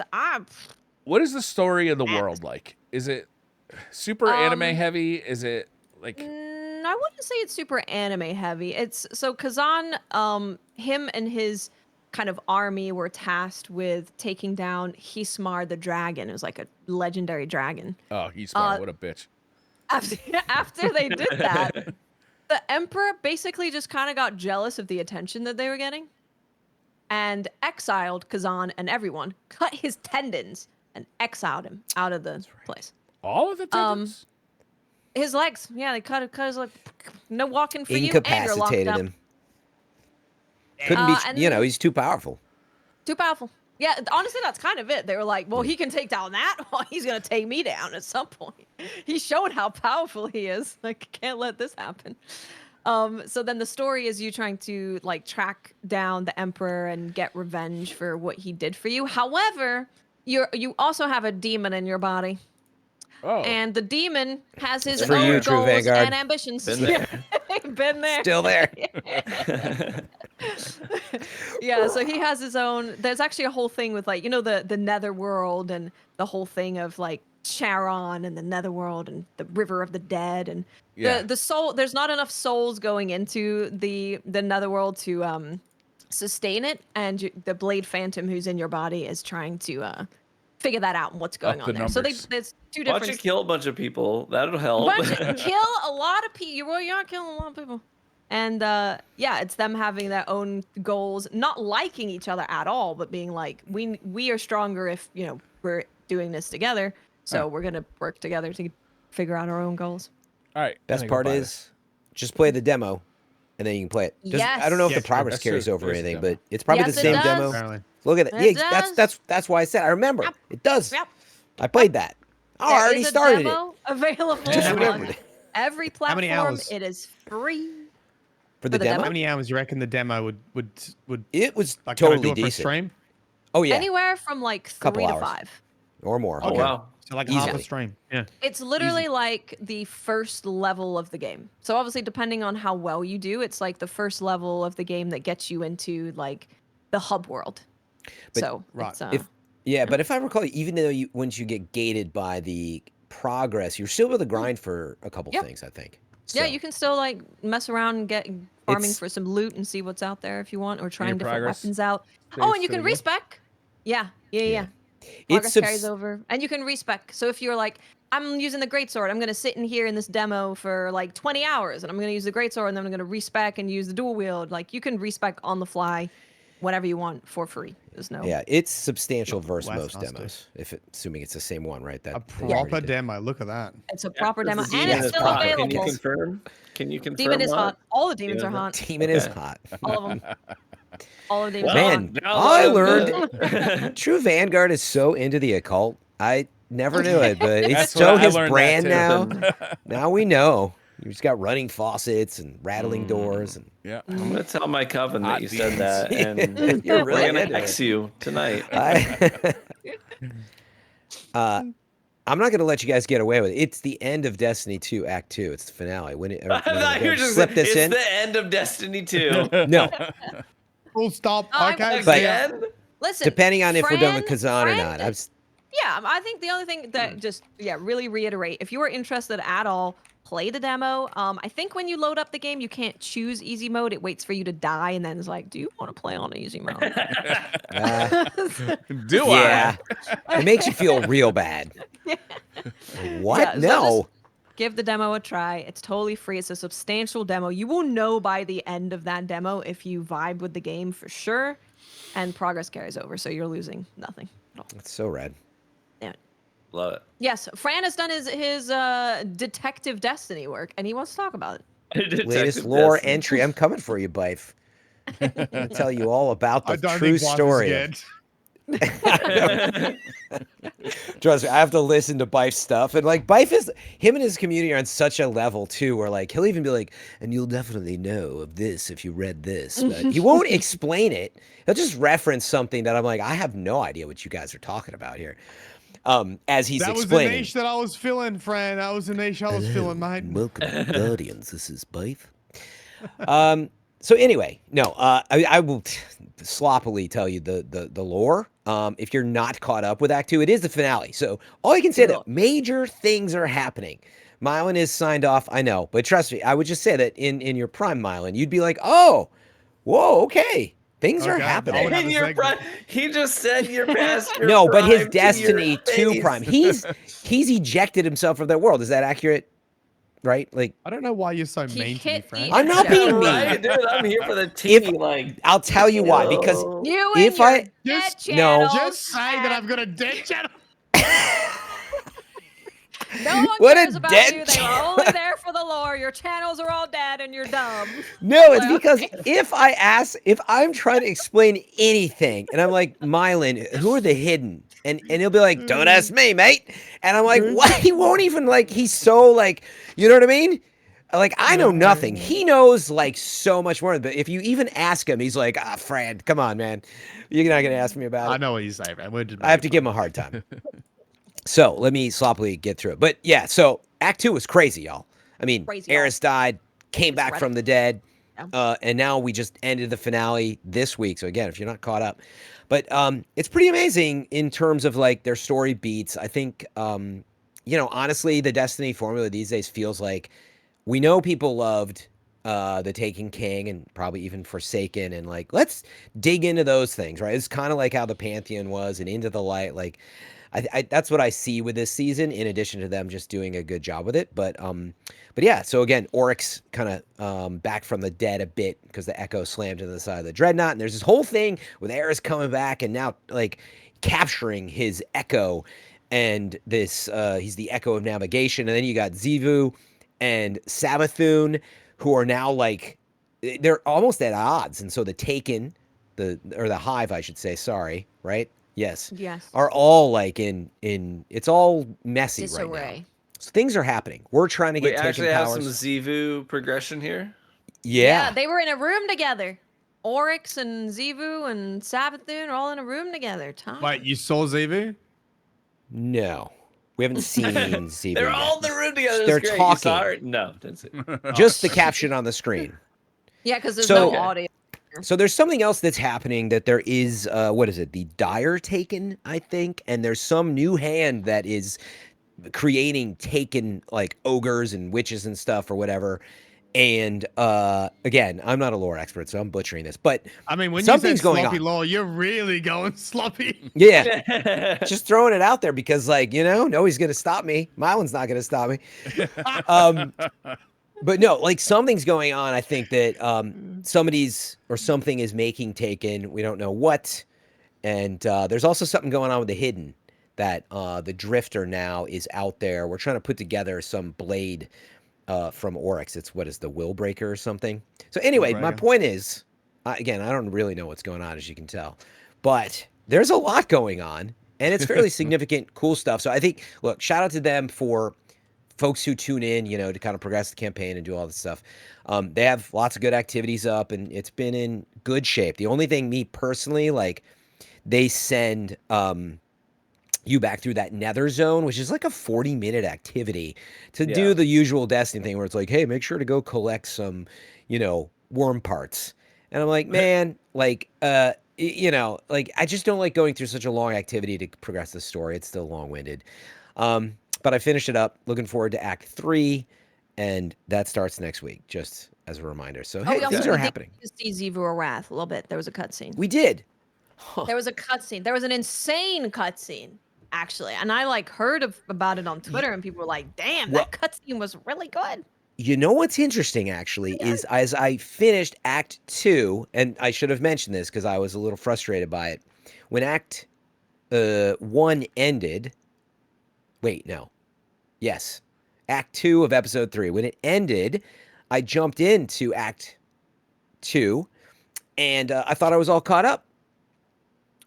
What is the story of the world like? Is it super anime heavy? Is it like I wouldn't say it's super anime heavy. It's so Khazan, him and his kind of army were tasked with taking down Hismar the dragon. It was like a legendary dragon. Oh, he's smart. What a bitch. After they did that, the Emperor basically just kind of got jealous of the attention that they were getting and exiled Khazan and everyone, cut his tendons, and exiled him out of the place. All of the tendons? His legs. Yeah, they cut his like no walking for you. And you're locked Incapacitated up. him. Couldn't be, he's too powerful. Too powerful. Yeah, honestly, that's kind of it. They were like, well, he can take down that. Well, he's going to take me down at some point. He's showing how powerful he is. Like, can't let this happen. So then the story is you trying to, like, track down the Emperor and get revenge for what he did for you. However, you also have a demon in your body. Oh. And the demon has his For own you, goals TrueVanguard. and ambitions. Been there. Been there. Still there. Yeah, so he has his own. There's actually a whole thing with like, the netherworld and the whole thing of like Charon and the netherworld and the river of the dead and the soul. There's not enough souls going into the netherworld to sustain it, and the Blade Phantom who's in your body is trying to figure that out and what's going Up on the there. So numbers. there's two Why don't different. you kill a bunch of people? That'll help. Kill a lot of people. Well, you're not killing a lot of people. And it's them having their own goals, not liking each other at all, but being like, we are stronger if we're doing this together. So we're gonna work together to figure out our own goals. All right. Best part is, just play the demo, and then you can play it. I don't know if Yes, the progress that's carries true. over or There's a anything, demo. but it's probably Yes, the it same does. demo. Apparently. Look at it. It Yeah, does. that's why I said I remember. Yep. It does. Yep. I played that. I There already is a started it. demo available Just on remembered it. every How platform. many hours? It is free. For the the demo, demo? How many hours do you reckon the demo would it was like can I do totally it for a decent. stream? Oh yeah, Anywhere from like Couple 3 to hours. 5. or more. Oh, wow. So like half a Easily. stream. Yeah. It's literally like the first level of the game. So obviously, depending on how well you do, it's like the first level of the game that gets you into like the hub world. But- So right. it's, But if I recall, even though once you get gated by the progress, you're still able to grind for a couple Yep. things. I think. yeah, So, you can still like mess around and get farming It's- for some loot and see what's out there if you want, or trying your different progress weapons out. saves Oh, and you to can the game? respec. Yeah. Yeah. Progress subs- carries over, and you can respec. So if you're like, I'm using the greatsword, I'm gonna sit in here in this demo for like 20 hours, and I'm gonna use the greatsword, and then I'm gonna respec and use the dual wield. Like you can respec on the fly, whenever you want for free. There's no. Yeah, it's substantial versus Well, most that's demos. Assuming it's the same one, right? That A that you already proper did. demo. Look at that. It's a proper demo, The and demon it's is still hot. available. Can you confirm? Can you confirm? Demon is that? hot. All the demons are Demon- hot. Demon is Okay. hot. All of them. All of the demons. Well, are hot. Man, now I that learned True Vanguard is so into the occult. I never knew it, but it's That's so what I his learned that brand too. now. Now we know. He's got running faucets and rattling doors, and Yeah. I'm gonna tell my coven that Hot you said demons. that, and You're we're really gonna into X it. you tonight. I'm not gonna let you guys get away with it. It's the end of Destiny 2 Act 2. It's the finale. When it, I thought you were just slip this it's in. the end of Destiny 2. No, Full stop. I'm Okay. like, But- yeah. Again? Listen. depending on if we're done with Fran- Khazan or Fran not. did- Yeah, I think the only thing that just really reiterate, if you are interested at all, play the demo. I think when you load up the game, you can't choose easy mode. It waits for you to die and then it's like, do you want to play on easy mode? Do Yeah, it makes you feel real bad. What? Yeah, so No. Give the demo a try. It's totally free. It's a substantial demo. You will know by the end of that demo if you vibe with the game for sure. And progress carries over, so you're losing nothing at all. It's so rad. Yeah. Love it. Yes, Fran has done his detective Destiny work, and he wants to talk about it. Latest Detective lore Destiny. entry. I'm coming for you, Bife. I'm gonna tell you all about I the don't true think Blythe is story. scared. Trust me, I have to listen to Bife's stuff. And like Bife is him and his community are on such a level too, where like he'll even be like, and you'll definitely know of this if you read this. But he won't explain it. He'll just reference something that I'm like, I have no idea what you guys are talking about here. As he's That was the explaining. niche that I was feeling, Fran. That was the niche I was feeling, mate. Welcome, Guardians. This is Bife. So anyway, no, I will sloppily tell you the lore. If you're not caught up with Act 2, it is the finale. So all you can say that major things are happening. Myelin is signed off, I know, but trust me, I would just say that in your prime Myelin, you'd be like, oh, whoa, okay, Things are Okay, I happening. would have In a your segment. he just said you're past your No, but his prime to Destiny your 2 face. Prime. He's ejected himself from that world. Is that accurate? Right? Like, I don't know why you're so He mean to me, hit the Fran. I'm not eject being mean. Right, dude. I'm here for the If tea. Like, I'll tell you why, because You if and your I dead Just- no. channels. Just say that I've got a dead channel. No one What a cares about dead you. They were channel. only there for the lore. Your channels are all dead and you're dumb. No, it's Like, because okay. if I'm trying to explain anything and I'm like, Myelin, who are the hidden? And he'll be like, don't ask me, mate. And I'm like, what? He won't even like, he's so like, you know what I mean? Like, I know nothing. He knows like so much more. But if you even ask him, he's like, Fran, come on, man. You're not going to ask me about it. I know what you say, man. We're just I have to give him a hard time. So let me sloppily get through it. But yeah, so Act 2 was crazy, y'all. I mean, Crazy, y'all. Eris died, came back ready. from the dead, Yeah. and now we just ended the finale this week. So again, if you're not caught up, but it's pretty amazing in terms of like their story beats. I think, honestly, the Destiny formula these days feels like we know people loved the Taken King and probably even Forsaken, and like let's dig into those things, right? It's kind of like how the Pantheon was and Into the Light, like. I that's what I see with this season, in addition to them just doing a good job with it. But yeah, so again, Oryx kind of back from the dead a bit because the Echo slammed into the side of the Dreadnought. And there's this whole thing with Eris coming back and now like capturing his Echo. And this he's the Echo of Navigation. And then you got Xivu and Savathun, who are now like, they're almost at odds. And so the Taken, the Hive, I should say, sorry, right? Yes. Are all like in it's all messy right now. Disarray. So things are happening. We're trying to we get Taken actually have powers. some Xivu progression here. Yeah. They were in a room together. Oryx and Xivu and Savathun are all in a room together. Tom. Wait, you saw Xivu? No. We haven't seen Xivu They're yet. all in the room together. They're It's great. You saw talking. her? No, didn't see. Just the caption on the screen. Yeah, because there's So- no audio. So there's something else that's happening, that there is what is it? The Dire Taken, I think, and there's some new hand that is creating Taken like ogres and witches and stuff or whatever. And again, I'm not a lore expert, so I'm butchering this, but I mean, when something's you said going sloppy on. law, you're really going sloppy. Yeah, just throwing it out there because, like, nobody's gonna stop me. Mylin's not gonna stop me. But no, like something's going on. I think that something is making Taken. We don't know what. And there's also something going on with the Hidden, that the Drifter now is out there. We're trying to put together some blade from Oryx. It's what is the Willbreaker or something. So anyway, my Willbreaker. point is, again, I don't really know what's going on, as you can tell, but there's a lot going on, and it's fairly significant, cool stuff. So I think, look, shout out to them for folks who tune in, to kind of progress the campaign and do all this stuff. They have lots of good activities up, and it's been in good shape. The only thing, me personally, like, they send you back through that nether zone, which is like a 40-minute activity to do the usual Destiny thing where it's like, hey, make sure to go collect some, worm parts. And I'm like, man, like, like, I just don't like going through such a long activity to progress the story. It's still long-winded. But I finished it up. Looking forward to Act 3, and that starts next week, just as a reminder. So, hey, things are happening. We did see Xivu Wrath a little bit. There was a cutscene. We did. There was a cutscene. There was an insane cutscene, actually. And I heard about it on Twitter, and people were like, damn, that cutscene was really good. You know what's interesting, actually, is as I finished Act 2, and I should have mentioned this because I was a little frustrated by it. When Act 1 ended... Wait, no. Yes. Act 2 of Episode 3. When it ended, I jumped into Act 2, and I thought I was all caught up.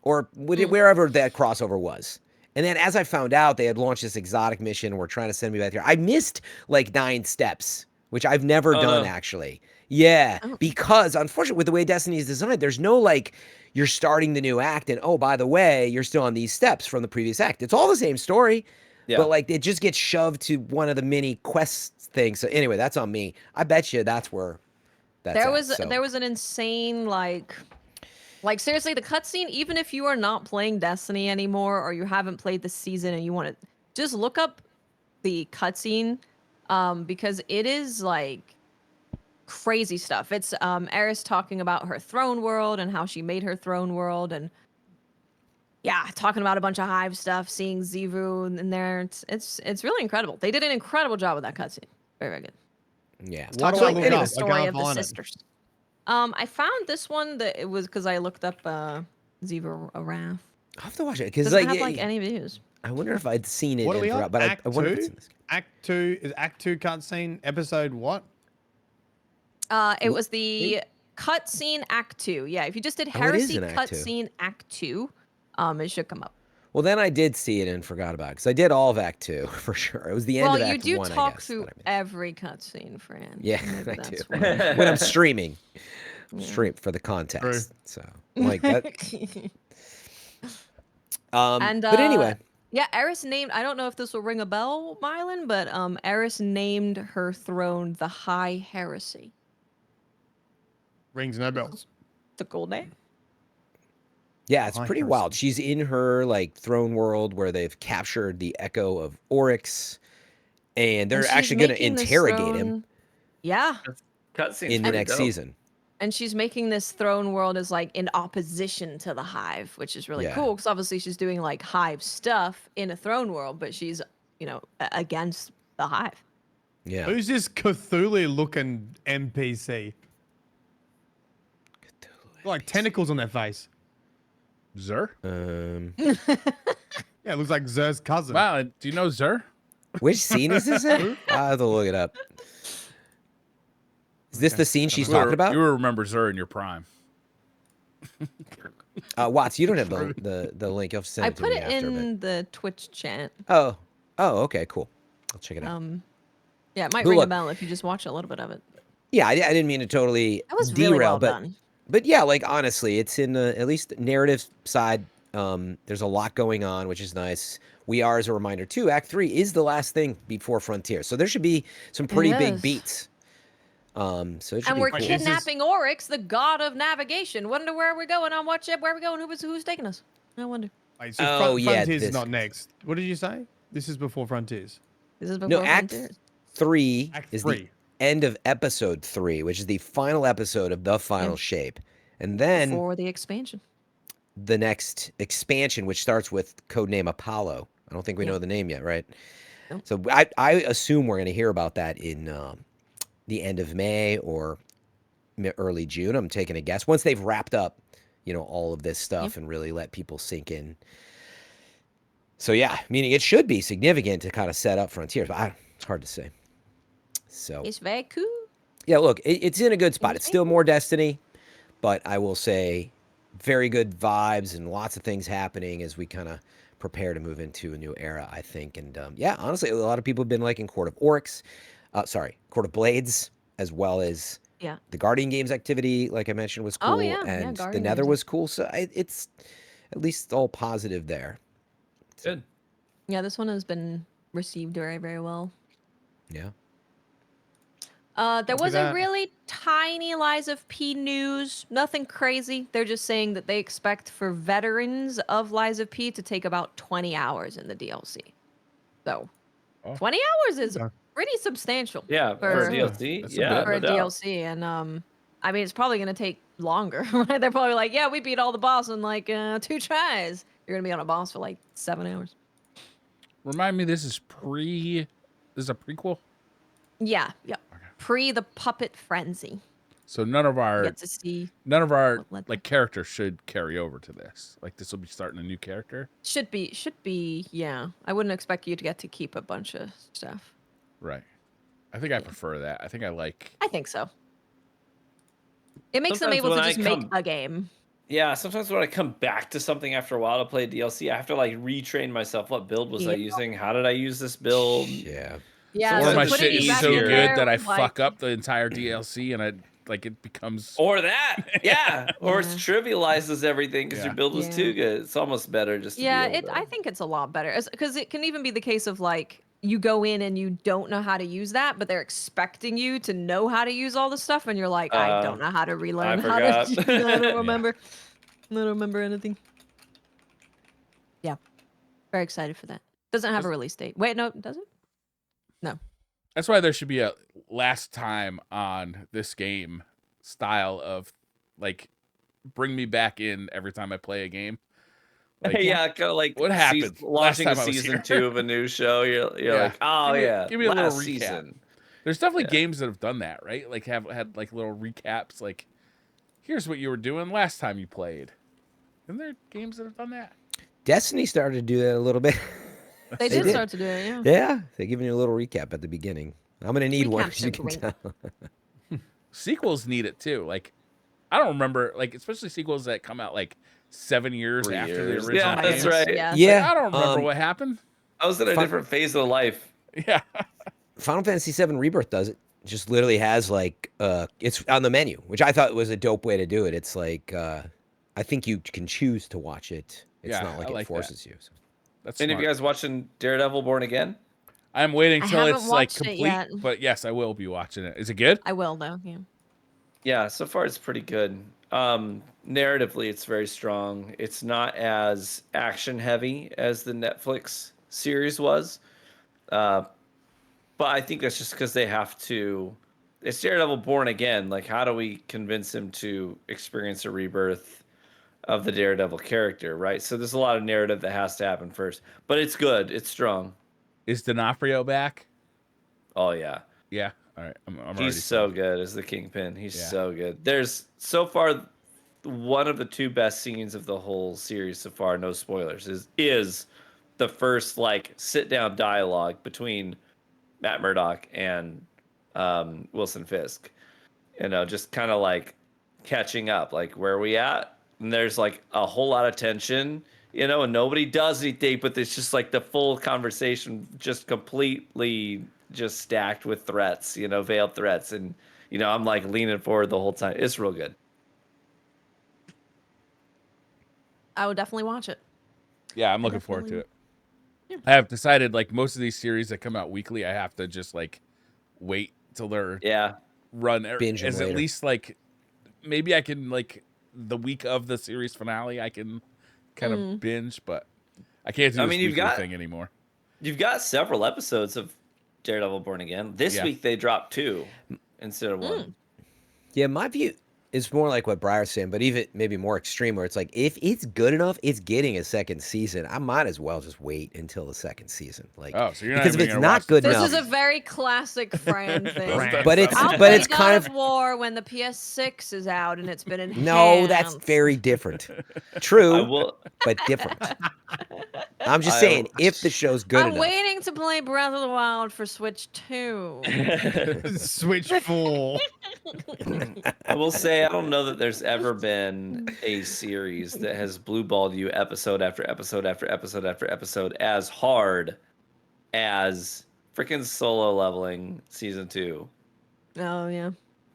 Or wherever that crossover was. And then as I found out, they had launched this exotic mission and were trying to send me back there. I missed like 9 steps, which I've never done, actually. Yeah, because unfortunately, with the way Destiny is designed, there's no like, you're starting the new act and, oh, by the way, you're still on these steps from the previous act. It's all the same story. Yeah. But like it just gets shoved to one of the mini quests things. So anyway, that's on me. I bet you that's where that's there was an insane like seriously, the cutscene, even if you are not playing Destiny anymore or you haven't played the season and you want to just look up the cutscene because it is like crazy stuff. It's Eris talking about her throne world and how she made her throne world, and yeah, talking about a bunch of Hive stuff, seeing Zivu in there. It's really incredible. They did an incredible job with that cutscene. Very, very good. Yeah. What Talks do I about look the up? I story can't of the find it. sisters. I found this one that it was because I looked up Zivu Arath. I'll have to watch it because Doesn't have like any views. I wonder if I'd seen it What are and we on? forgot, but Act I wonder if 2? it's in this game. Act 2 is Act 2 cutscene episode what? It was the cutscene Act 2. Yeah, if you just did Oh, it is Heresy in Act 2. cutscene Act 2, it should come up. Well, then I did see it and forgot about it because I did all of Act 2 for sure. It was the end Well, of you Act do 1, I talk guess. through that I missed. every cutscene, Fran. Yeah, Maybe I that's do. why. When I'm streaming, Yeah. stream for the context. So like that. And but anyway, yeah, Eris named. I don't know if this will ring a bell, Myelin, but Eris named her throne the High Heresy. Rings no bells. The cool name. yeah, it's High pretty Heresy. wild. She's in her like throne world where they've captured the echo of Oryx, and they're she's actually going to making this interrogate him throne- Yeah, Cutscene's in the pretty next dope. season. and she's making this throne world as like in opposition to the Hive, which is really Yeah. cool because obviously she's doing like Hive stuff in a throne world, but she's against the Hive. Yeah. Who's this Cthulhu looking NPC? Like tentacles on their face. Zer? Yeah, it looks like Zer's cousin. Wow, do you know Zer? Which scene is this in? I have to look it up. Is this the scene she's You will- talking about? You will remember Zer in your prime. Watts, you don't have the link. You'll send I it to put me it after. in the Twitch chat. Oh, okay, cool. I'll check it out. Yeah, it might But ring a look- bell if you just watch a little bit of it. Yeah, I didn't mean to totally That was derail, really well but done. but yeah, like honestly, it's in the at least narrative side. There's a lot going on, which is nice. We are, as a reminder, too. Act 3 is the last thing before Frontier, so there should be some pretty big is. beats. So it should And be we're cool. This is- kidnapping Oryx, the god of navigation. Wonder where we're going on what ship? Where are we going? Who's taking us? I wonder. Wait, so Oh, yeah, Frontiers this- is not next. What did you say? This is before Frontiers. This is No, before Act Frontiers. 3 Act is 3. the end of episode 3, which is the final episode of the final shape, and then Before the expansion. the next expansion, which starts with codename Apollo. I don't think we Yeah. know the name yet, right? Nope. So I assume we're going to hear about that in the end of May or early June. I'm taking a guess once they've wrapped up, all of this stuff and really let people sink in. So yeah, meaning it should be significant to kind of set up Frontiers, but it's hard to say. So It's very cool. yeah, look, it's in a good spot. It's Okay. still more Destiny, but I will say very good vibes and lots of things happening as we kind of prepare to move into a new era, I think. And yeah, honestly, a lot of people have been liking Court of Blades, as well as Yeah. the Guardian Games activity, like I mentioned, was cool. Oh, yeah. Yeah, And the Guardian Nether Games. was cool. So it's at least all positive there. Good. Yeah, this one has been received very, very well. Yeah. There Look at was a that. really tiny Lies of P news. Nothing crazy. They're just saying that they expect for veterans of Lies of P to take about 20 hours in the DLC. So, Oh. 20 hours is Okay. pretty substantial. Yeah, for For- a DLC. That's a Yeah, bit. for no a doubt. DLC, and I mean, it's probably gonna take longer. Right? They're probably like, yeah, we beat all the boss in like 2 tries. You're gonna be on a boss for like 7 hours. Remind me, this is a prequel? Yeah, yep. Pre the puppet frenzy. So none of You our get to see. like Let- characters should carry over to this. Like this will be starting a new character. Should be. Yeah, I wouldn't expect you to get to keep a bunch of stuff. Right. I think I prefer that. I think I like I think so. It makes them Sometimes able to when I just make come- a game. Yeah, sometimes when I come back to something after a while to play DLC, I have to like retrain myself. What build was I Yeah. using? How did I use this build? Yeah. Yeah, or Sometimes my it's shit is back so in good there that I with, like- fuck up the entire DLC and it becomes Or that, yeah. Or it Yeah. trivializes everything because Yeah. your build was Yeah. too good. It's almost better just to Yeah, be able to... I think it's a lot better because it can even be the case of like you go in and you don't know how to use that, but they're expecting you to know how to use all the stuff, and you're like, I don't know how to relearn how to. forgot. I don't remember. I don't remember anything. Yeah, very excited for that. Doesn't have a release date. Wait, no, does it? No. That's why there should be a last time on this game style of like bring me back in every time I play a game. Like, yeah, kind of like what happened last launching a time I was season here? 2 of a new show. You're Yeah. like, oh yeah, give me a little last recap. season. There's definitely Yeah. games that have done that, right? Like have had like little recaps, like here's what you were doing last time you played. Isn't there games that have done that? Destiny started to do that a little bit. They They did did. start to do it, yeah. Yeah, they're giving you a little recap at the beginning. I'm gonna need one, Recaps as you are can great. tell. Sequels need it too. Like I don't remember, like especially sequels that come out like 7 years 3 after years. the original. Yeah, that's game. right. Yeah. Like, Yeah, I don't remember what happened. I was in a Fun- different phase of life. Yeah. Final Fantasy VII Rebirth does it. Just literally has like it's on the menu, which I thought was a dope way to do it. It's like I think you can choose to watch it. It's Yeah, not like I it like that. forces you. So. That's Any of you smart. guys watching Daredevil Born Again? I'm waiting I till haven't it's like watched it complete, yet. but yes, I will be watching it. Is it good? I will though, yeah. Yeah, so far it's pretty good. Narratively, it's very strong. It's not as action heavy as the Netflix series was. But I think that's just because they have to. It's Daredevil Born Again. Like, how do we convince him to experience a rebirth of the Daredevil character, right? So there's a lot of narrative that has to happen first. But it's good. It's strong. Is D'Onofrio back? Oh, yeah. Yeah. All right. I'm already He's so sold. good as the Kingpin. He's Yeah. so good. There's so far one of the 2 best scenes of the whole series so far. No spoilers. Is the first like sit down dialogue between Matt Murdock and Wilson Fisk. You know, just kind of like catching up. Like, where are we at? And there's like a whole lot of tension. You know, and nobody does anything, but it's just like the full conversation, just completely just stacked with threats, you know, veiled threats. And, you know, I'm like leaning forward the whole time. It's real good. I would definitely watch it. Yeah, I'm looking forward to it. Yeah. I have decided like most of these series that come out weekly, I have to just like wait till they're Yeah. run Binge 'em as at later. least like maybe I can like the week of the series finale I can kind of binge, but I can't do I this mean, you've weekly got- thing anymore. You've got several episodes of Daredevil Born Again. This Yeah. week they dropped 2 instead of 1. Yeah, my view is more like what Briar's saying, but even maybe more extreme, where it's like if it's good enough, it's getting a second season. I might as well just wait until the second season, like Oh, so you're not because if even it's gonna not watch good This enough. is a very classic Fran thing. But it's I'll but play it's God kind of War when the PS6 is out and it's been enhanced. no, that's very different. True, I will. but different. I'm just I- saying, if the show's good I'm enough. waiting to play Breath of the Wild for Switch 2. Switch 4. I will say I don't know that there's ever been a series that has blue-balled you episode after episode after episode after episode as hard as freaking Solo Leveling season 2. Oh yeah.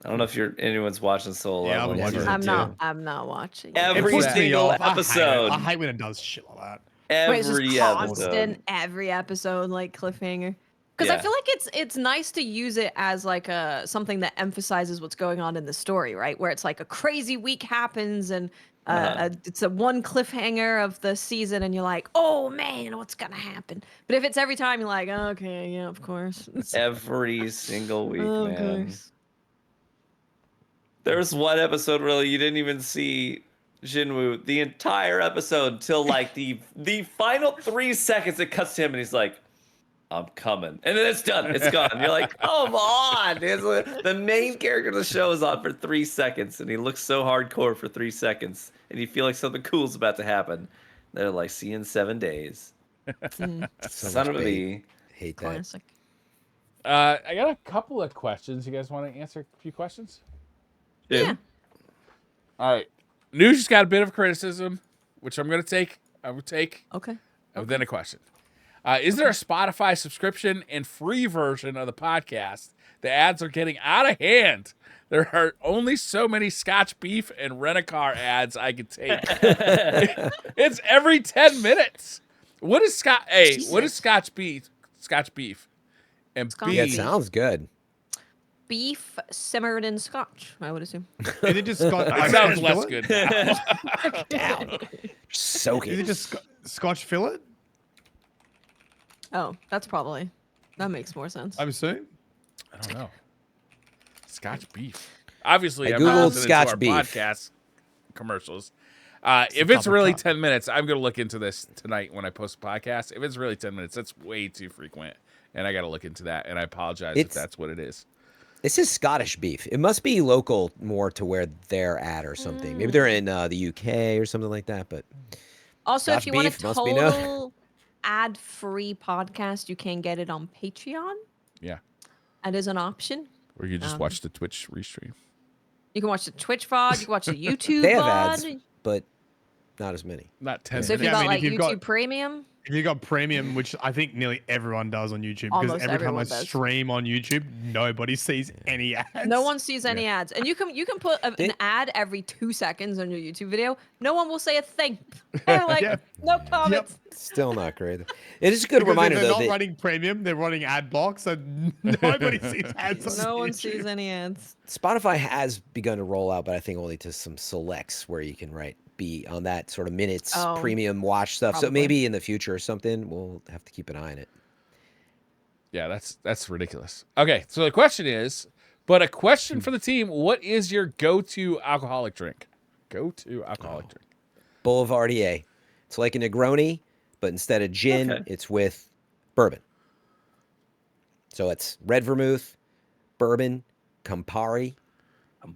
I don't know if anyone's watching Solo Yeah, I've Leveling. been watching season it I'm too. not. I'm not watching. Every It puts me single off. episode. I hate when it does shit like that. Wait, it's just Every constant, episode. every episode like cliffhanger. Because I Yeah. feel like it's nice to use it as like a something that emphasizes what's going on in the story, right? Where it's like a crazy week happens and it's a one cliffhanger of the season, and you're like, oh man, what's gonna happen? But if it's every time, you're like, oh, okay, yeah, of course. Every single week, Oh, of man. course. There was one episode really you didn't even see Jinwoo the entire episode until like the final 3 seconds. It cuts to him and he's like, "I'm coming," and then it's done. It's gone. You're like, "Come on!" The main character of the show is on for 3 seconds, and he looks so hardcore for 3 seconds, and you feel like something cool's about to happen. They're like, "See you in 7 days." Mm, So Son much of a bait. bee. Hate that. classic. I got a couple of questions. You guys want to answer a few questions? Yeah. All right. News just got a bit of criticism, which I'm going to take. I will take. Okay. And then a question. Is there a Spotify subscription and free version of the podcast? The ads are getting out of hand. There are only so many Scotch Beef and Rent-A-Car ads I can take. It's every 10 minutes. What is Scotch? Hey, what is Scotch Beef? Scotch Beef. And Scotch B. Yeah, it Beef. sounds good. Beef simmered in Scotch, I would assume. Is it just Scotch? It sounds less good. Down. Soak Is it it. just Scotch fillet? Oh, that's probably that makes more sense. I assume. I don't know. Scotch beef. Obviously, I I'm not Googled listening Scotch to our beef. podcast commercials. If it's double really cut. 10 minutes, I'm going to look into this tonight when I post a podcast. If it's really 10 minutes, that's way too frequent. And I got to look into that. And I apologize if that's what it is. This is Scottish beef. It must be local more to where they're at or something. Maybe they're in the UK or something like that. But Also, Scotch if you want a beef must be no- total ad-free podcast, you can get it on Patreon. Yeah. That is an option. Or you just watch the Twitch restream. You can watch the Twitch VOD. You can watch the YouTube they have VOD. ads, but not as many. Not 10 So if minutes. you Yeah, I got mean, like if you've YouTube got- Premium, If you got premium, which I think nearly everyone does on YouTube, because Almost every time I everyone does. stream on YouTube, nobody sees any ads. no one sees any ads, and you can put an ad every 2 seconds on your YouTube video. No one will say a thing. They're like, Yep. no comments. Still not great. It is a good Because reminder, if they're though. not That, running premium, they're running ad blocks, so nobody sees ads on No one YouTube. sees any ads. Spotify has begun to roll out, but I think only to some selects where you can be on that sort of minutes Oh, premium watch stuff. So probably. maybe in the future or something, we'll have to keep an eye on it. Yeah, that's ridiculous. Okay, so the question is, but a question for the team, what is your go-to alcoholic drink? Go-to alcoholic drink. Boulevardier. It's like a Negroni, but instead of gin, Okay. it's with bourbon. So it's red vermouth, bourbon, Campari,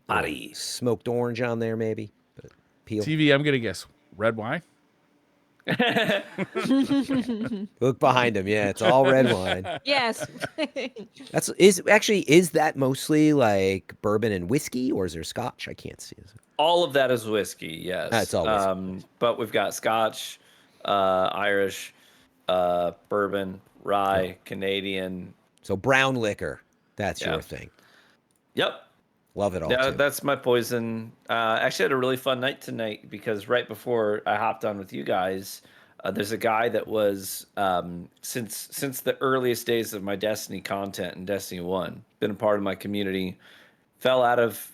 Body. smoked orange on there maybe, but peel. TV, I'm going to guess red wine. Look behind him. Yeah, it's all red wine. Yes. Is that mostly like bourbon and whiskey, or is there scotch? I can't see. All of that is whiskey, yes. That's all whiskey. But we've got Scotch, Irish, bourbon, rye, Canadian. So brown liquor, that's Yeah. your thing. Yep. Love it all. Yeah, too. that's my poison. Actually, I had a really fun night tonight because right before I hopped on with you guys, there's a guy that was since the earliest days of my Destiny content in Destiny 1, been a part of my community, fell out of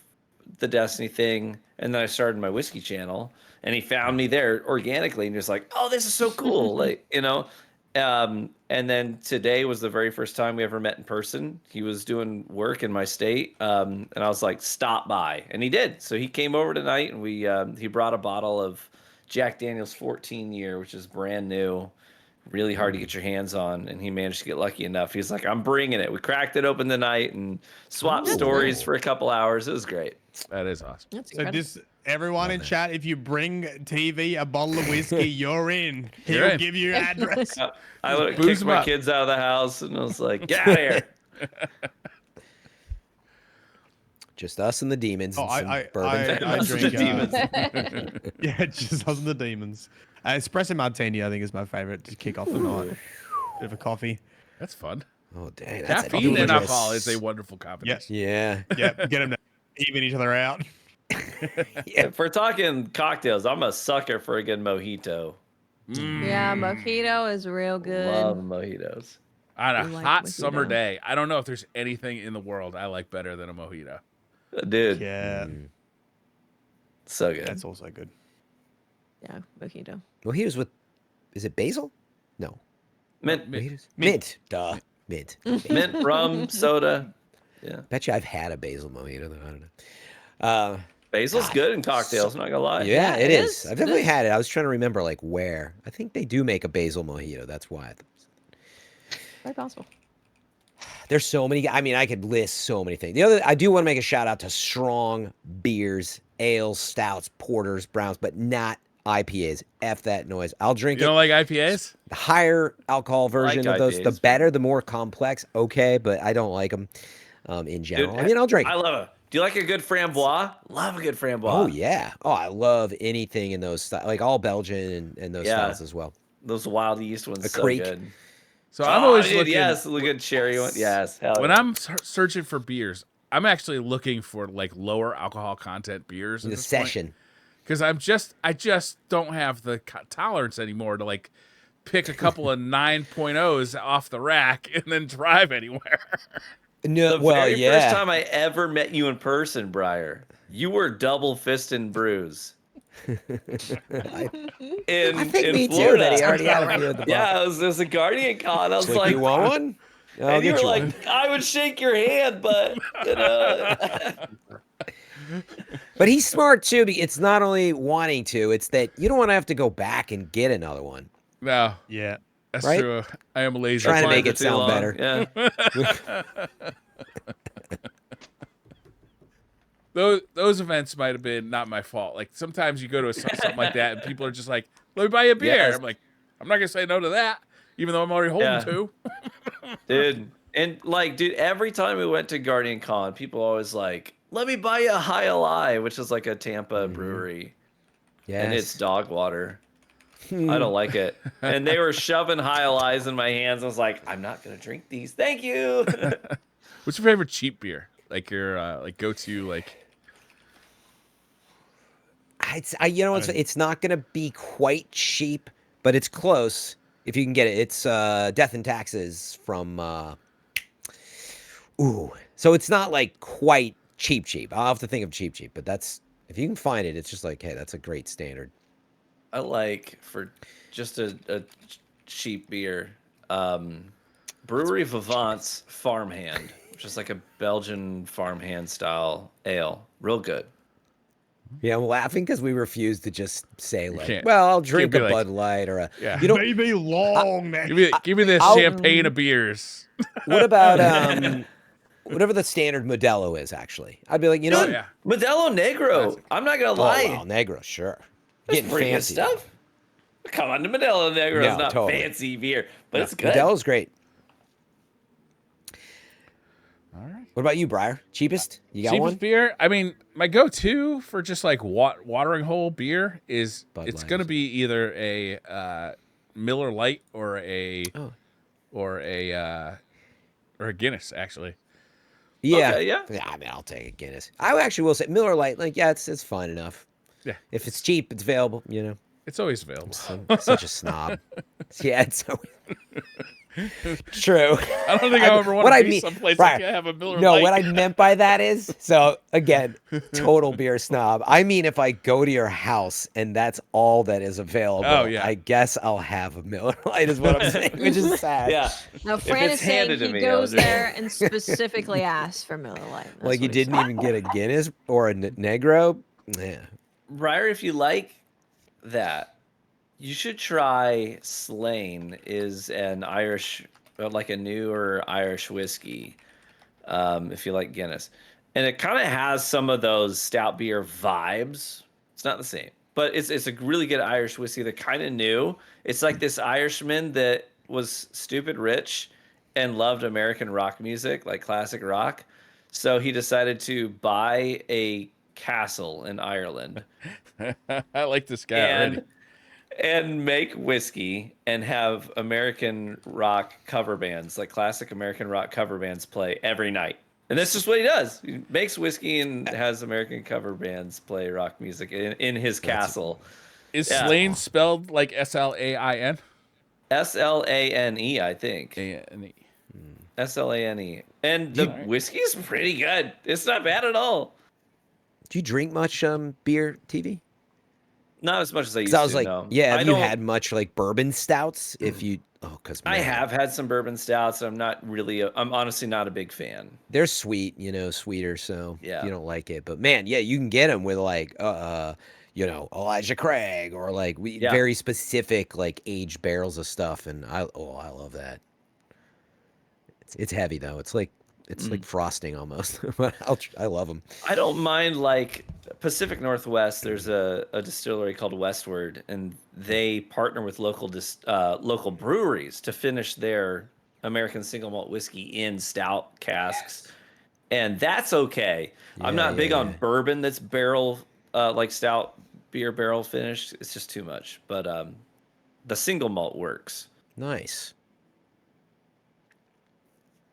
the Destiny thing, and then I started my whiskey channel, and he found me there organically, and he was like, "Oh, this is so cool!" like, you know. And then today was the very first time we ever met in person. He was doing work in my state, and I was like, "Stop by," and he did. So he came over tonight, and he brought a bottle of Jack Daniel's 14 year, which is brand new, really hard to get your hands on, and he managed to get lucky enough. He's like, "I'm bringing it." We cracked it open tonight and swapped stories for a couple hours. It was great. That is awesome. That's So incredible. everyone in chat, if you bring TV a bottle of whiskey, you're in. You're He'll in. give you your address. I would Booze kicked him my up. kids out of the house, and I was like, "Get out of here!" Just us and the demons. Oh, and some I bourbon. I Us and drink. the demons. Yeah, just us and the demons. Espresso martini, I think, is my favorite to kick off the night. Bit of a coffee. That's fun. Oh dang, that's a Caffeine and dangerous- alcohol is a wonderful combination. Yeah. Yeah, get them to even each other out. If we're talking cocktails, I'm a sucker for a good mojito. Yeah, mojito is real good. Love mojitos. On a You like hot mojito? summer day, I don't know if there's anything in the world I like better than a mojito. Dude, Yeah, so good. that's also good. Yeah, mojito. Mojitos with, is it basil? No. Mint, Mojitos? Mint. Duh. Mint. mint, rum, soda. Yeah, Bet you I've had a basil mojito though. I don't know. basil's good in cocktails. I'm not gonna lie. Yeah, it it is. is. I've It definitely is. had it. I was trying to remember like where. I think they do make a basil mojito. That's why. Very possible. There's so many. I mean, I could list so many things. The other, I do want to make a shout out to strong beers, ales, stouts, porters, browns, but not IPAs. F that noise. I'll drink You it. don't like IPAs? The higher alcohol version like of those, the IPAs. better, the more complex. Okay, but I don't like them in general. I mean, I'll drink. I love it. Do you like a good framboise? Love a good framboise. Oh yeah. Oh, I love anything in those styles, like all Belgian and those Yeah. styles as well. Those wild yeast ones, A so creek. good. So I'm always dude, looking. yes, look at cherry one. Yes, hell When yeah. I'm searching for beers, I'm actually looking for like lower alcohol content beers. The session. Because I just don't have the tolerance anymore to like pick a couple of 9.0s off the rack and then drive anywhere. No, The well, very yeah. first time I ever met you in person, Briar, you were double fisting brews. I In think in me too. Florida. That he already had a few at the bar. Yeah, it was a Guardian con. I was Like, like, you want one? I'll and you get were you like, I would shake your hand, but you know. But he's smart too. It's not only wanting to; it's that you don't want to have to go back and get another one. No, Yeah. that's Right? true. I am lazy. Trying to make Mine's it too sound long, better. Yeah. Those events might have been not my fault. Like sometimes you go to something like that and people are just like, "Let me buy you a beer." Yes. I'm like, I'm not gonna say no to that, even though I'm already holding Yeah. two. Dude, and like, dude, every time we went to Guardian Con, people always like, let me buy you a High Ally, which is like a Tampa brewery. Yes. And it's dog water. I don't like it. And they were shoving High Allies in my hands. I was like, I'm not going to drink these. Thank you. What's your favorite cheap beer? Like your like go to like. You know, it's not gonna be quite cheap, but it's close if you can get it. It's Death and Taxes from. So it's not like quite cheap. I'll have to think of cheap, but that's if you can find it. It's just like, hey, that's a great standard. I like for just a cheap beer, Brewery Vivant's Farmhand, which is like a Belgian farmhand style ale. Real good. Yeah, I'm laughing because we refuse to just say You like, can't- well, I'll drink be a like- Bud Light or a. Yeah. You know, Baby long neck. Give me this I'll- champagne of beers. what about whatever the standard Modelo is? Actually, I'd be like, you know, Oh what? yeah. Modelo Negro. Classic. I'm not gonna Oh, lie. wow, Negro, sure. That's Getting pretty fancy good stuff. Come on, the Modelo Negro No, is not totally. fancy beer, but No. it's good. Modelo's great. All right. What about you, Briar? Cheapest? You got Cheapest one? beer. I mean, my go-to for just like watering hole beer is Bud it's Light. gonna be either a Miller Lite or a Oh. or a Guinness. Actually, Yeah. Okay, yeah. I mean, I'll take a Guinness. I actually will say Miller Lite. Like, yeah, it's fine enough. Yeah. If it's cheap, it's available. You know, it's always available. I'm such a snob. Yeah, it's so true. I don't think I ever want what to I be mean- someplace Briar, I can't have a Miller No, Lite. what I meant by that is, so again, total beer snob. I mean, if I go to your house and that's all that is available, Oh, yeah. I guess I'll have a Miller Lite, is what I'm saying, which is sad. Yeah. Now, Fran it's is saying handed to he me, goes I'll do it. there and specifically asks for Miller Lite. That's Like you what he didn't said. even get a Guinness or a Negro. Yeah. Briar, if you like that, you should try Slane. Is an Irish, like a newer Irish whiskey. If you like Guinness, and it kind of has some of those stout beer vibes. It's not the same, but it's a really good Irish whiskey. They're kind of new. It's like this Irishman that was stupid rich and loved American rock music, like classic rock. So he decided to buy a castle in Ireland I like this guy already. and make whiskey and have American rock cover bands, like classic American rock cover bands, play every night. And that's just what he does. He makes whiskey and has American cover bands play rock music in his castle. Is Yeah. Slane spelled like Slain? Slane, I think. A-N-E. Slane. And the whiskey's pretty good. It's not bad at all. Do you drink much beer, TV? Not as much as I used Because I was to, like, no. yeah, I have you don't- had much like bourbon stouts? If you, because I have had some bourbon stouts. I'm not really, I'm honestly not a big fan. They're sweet, you know, sweeter. So Yeah. you don't like it, but man, yeah, you can get them with like, you know, Elijah Craig or like Yeah. very specific like aged barrels of stuff, and I love that. It's heavy though. It's like frosting almost, but I love them. I don't mind, like Pacific Northwest. There's a distillery called Westward, and they partner with local breweries to finish their American single malt whiskey in stout casks, and that's okay. I'm not big on bourbon that's barrel like stout beer barrel finished. It's just too much. But the single malt works. Nice.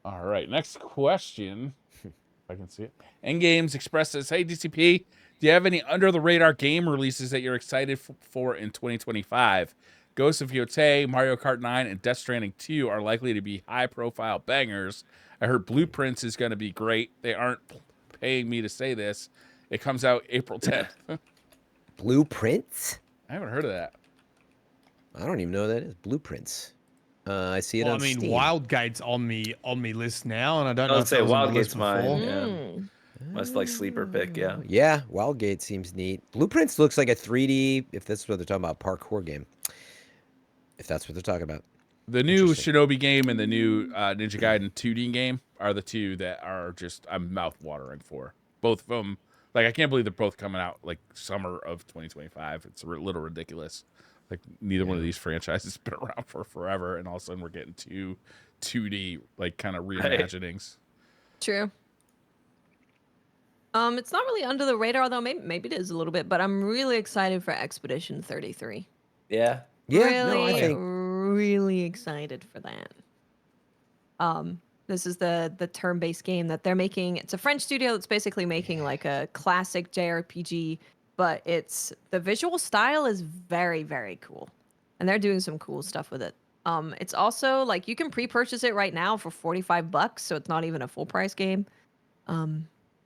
All right, next question. If I can see it. Endgames Express says, "Hey DCP, do you have any under the radar game releases that you're excited for in 2025? Ghost of Yotei, Mario Kart 9, and Death Stranding 2 are likely to be high profile bangers. I heard Blueprints is going to be great. They aren't paying me to say this. It comes out April 10th. Blueprints? I haven't heard of that. I don't even know what that is. Blueprints. I see it Well, I on mean, Steam. Wildgate's on me list now, and I don't I know would if say that was on the list Wildgate's mine. before. Yeah. Mm. That's like sleeper pick. Yeah. Yeah, Wildgate seems neat. Blueprints looks like a 3D, if that's what they're talking about, parkour game. If that's what they're talking about. The new Interesting. Shinobi game and the new Ninja Gaiden 2D game are the two that are just I'm mouth watering for. Both of them, like I can't believe they're both coming out like summer of 2025. It's a little ridiculous. Like neither one of these franchises has been around for forever, and all of a sudden we're getting two 2D like kind of reimaginings. True. It's not really under the radar though. Maybe it is a little bit, but I'm really excited for Expedition 33. Yeah. Yeah, really, no, I think really excited for that. This is the turn-based game that they're making. It's a French studio that's basically making like a classic JRPG, but the visual style is very, very cool, and they're doing some cool stuff with it. It's also like you can pre-purchase it right now for $45, so it's not even a full price game.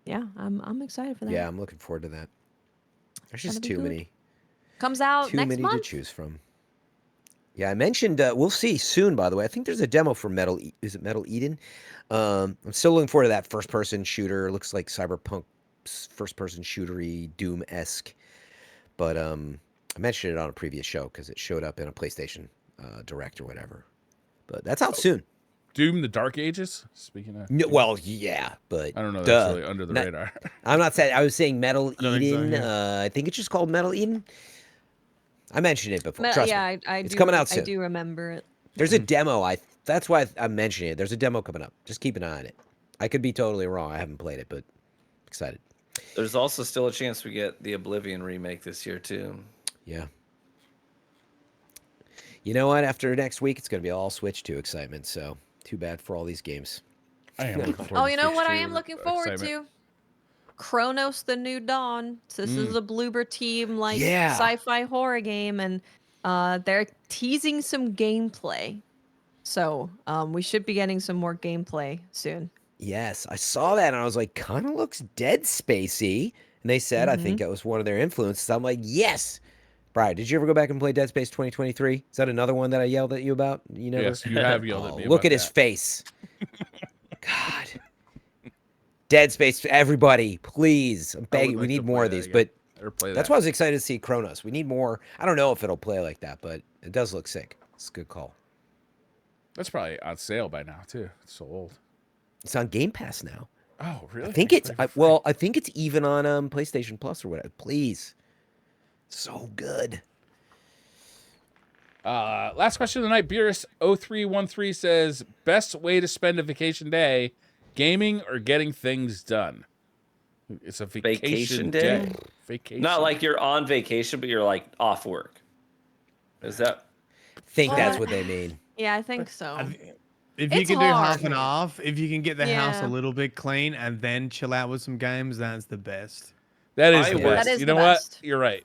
Yeah, I'm excited for that. yeah, I'm looking forward to that. There's Gonna just be too good. many. Comes out Too next many month. to choose from. Yeah, I mentioned we'll see soon. By the way, I think there's a demo for Is it Metal Eden? I'm still looking forward to that first-person shooter. Looks like Cyberpunk first-person shootery Doom-esque. But I mentioned it on a previous show because it showed up in a PlayStation Direct or whatever. But that's out soon. Doom: The Dark Ages. Speaking of, No, well, yeah, but I don't know. duh. That's really under the Not- radar. I'm not saying. I was saying Metal I don't think so, Eden. yeah. I think it's just called Metal Eden. I mentioned it before. Trust Yeah, me. I It's do. coming out I soon. do remember it. There's a demo. That's why I'm mentioning it. There's a demo coming up. Just keep an eye on it. I could be totally wrong. I haven't played it, but excited. There's also still a chance we get the Oblivion remake this year too. Yeah. You know what? After next week, it's going to be all Switch 2 excitement. So too bad for all these games. I am. looking forward Oh, to you know Switch what I 2 am looking forward excitement. to? Chronos: The New Dawn. So this is a Bloober Team like Yeah. sci-fi horror game, and they're teasing some gameplay. So we should be getting some more gameplay soon. Yes, I saw that and I was like, kind of looks Dead Spacey. And they said, I think it was one of their influences. I'm like, yes. Brian, did you ever go back and play Dead Space 2023? Is that another one that I yelled at you about? You never? Yes, you have yelled at Oh, me. look about at his that. face. God. Dead Space, everybody, please. I'm I would begging. We like to need play more of that these. again. But Or play that's that. why I was excited to see Kronos. We need more. I don't know if it'll play like that, but it does look sick. It's a good call. That's probably on sale by now too. It's so old. It's on Game Pass now. Oh, really? I think can it's play for free. I think it's even on PlayStation Plus or whatever. Please, so good. Last question of the night. Beerus0313 says, best way to spend a vacation day, gaming or getting things done? It's a vacation, Vacation day? Vacation. Not like you're on vacation, but you're like off work. Is that? Think that's Well, what they mean. Yeah, I think so. If you It's can do half hard. and half, if you can get the house a Yeah. little bit clean and then chill out with some games, that's the best. That is I the would- best. That is You the know what? best. You're right.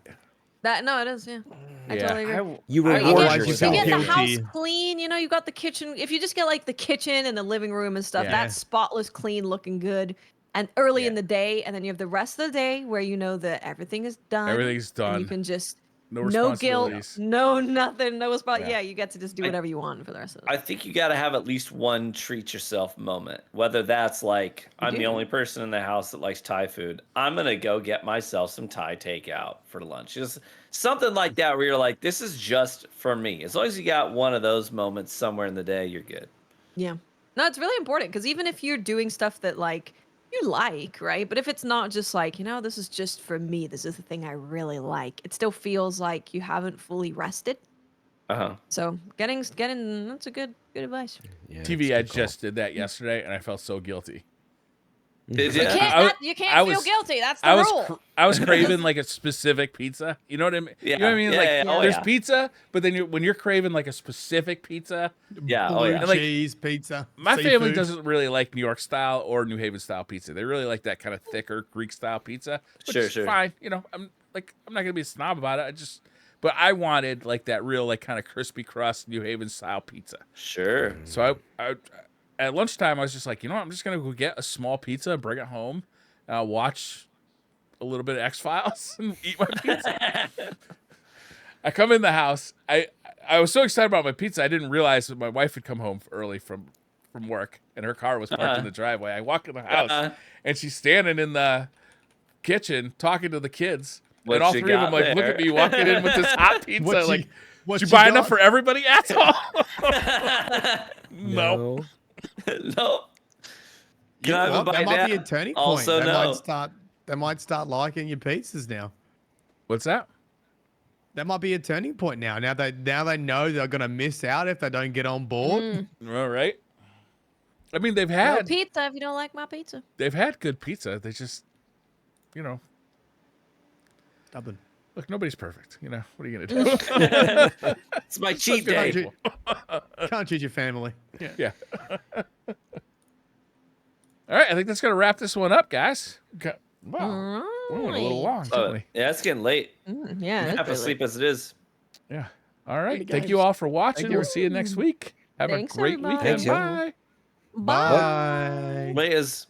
No, it is. Yeah, I Yeah. totally agree. You I- reward Otherwise you If you feel yourself. get the house guilty. clean, you got the kitchen. If you just get like the kitchen and the living room and stuff, Yeah. that's spotless, clean, looking good. And early in Yeah. the day, and then you have the rest of the day where you know that everything is done. Everything's And done. you can just No no guilt, responsibilities. no nothing, no spot. Yeah. Yeah, you get to just do I- whatever you want for the rest of the I think you got to have at least one treat yourself moment. Whether that's like, I'm the do. only person in the house that likes Thai food. I'm going to go get myself some Thai takeout for lunch. Just something like that where you're like, this is just for me. As long as you got one of those moments somewhere in the day, you're good. Yeah. No, it's really important because even if you're doing stuff that like you like, right? But if it's not just like, this is just for me, this is the thing I really like, it still feels like you haven't fully rested. Uh-huh. So getting that's a good advice. Yeah, it's a TV good Edge call. just did that yesterday, and I felt so guilty. Did You you? can't, I you can't I feel was- guilty. That's the I was rule. I was craving like a specific pizza. You know what I mean? You know what I mean? Yeah, Like yeah, yeah. Oh, there's yeah. pizza, but then when you're craving like a specific pizza, Yeah, oh Blue yeah. Like, cheese, pizza. my family seafood. doesn't really like New York style or New Haven style pizza. They really like that kind of thicker Greek style pizza. Which Sure, is sure. fine. I'm not gonna be a snob about it. But I wanted like that real like kind of crispy crust New Haven style pizza. Sure. So I at lunchtime I was just like, I'm just gonna go get a small pizza and bring it home, and I'll watch a little bit of X-Files and eat my pizza. I come in the house. I was so excited about my pizza. I didn't realize that my wife had come home early from work, and her car was parked in the driveway. I walk in the house, and she's standing in the kitchen talking to the kids. And all three of them like look at me walking in with this hot pizza. Like, did you buy enough for everybody, asshole? No. No. Can I have a bite that might now? be a turning point. Also, They might start liking your pizzas now. What's that? That might be a turning point now. Now they know they're gonna miss out if they don't get on board. All right. I mean, they've No had pizza if you don't like my pizza. they've had good pizza. They just, Stubborn. look, nobody's perfect. What are you gonna do? It's my cheat day. Can't choose your family. Yeah. All right, I think that's gonna wrap this one up, guys. Okay. Wow, we went a little long, didn't we? Yeah, it's getting late. Yeah. I'm half asleep as it is. Yeah. All right. Good Thank guys. you all for watching. Thank you. We'll see you next week. Have Thanks, a great everybody. weekend. Thanks, y'all. Bye. Bye. Wait, is